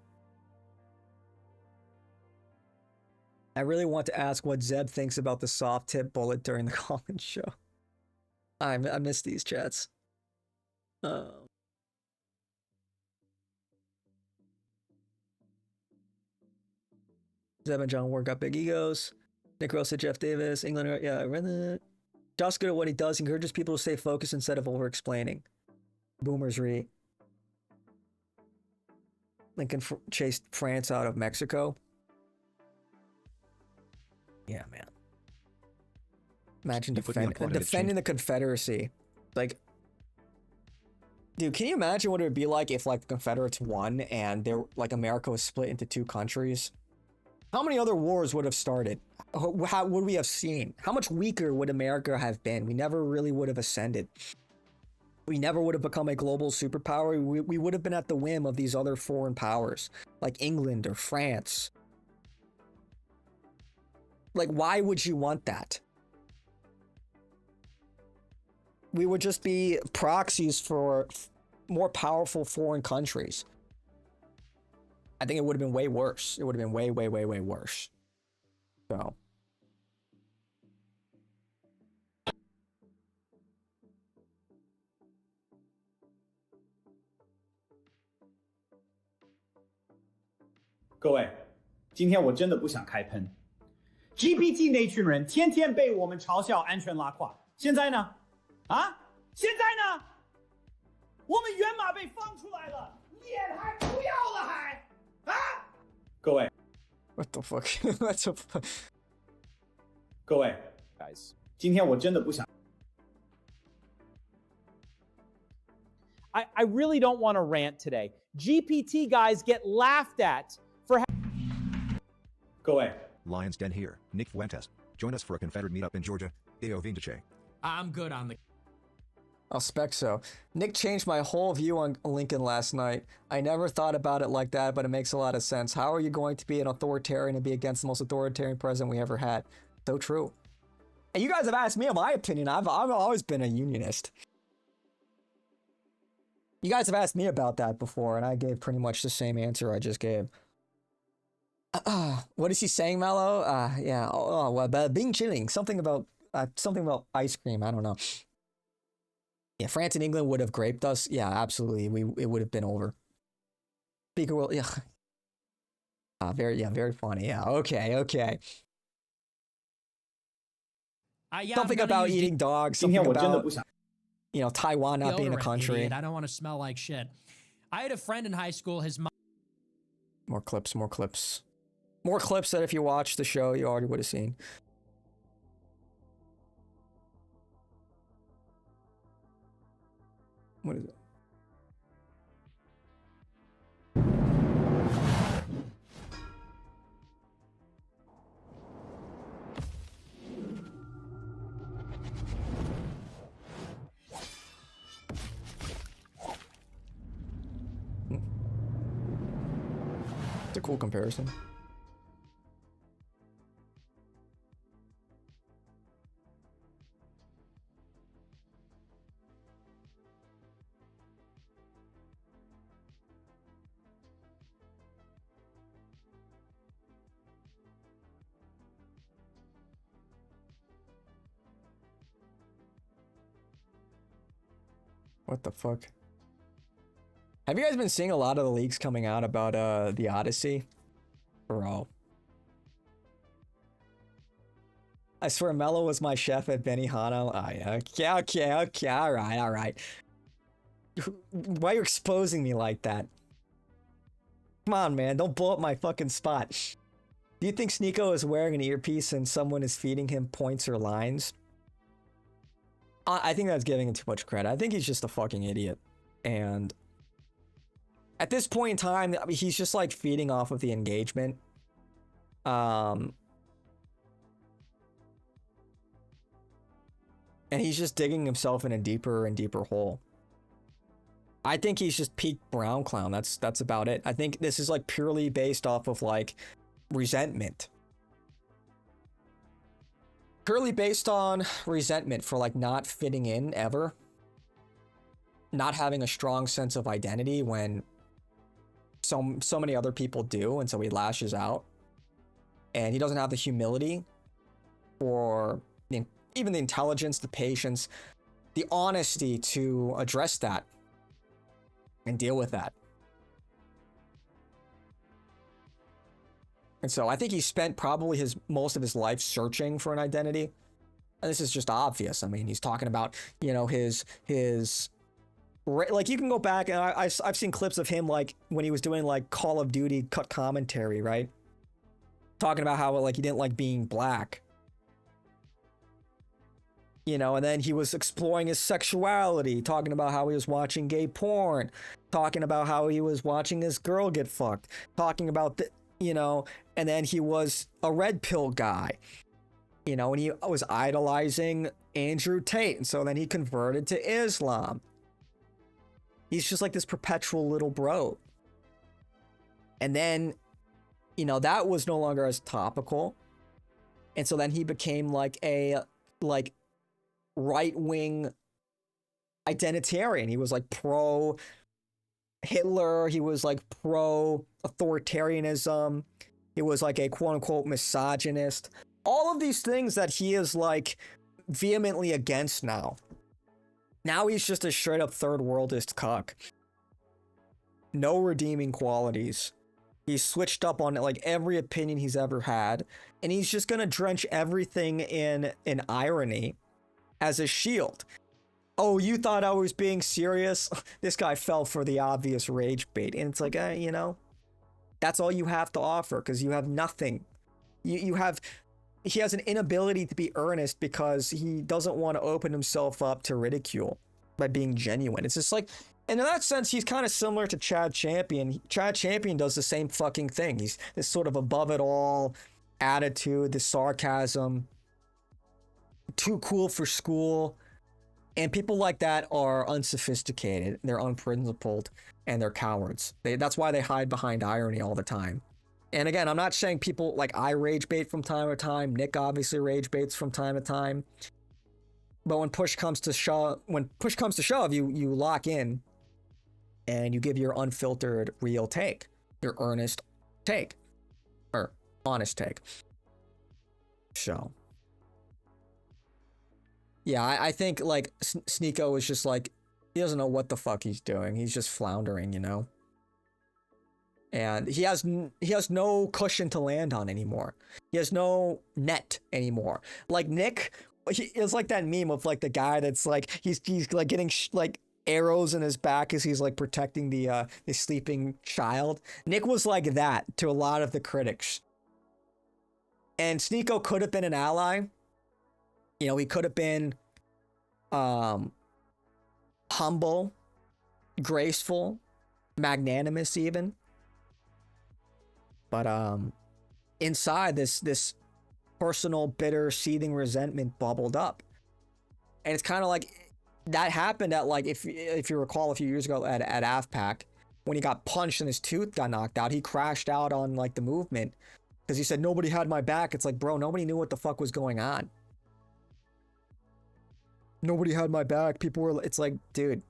I really want to ask what Zeb thinks about the soft tip bullet during the Collins show. I miss these chats. Zeb and John Ward got big egos. Nick Rosa, Jeff Davis, England. Yeah, I read that. Josh good at what he does. He encourages people to stay focused instead of over-explaining. Boomers re. Lincoln chased France out of Mexico. Yeah, man. Imagine defending the Confederacy. Like, dude, can you imagine what it would be like if, like, the Confederates won and America was split into 2 countries? How many other wars would have started? How would we have seen? How much weaker would America have been? We never really would have ascended. We never would have become a global superpower. We would have been at the whim of these other foreign powers, like England or France. Like, why would you want that? We would just be proxies for more powerful foreign countries, I think it would have been way worse. It would have been way, way, way, way worse. So.各位，今天我真的不想开喷。GPT 那群人天天被我们嘲笑安全拉胯，现在呢？啊？现在呢？我们源码被放出来了，脸还不要了还？啊？各位 What the fuck? What the fuck? 各位 ，guys， 今天我真的不想。I really don't want to rant today. GPT guys get laughed at for. Go away. Lions Den here. Nick Fuentes. Join us for a Confederate meetup in Georgia. Eo Vindice. I'm good on the. I'll spec so. Nick changed my whole view on Lincoln last night. I never thought about it like that, but it makes a lot of sense. How are you going to be an authoritarian and be against the most authoritarian president we ever had? So true. And you guys have asked me my opinion. I've always been a unionist. You guys have asked me about that before, and I gave pretty much the same answer I just gave. What is he saying, Mello? Yeah. Well, being chilling. Something about ice cream. I don't know. Yeah, France and England would have graped us. Yeah, absolutely. It would have been over. Speaker will. Yeah. Very funny. Yeah. Okay. Something about eating dogs. Something about, Taiwan not being a country. Idiot. I don't want to smell like shit. I had a friend in high school. His mom. More clips. More clips that if you watched the show, you already would have seen. What is it? It's a cool comparison. What the fuck? Have you guys been seeing a lot of the leaks coming out about the Odyssey? Bro. I swear Mello was my chef at Benihana. Oh, yeah. Okay. All right. Why are you exposing me like that? Come on, man. Don't blow up my fucking spot. Do you think Sneeko is wearing an earpiece and someone is feeding him points or lines? I think that's giving him too much credit. I think he's just a fucking idiot. And at this point in time, I mean, he's just like feeding off of the engagement. And he's just digging himself in a deeper and deeper hole. I think he's just peak brown clown. That's about it. I think this is like purely based off of like resentment. Purely based on resentment for like not fitting in ever. Not having a strong sense of identity when so many other people do, and so he lashes out. And he doesn't have the humility or even the intelligence, the patience, the honesty to address that and deal with that. And so I think he spent probably most of his life searching for an identity. And this is just obvious. I mean, he's talking about, his like, you can go back and I've seen clips of him like when he was doing like Call of Duty cut commentary, right? Talking about how like he didn't like being black. And then he was exploring his sexuality, talking about how he was watching gay porn, talking about how he was watching this girl get fucked, talking about and then he was a red pill guy, and he was idolizing Andrew Tate. And so then he converted to Islam. He's just like this perpetual little bro. And then, that was no longer as topical. And so then he became like a, right-wing identitarian. He was like pro Hitler. He was like pro authoritarianism. He was like a quote unquote misogynist. All of these things that he is like vehemently against now. Now he's just a straight up third worldist cuck. No redeeming qualities. He's switched up on like every opinion he's ever had, and he's just gonna drench everything in irony as a shield. Oh, you thought I was being serious? This guy fell for the obvious rage bait, and it's like, you know, that's all you have to offer because you have nothing. He has an inability to be earnest because he doesn't want to open himself up to ridicule by being genuine. It's just like, and in that sense, he's kind of similar to Chad Champion. Chad Champion does the same fucking thing. He's this sort of above it all attitude, this sarcasm, too cool for school. And people like that are unsophisticated, they're unprincipled, and they're cowards. That's why they hide behind irony all the time. And again, I'm not saying people like I rage bait from time to time. Nick obviously rage baits from time to time. But when push comes to shove, you lock in and you give your unfiltered, real take, your earnest take, or honest take. So, yeah, I think like Sneeko is just like, he doesn't know what the fuck he's doing. He's just floundering, you know? And he has no cushion to land on anymore. He has no net anymore. Like Nick, it's like that meme of like the guy that's like, he's like getting like arrows in his back as he's like protecting the sleeping child. Nick was like that to a lot of the critics. And Sneeko could have been an ally. You know, he could have been humble, graceful, magnanimous even. But inside, this personal, bitter, seething resentment bubbled up. And it's kind of like that happened at like, if you recall a few years ago at AFPAC, when he got punched and his tooth got knocked out, he crashed out on like the movement because he said, nobody had my back. It's like, bro, nobody knew what the fuck was going on. Nobody had my back. People were, it's like, dude,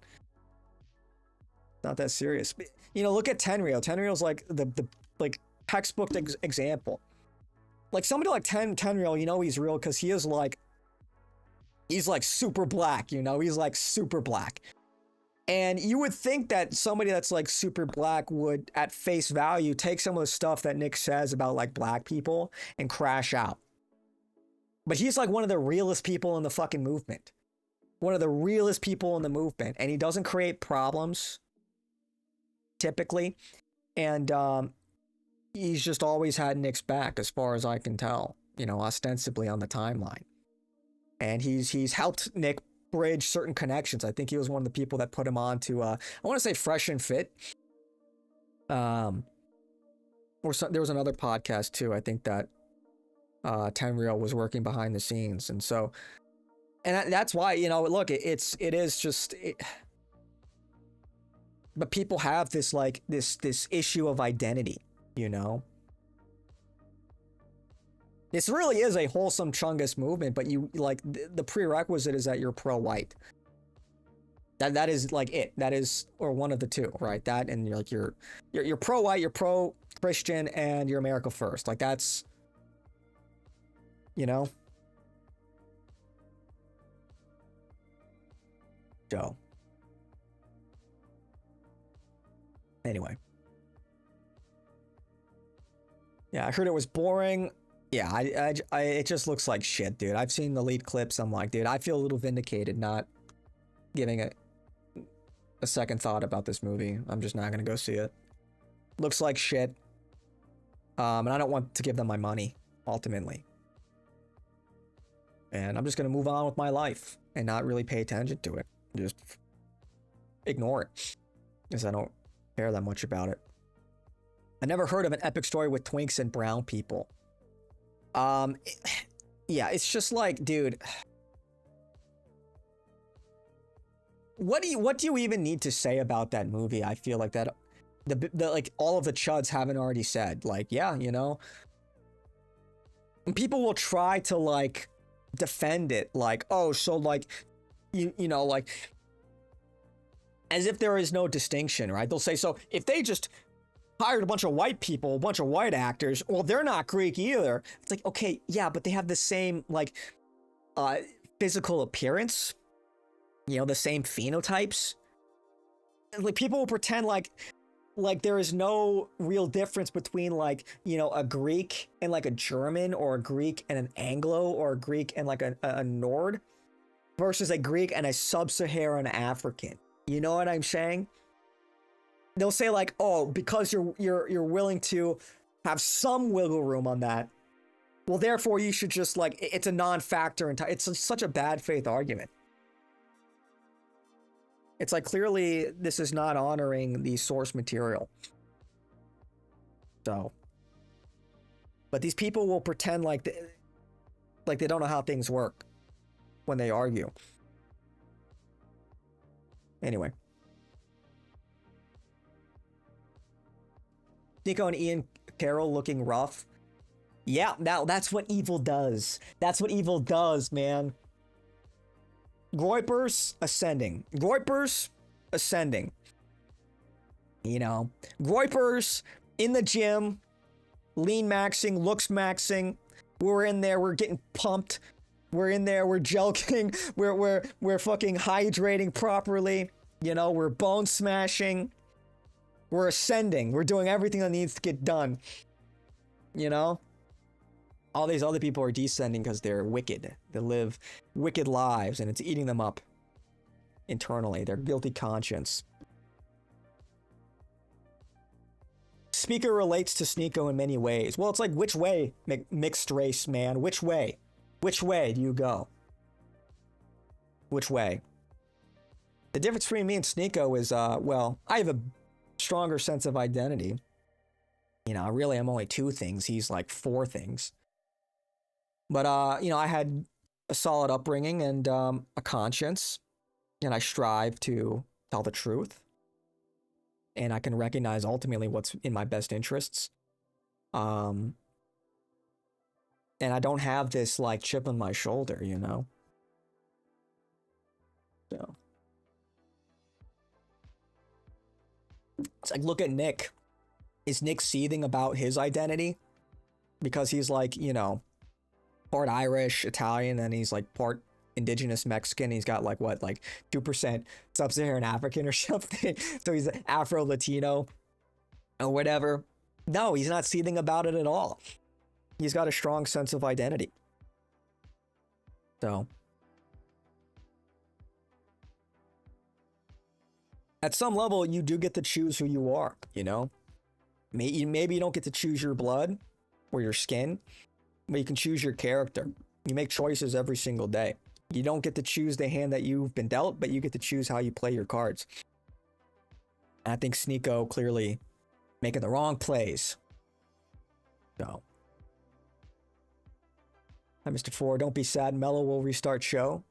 not that serious. You know, look at Tenryo. Tenryo's like the like textbook example. Like somebody like Tenryo, you know he's real because he's like super black, you know? He's like super black. And you would think that somebody that's like super black would, at face value, take some of the stuff that Nick says about like black people and crash out. But he's like one of the realest people in the fucking movement. One of the realest people in the movement. And he doesn't create problems, typically. And he's just always had Nick's back, as far as I can tell, you know, ostensibly on the timeline. And he's helped Nick bridge certain connections. I think he was one of the people that put him on to, I want to say Fresh and Fit. There was another podcast too, I think that Tenryo was working behind the scenes. And so, and that's why, you know, look, it is just, but people have this like, this issue of identity, you know? This really is a wholesome Chungus movement, but you like the prerequisite is that you're pro-white. That is like it. That is, or one of the two, right? That and you're like you're pro-white, you're pro-Christian, and you're America first. Like that's, you know. So anyway, yeah, I heard it was boring. Yeah, I it just looks like shit, dude. I've seen the lead clips. I'm like, dude, I feel a little vindicated not giving a second thought about this movie. I'm just not gonna go see it. Looks like shit. And I don't want to give them my money, ultimately. And I'm just gonna move on with my life and not really pay attention to it. Just ignore it. Because I don't care that much about it. I never heard of an epic story with twinks and brown people. Yeah, it's just like, dude, what do you even need to say about that movie? I feel like that the like all of the chuds haven't already said. Like, yeah, you know, and people will try to like defend it, like, oh, so like you know, like as if there is no distinction, right? They'll say, so if they just hired a bunch of white people, a bunch of white actors, well, they're not Greek either. It's like, okay, yeah, but they have the same, like, physical appearance, you know, the same phenotypes. And, like, people will pretend like there is no real difference between, like, you know, a Greek and like a German, or a Greek and an Anglo, or a Greek and like a Nord versus a Greek and a sub-Saharan African. You know what I'm saying? They'll say like, oh, because you're willing to have some wiggle room on that, well, therefore you should just, like, it's a non-factor. It's such a bad faith argument. It's like, clearly this is not honoring the source material. So, but these people will pretend like they don't know how things work when they argue. Anyway. Nico and Ian Carroll looking rough. Yeah, now that's what evil does. That's what evil does, man. Groypers ascending. Groypers ascending. You know, Groypers in the gym, lean maxing, looks maxing. We're in there, we're getting pumped. We're in there, we're jelking. We're fucking hydrating properly. You know, we're bone smashing. We're ascending. We're doing everything that needs to get done. You know? All these other people are descending because they're wicked. They live wicked lives and it's eating them up internally. Their guilty conscience. Speaker relates to Sneeko in many ways. Well, it's like, which way, mixed race man? Which way? Which way do you go? Which way? The difference between me and Sneeko is, well, I have a stronger sense of identity. You know, really, I'm only 2 things. He's like 4 things. But, you know, I had a solid upbringing and a conscience, and I strive to tell the truth. And I can recognize ultimately what's in my best interests. And I don't have this, like, chip on my shoulder, you know? So. It's like, look at Nick. Is Nick seething about his identity? Because he's like, you know, part Irish, Italian, and he's like part indigenous Mexican. He's got like what, like 2% sub-Saharan African or something. So he's Afro-Latino or whatever. No, he's not seething about it at all. He's got a strong sense of identity. So. At some level, you do get to choose who you are, you know? Maybe you don't get to choose your blood or your skin, but you can choose your character. You make choices every single day. You don't get to choose the hand that you've been dealt, but you get to choose how you play your cards. And I think Sneeko clearly making the wrong plays. So. Hi, Mr. Ford. Don't be sad. Mello will restart show.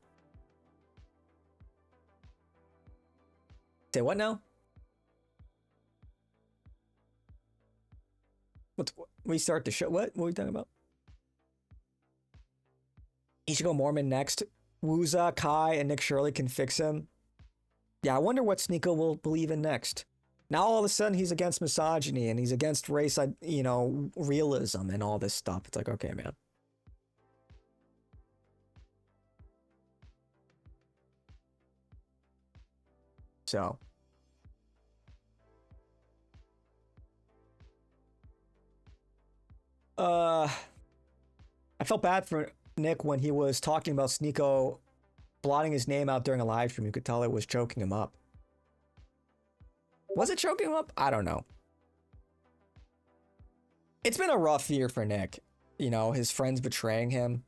Say what now? Restart the show? What are we talking about? He should go Mormon next. Wuza, Kai, and Nick Shirley can fix him. Yeah, I wonder what Sneeko will believe in next. Now all of a sudden he's against misogyny and he's against race, you know, realism and all this stuff. It's like, okay, man. So. I felt bad for Nick when he was talking about Sneeko blotting his name out during a live stream. You could tell it was choking him up. Was it choking him up? I don't know. It's been a rough year for Nick. You know, his friends betraying him.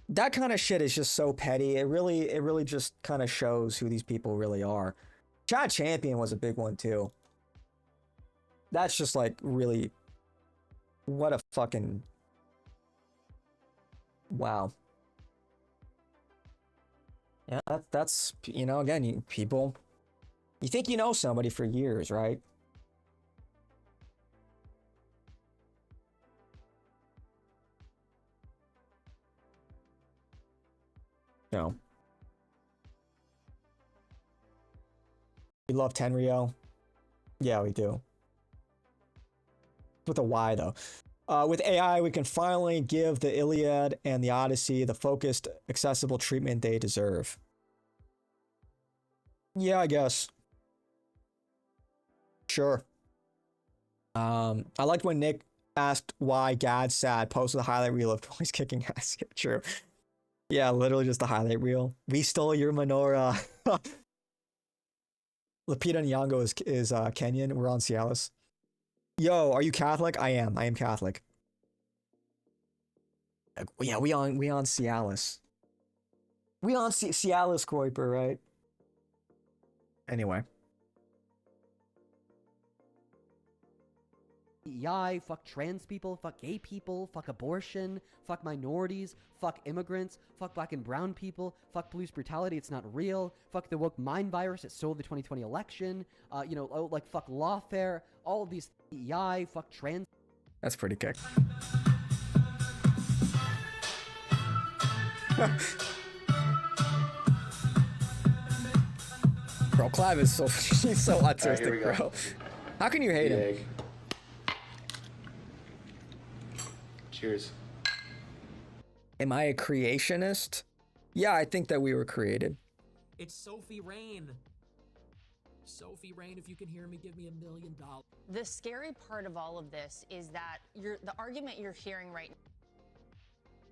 That kind of shit is just so petty. It really just kind of shows who these people really are. Chad Champion was a big one too. That's just like really, what a fucking, wow. Yeah, that's you know, again, you think you know somebody for years, right? No. We love Tenryo. Yeah, we do. With a Y, though. With AI, we can finally give the Iliad and the Odyssey the focused, accessible treatment they deserve. Yeah, I guess. Sure. I liked when Nick asked why Gad's sad, posted the highlight reel of boys kicking ass. Yeah, true. Yeah, literally just the highlight reel. We stole your menorah. Lupita Nyong'o is Kenyan. We're on Cialis. Yo, are you Catholic? I am. I am Catholic. Yeah, we on Cialis. We on Cialis Kuiper, right? Anyway. DEI, fuck trans people, fuck gay people, fuck abortion, fuck minorities, fuck immigrants, fuck black and brown people, fuck police brutality, it's not real, fuck the woke mind virus that stole the 2020 election, like fuck lawfare, all of these DEI, fuck trans. That's pretty kick. Bro, Clive is she's so autistic, right, bro. How can you hate him? Cheers. Am I a creationist? Yeah, I think that we were created. It's Sophie Rain. Sophie Rain, if you can hear me, give me $1 million. The scary part of all of this is that the argument you're hearing right now.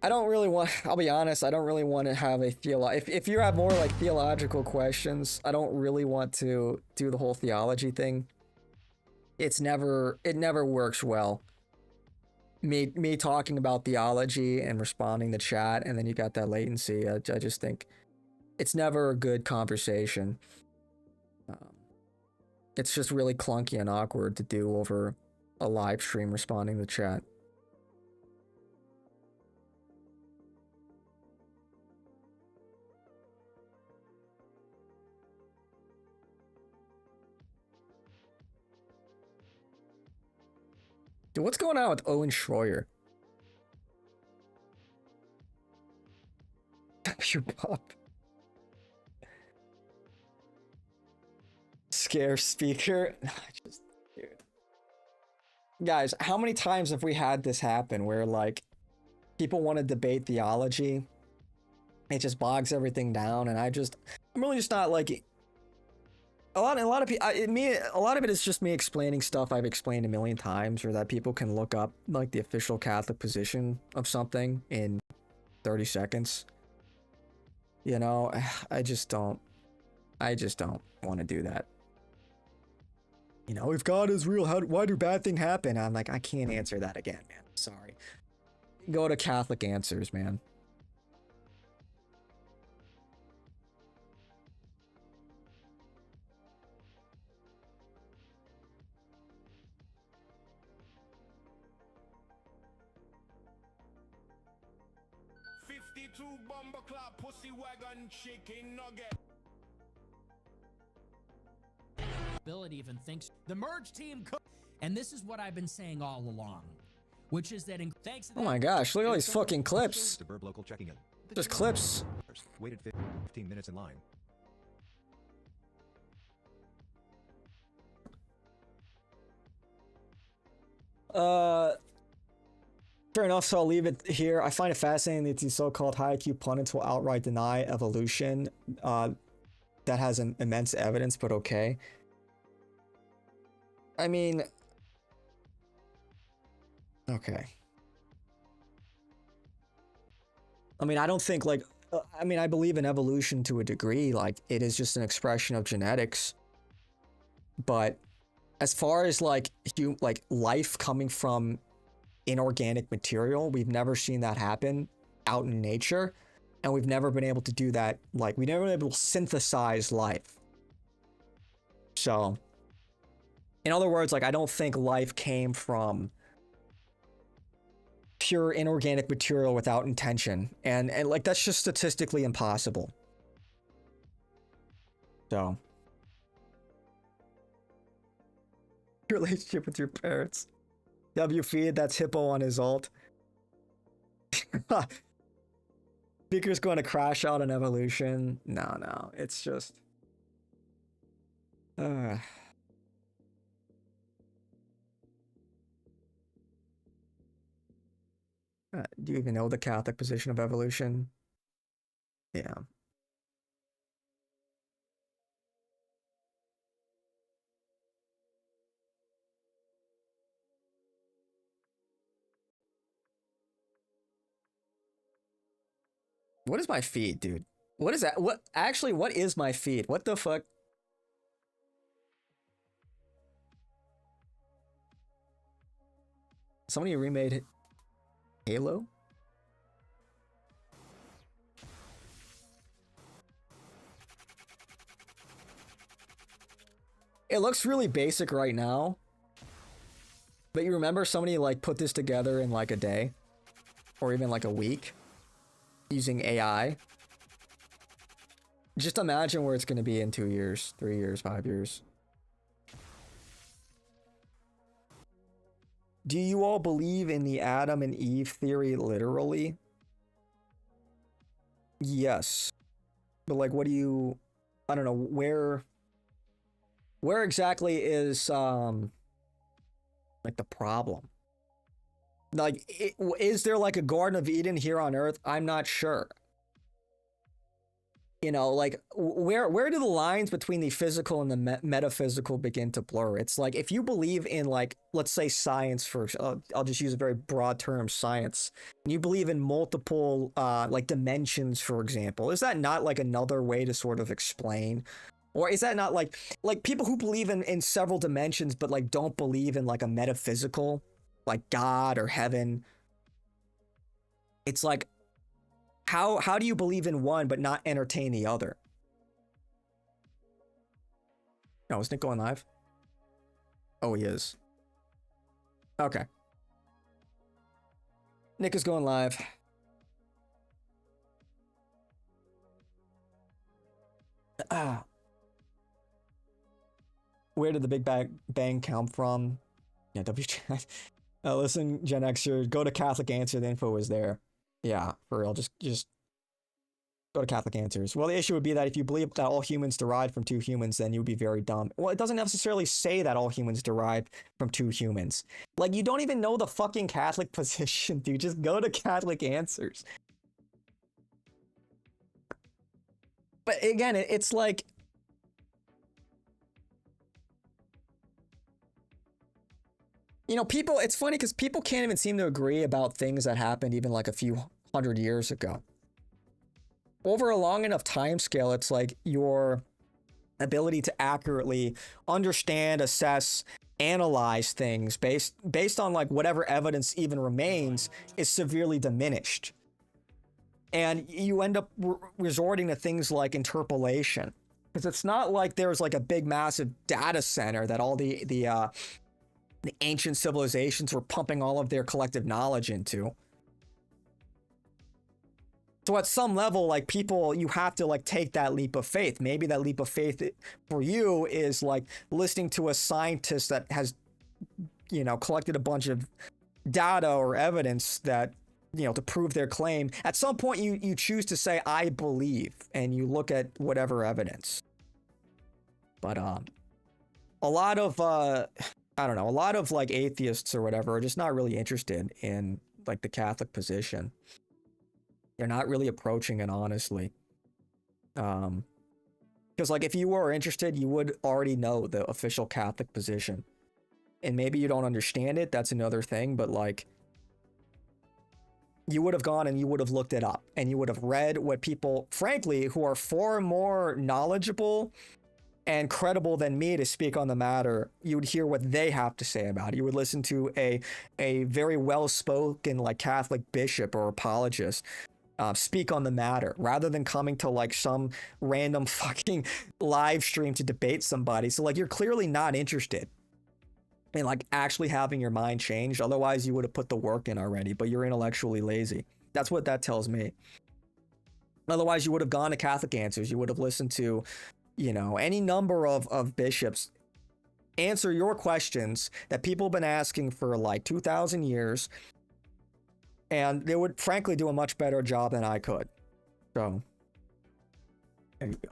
I don't really want, I'll be honest, I don't really want to have a if you have more like theological questions, I don't really want to do the whole theology thing. It never works well. Me talking about theology and responding to chat, and then you got that latency. I just think it's never a good conversation. It's just really clunky and awkward to do over a live stream responding to chat. Dude, what's going on with Owen Schroyer? W pop. Scare speaker. Just, dude. Guys, how many times have we had this happen where like people want to debate theology? It just bogs everything down, and I'm really just not like. A lot of people, a lot of it is just me explaining stuff I've explained a million times, or that people can look up like the official Catholic position of something in 30 seconds. You know, I just don't want to do that. You know, if God is real, why do bad things happen? I'm like, I can't answer that again, man. Sorry. Go to Catholic Answers, man. Pussy wagon chicken nugget. Bill even thinks the merge team and this is what I've been saying all along, which is that thanks to oh my gosh, look at all these fucking clips. Suburb local checking in. Just clips. Waited 15 minutes in line. Fair enough, so I'll leave it here. I find it fascinating that these so-called high IQ pundits will outright deny evolution. That has immense evidence, but okay. I mean, okay. I mean, I don't think like, I mean, I believe in evolution to a degree. Like, it is just an expression of genetics. But as far as like life coming from inorganic material, we've never seen that happen out in nature, and we've never been able to do that. Like, we've never been able to synthesize life. So, in other words, like, I don't think life came from pure inorganic material without intention, and like that's just statistically impossible. So, your relationship with your parents. W feed, that's Hippo on his ult. Speaker's going to crash out on evolution. No, it's just Uh, do you even know the Catholic position of evolution? Yeah. What is my feed, dude? What is that? What actually? What is my feed? What the fuck? Somebody remade Halo? It looks really basic right now. But you remember somebody like put this together in like a day? Or even like a week? Using AI? Just imagine where it's going to be in 2 years, 3 years, 5 years. Do you all believe in the Adam and Eve theory literally? Yes. But like, what do you... I don't know, where exactly is, like, the problem? Like, is there like a Garden of Eden here on Earth? I'm not sure. You know, like, where do the lines between the physical and the metaphysical begin to blur? It's like, if you believe in, like, let's say science first, I'll just use a very broad term, science, and you believe in multiple, like, dimensions, for example, is that not, like, another way to sort of explain? Or is that not, like people who believe in several dimensions, but, like, don't believe in, like, a metaphysical, like, God or heaven? It's like, how do you believe in one but not entertain the other? No, is Nick going live? Oh, he is. Okay. Nick is going live. Where did the Big Bang come from? Yeah, WChat. Listen, Gen Xer, go to Catholic Answer. The info is there. Yeah, for real. Just go to Catholic Answers. Well, the issue would be that if you believe that all humans derived from two humans, then you would be very dumb. Well, it doesn't necessarily say that all humans derived from two humans. Like, you don't even know the fucking Catholic position, dude. Just go to Catholic Answers. But again, it's like... You know, people, it's funny because people can't even seem to agree about things that happened even like a few hundred years ago. Over a long enough time scale, it's like your ability to accurately understand, assess, analyze things based on like whatever evidence even remains is severely diminished. And you end up resorting to things like interpolation. Because it's not like there's like a big massive data center that all the ancient civilizations were pumping all of their collective knowledge into. So at some level, like, people, you have to like take that leap of faith. Maybe that leap of faith for you is like listening to a scientist that has, you know, collected a bunch of data or evidence that, you know, to prove their claim. At some point you choose to say, I believe, and you look at whatever evidence. But a lot of I don't know, a lot of like atheists or whatever are just not really interested in like the Catholic position. They're not really approaching it honestly. Because like if you were interested, you would already know the official Catholic position. And maybe you don't understand it, that's another thing, but like you would have gone and you would have looked it up and you would have read what people, frankly, who are far more knowledgeable and credible than me to speak on the matter, you would hear what they have to say about it. You would listen to a very well-spoken like Catholic bishop or apologist speak on the matter, rather than coming to like some random fucking live stream to debate somebody. So like you're clearly not interested in like actually having your mind changed. Otherwise you would have put the work in already, but you're intellectually lazy. That's what that tells me. Otherwise you would have gone to Catholic Answers. You would have listened to, you know, any number of bishops answer your questions that people have been asking for like 2,000 years. And they would frankly do a much better job than I could. So, there you go.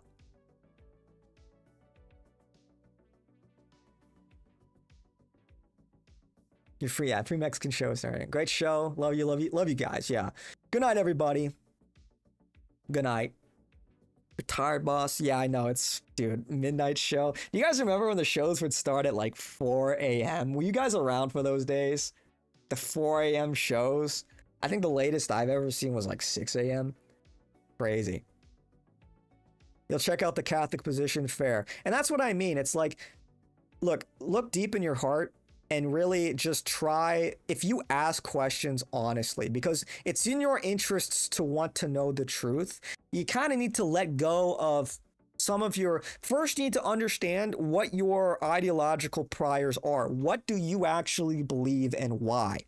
You're free. Yeah, free Mexican shows. All right. Great show. Love you, love you, love you guys. Yeah. Good night, everybody. Good night. Retired boss. Yeah, I know. It's, dude, midnight show. Do you guys remember when the shows would start at like 4 a.m.? Were you guys around for those days? The 4 a.m. shows? I think the latest I've ever seen was like 6 a.m. Crazy. You'll check out the Catholic position, fair. And that's what I mean. It's like, look deep in your heart and really just try, if you ask questions honestly, because it's in your interests to want to know the truth, you kind of need to let go of some of your, first you need to understand what your ideological priors are. What do you actually believe and why?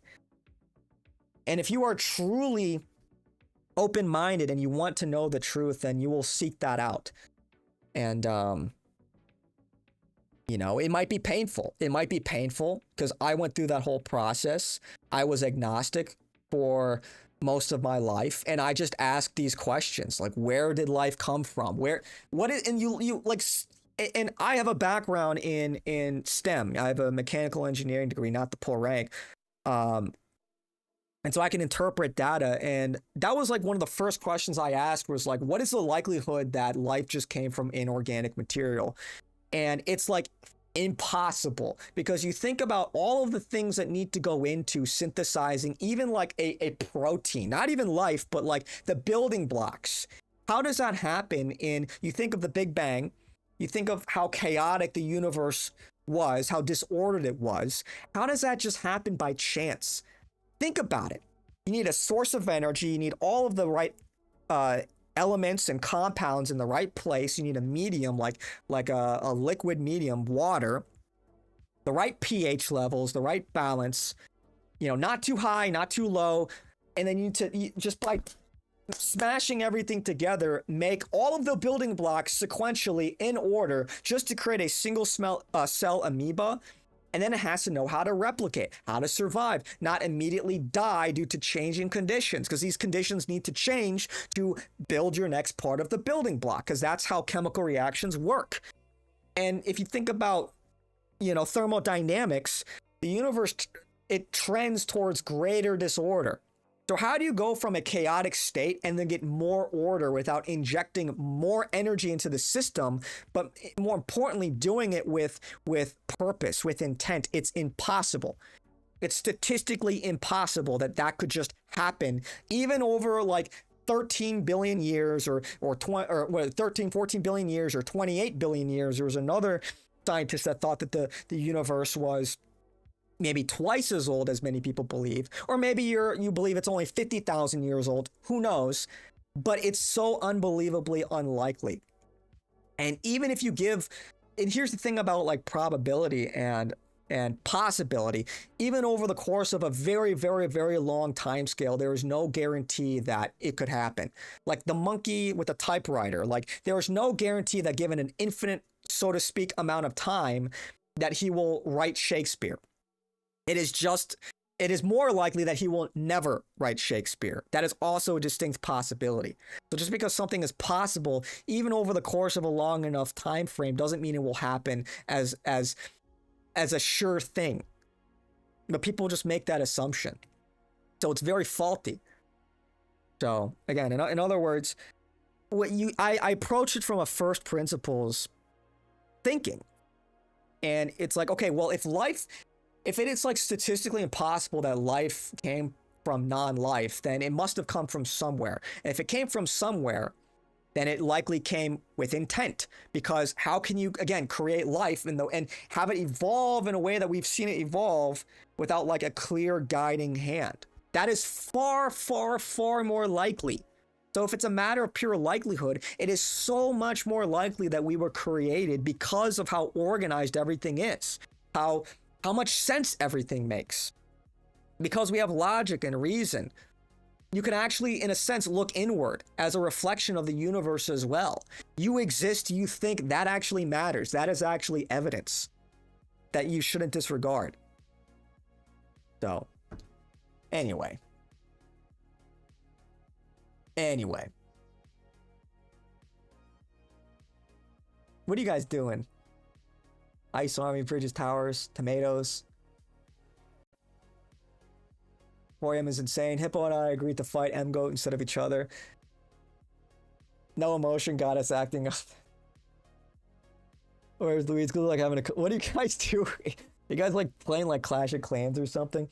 And if you are truly open-minded and you want to know the truth, then you will seek that out. And, you know, it might be painful. It might be painful because I went through that whole process. I was agnostic for most of my life, and I just asked these questions like, where did life come from? And you like, and I have a background in STEM. I have a mechanical engineering degree, not the poor rank. And so I can interpret data. And that was like one of the first questions I asked was like, what is the likelihood that life just came from inorganic material? And it's like impossible, because you think about all of the things that need to go into synthesizing even like a protein, not even life, but like the building blocks. How does that happen? You think of the Big Bang, you think of how chaotic the universe was, how disordered it was. How does that just happen by chance? Think about it. You need a source of energy, you need all of the right elements and compounds in the right place. You need a medium like a liquid medium, water, the right pH levels, the right balance, you know, not too high, not too low. And then just by smashing everything together, make all of the building blocks sequentially in order just to create a single cell amoeba. And then it has to know how to replicate, how to survive, not immediately die due to changing conditions, because these conditions need to change to build your next part of the building block, because that's how chemical reactions work. And if you think about, you know, thermodynamics, the universe, it trends towards greater disorder. So how do you go from a chaotic state and then get more order without injecting more energy into the system, but more importantly, doing it with purpose, with intent? It's impossible. It's statistically impossible that could just happen, even over like 13 billion years or 13, 14 billion years or 28 billion years. There was another scientist that thought that the universe was maybe twice as old as many people believe, or maybe you believe it's only 50,000 years old. Who knows? But it's so unbelievably unlikely. And even if you give, and here's the thing about like probability and possibility, even over the course of a very, very, very long time scale, there is no guarantee that it could happen. Like the monkey with a typewriter, like there is no guarantee that given an infinite, so to speak, amount of time that he will write Shakespeare. It is more likely that he will never write Shakespeare. That is also a distinct possibility. So just because something is possible, even over the course of a long enough time frame, doesn't mean it will happen as a sure thing. But people just make that assumption. So it's very faulty. So again, in other words, I approach it from a first principles thinking. And it's like, okay, well, if it is like statistically impossible that life came from non-life, then it must have come from somewhere. And if it came from somewhere, then it likely came with intent, because how can you, again, create life and have it evolve in a way that we've seen it evolve without like a clear guiding hand? That is far, far, far more likely. So if it's a matter of pure likelihood, it is so much more likely that we were created because of how organized everything is, how much sense everything makes. Because we have logic and reason, you can actually, in a sense, look inward as a reflection of the universe as well. You exist, you think, that actually matters. That is actually evidence that you shouldn't disregard. So, anyway. What are you guys doing? Ice Army, Bridges, Towers, Tomatoes. Boyum is insane. Hippo and I agreed to fight M-Goat instead of each other. No emotion got us acting up. Where's Luis? Good like having a... What do you guys do? You guys like playing like Clash of Clans or something?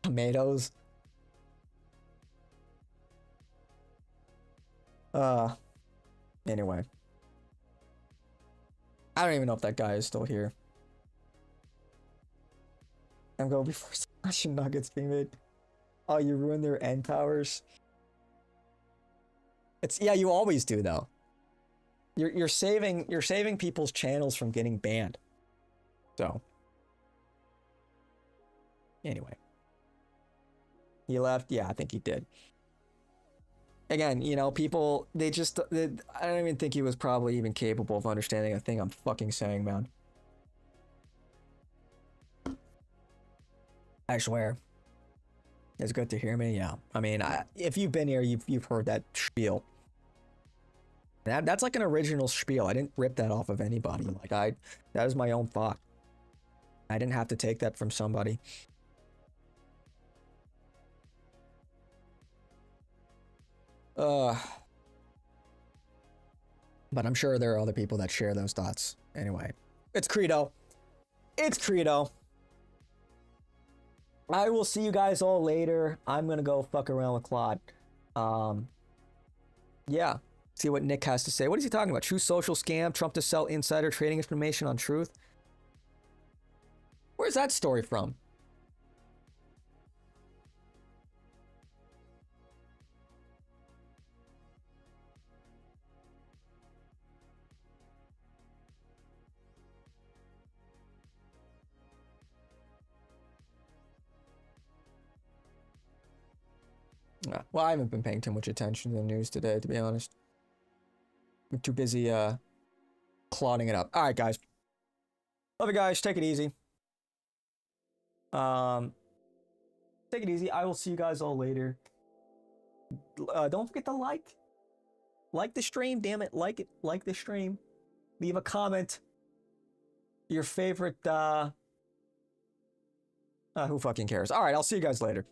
Tomatoes. Anyway. I don't even know if that guy is still here. I'm going before Smashing Nuggets being made. Oh, you ruined their end powers. It's yeah, you always do though. You're saving people's channels from getting banned. So anyway. He left? Yeah, I think he did. Again, you know, people, I don't even think he was probably even capable of understanding a thing I'm fucking saying, man. I swear. It's good to hear me, yeah. I mean, if you've been here, you've heard that spiel. That's like an original spiel. I didn't rip that off of anybody. Like, that is my own thought. I didn't have to take that from somebody. But I'm sure there are other people that share those thoughts. Anyway, it's Credo. It's Credo. I will see you guys all later. I'm gonna go fuck around with Claude. Yeah. See what Nick has to say. What is he talking about? True social scam, Trump to sell insider trading information on Truth. Where's that story from? Well, I haven't been paying too much attention to the news today, to be honest. I'm too busy clodding it up. All right, guys. Love you guys. Take it easy. Take it easy. I will see you guys all later. Don't forget to like the stream. Damn it, like it. Like the stream. Leave a comment. Your favorite. Who fucking cares? All right, I'll see you guys later.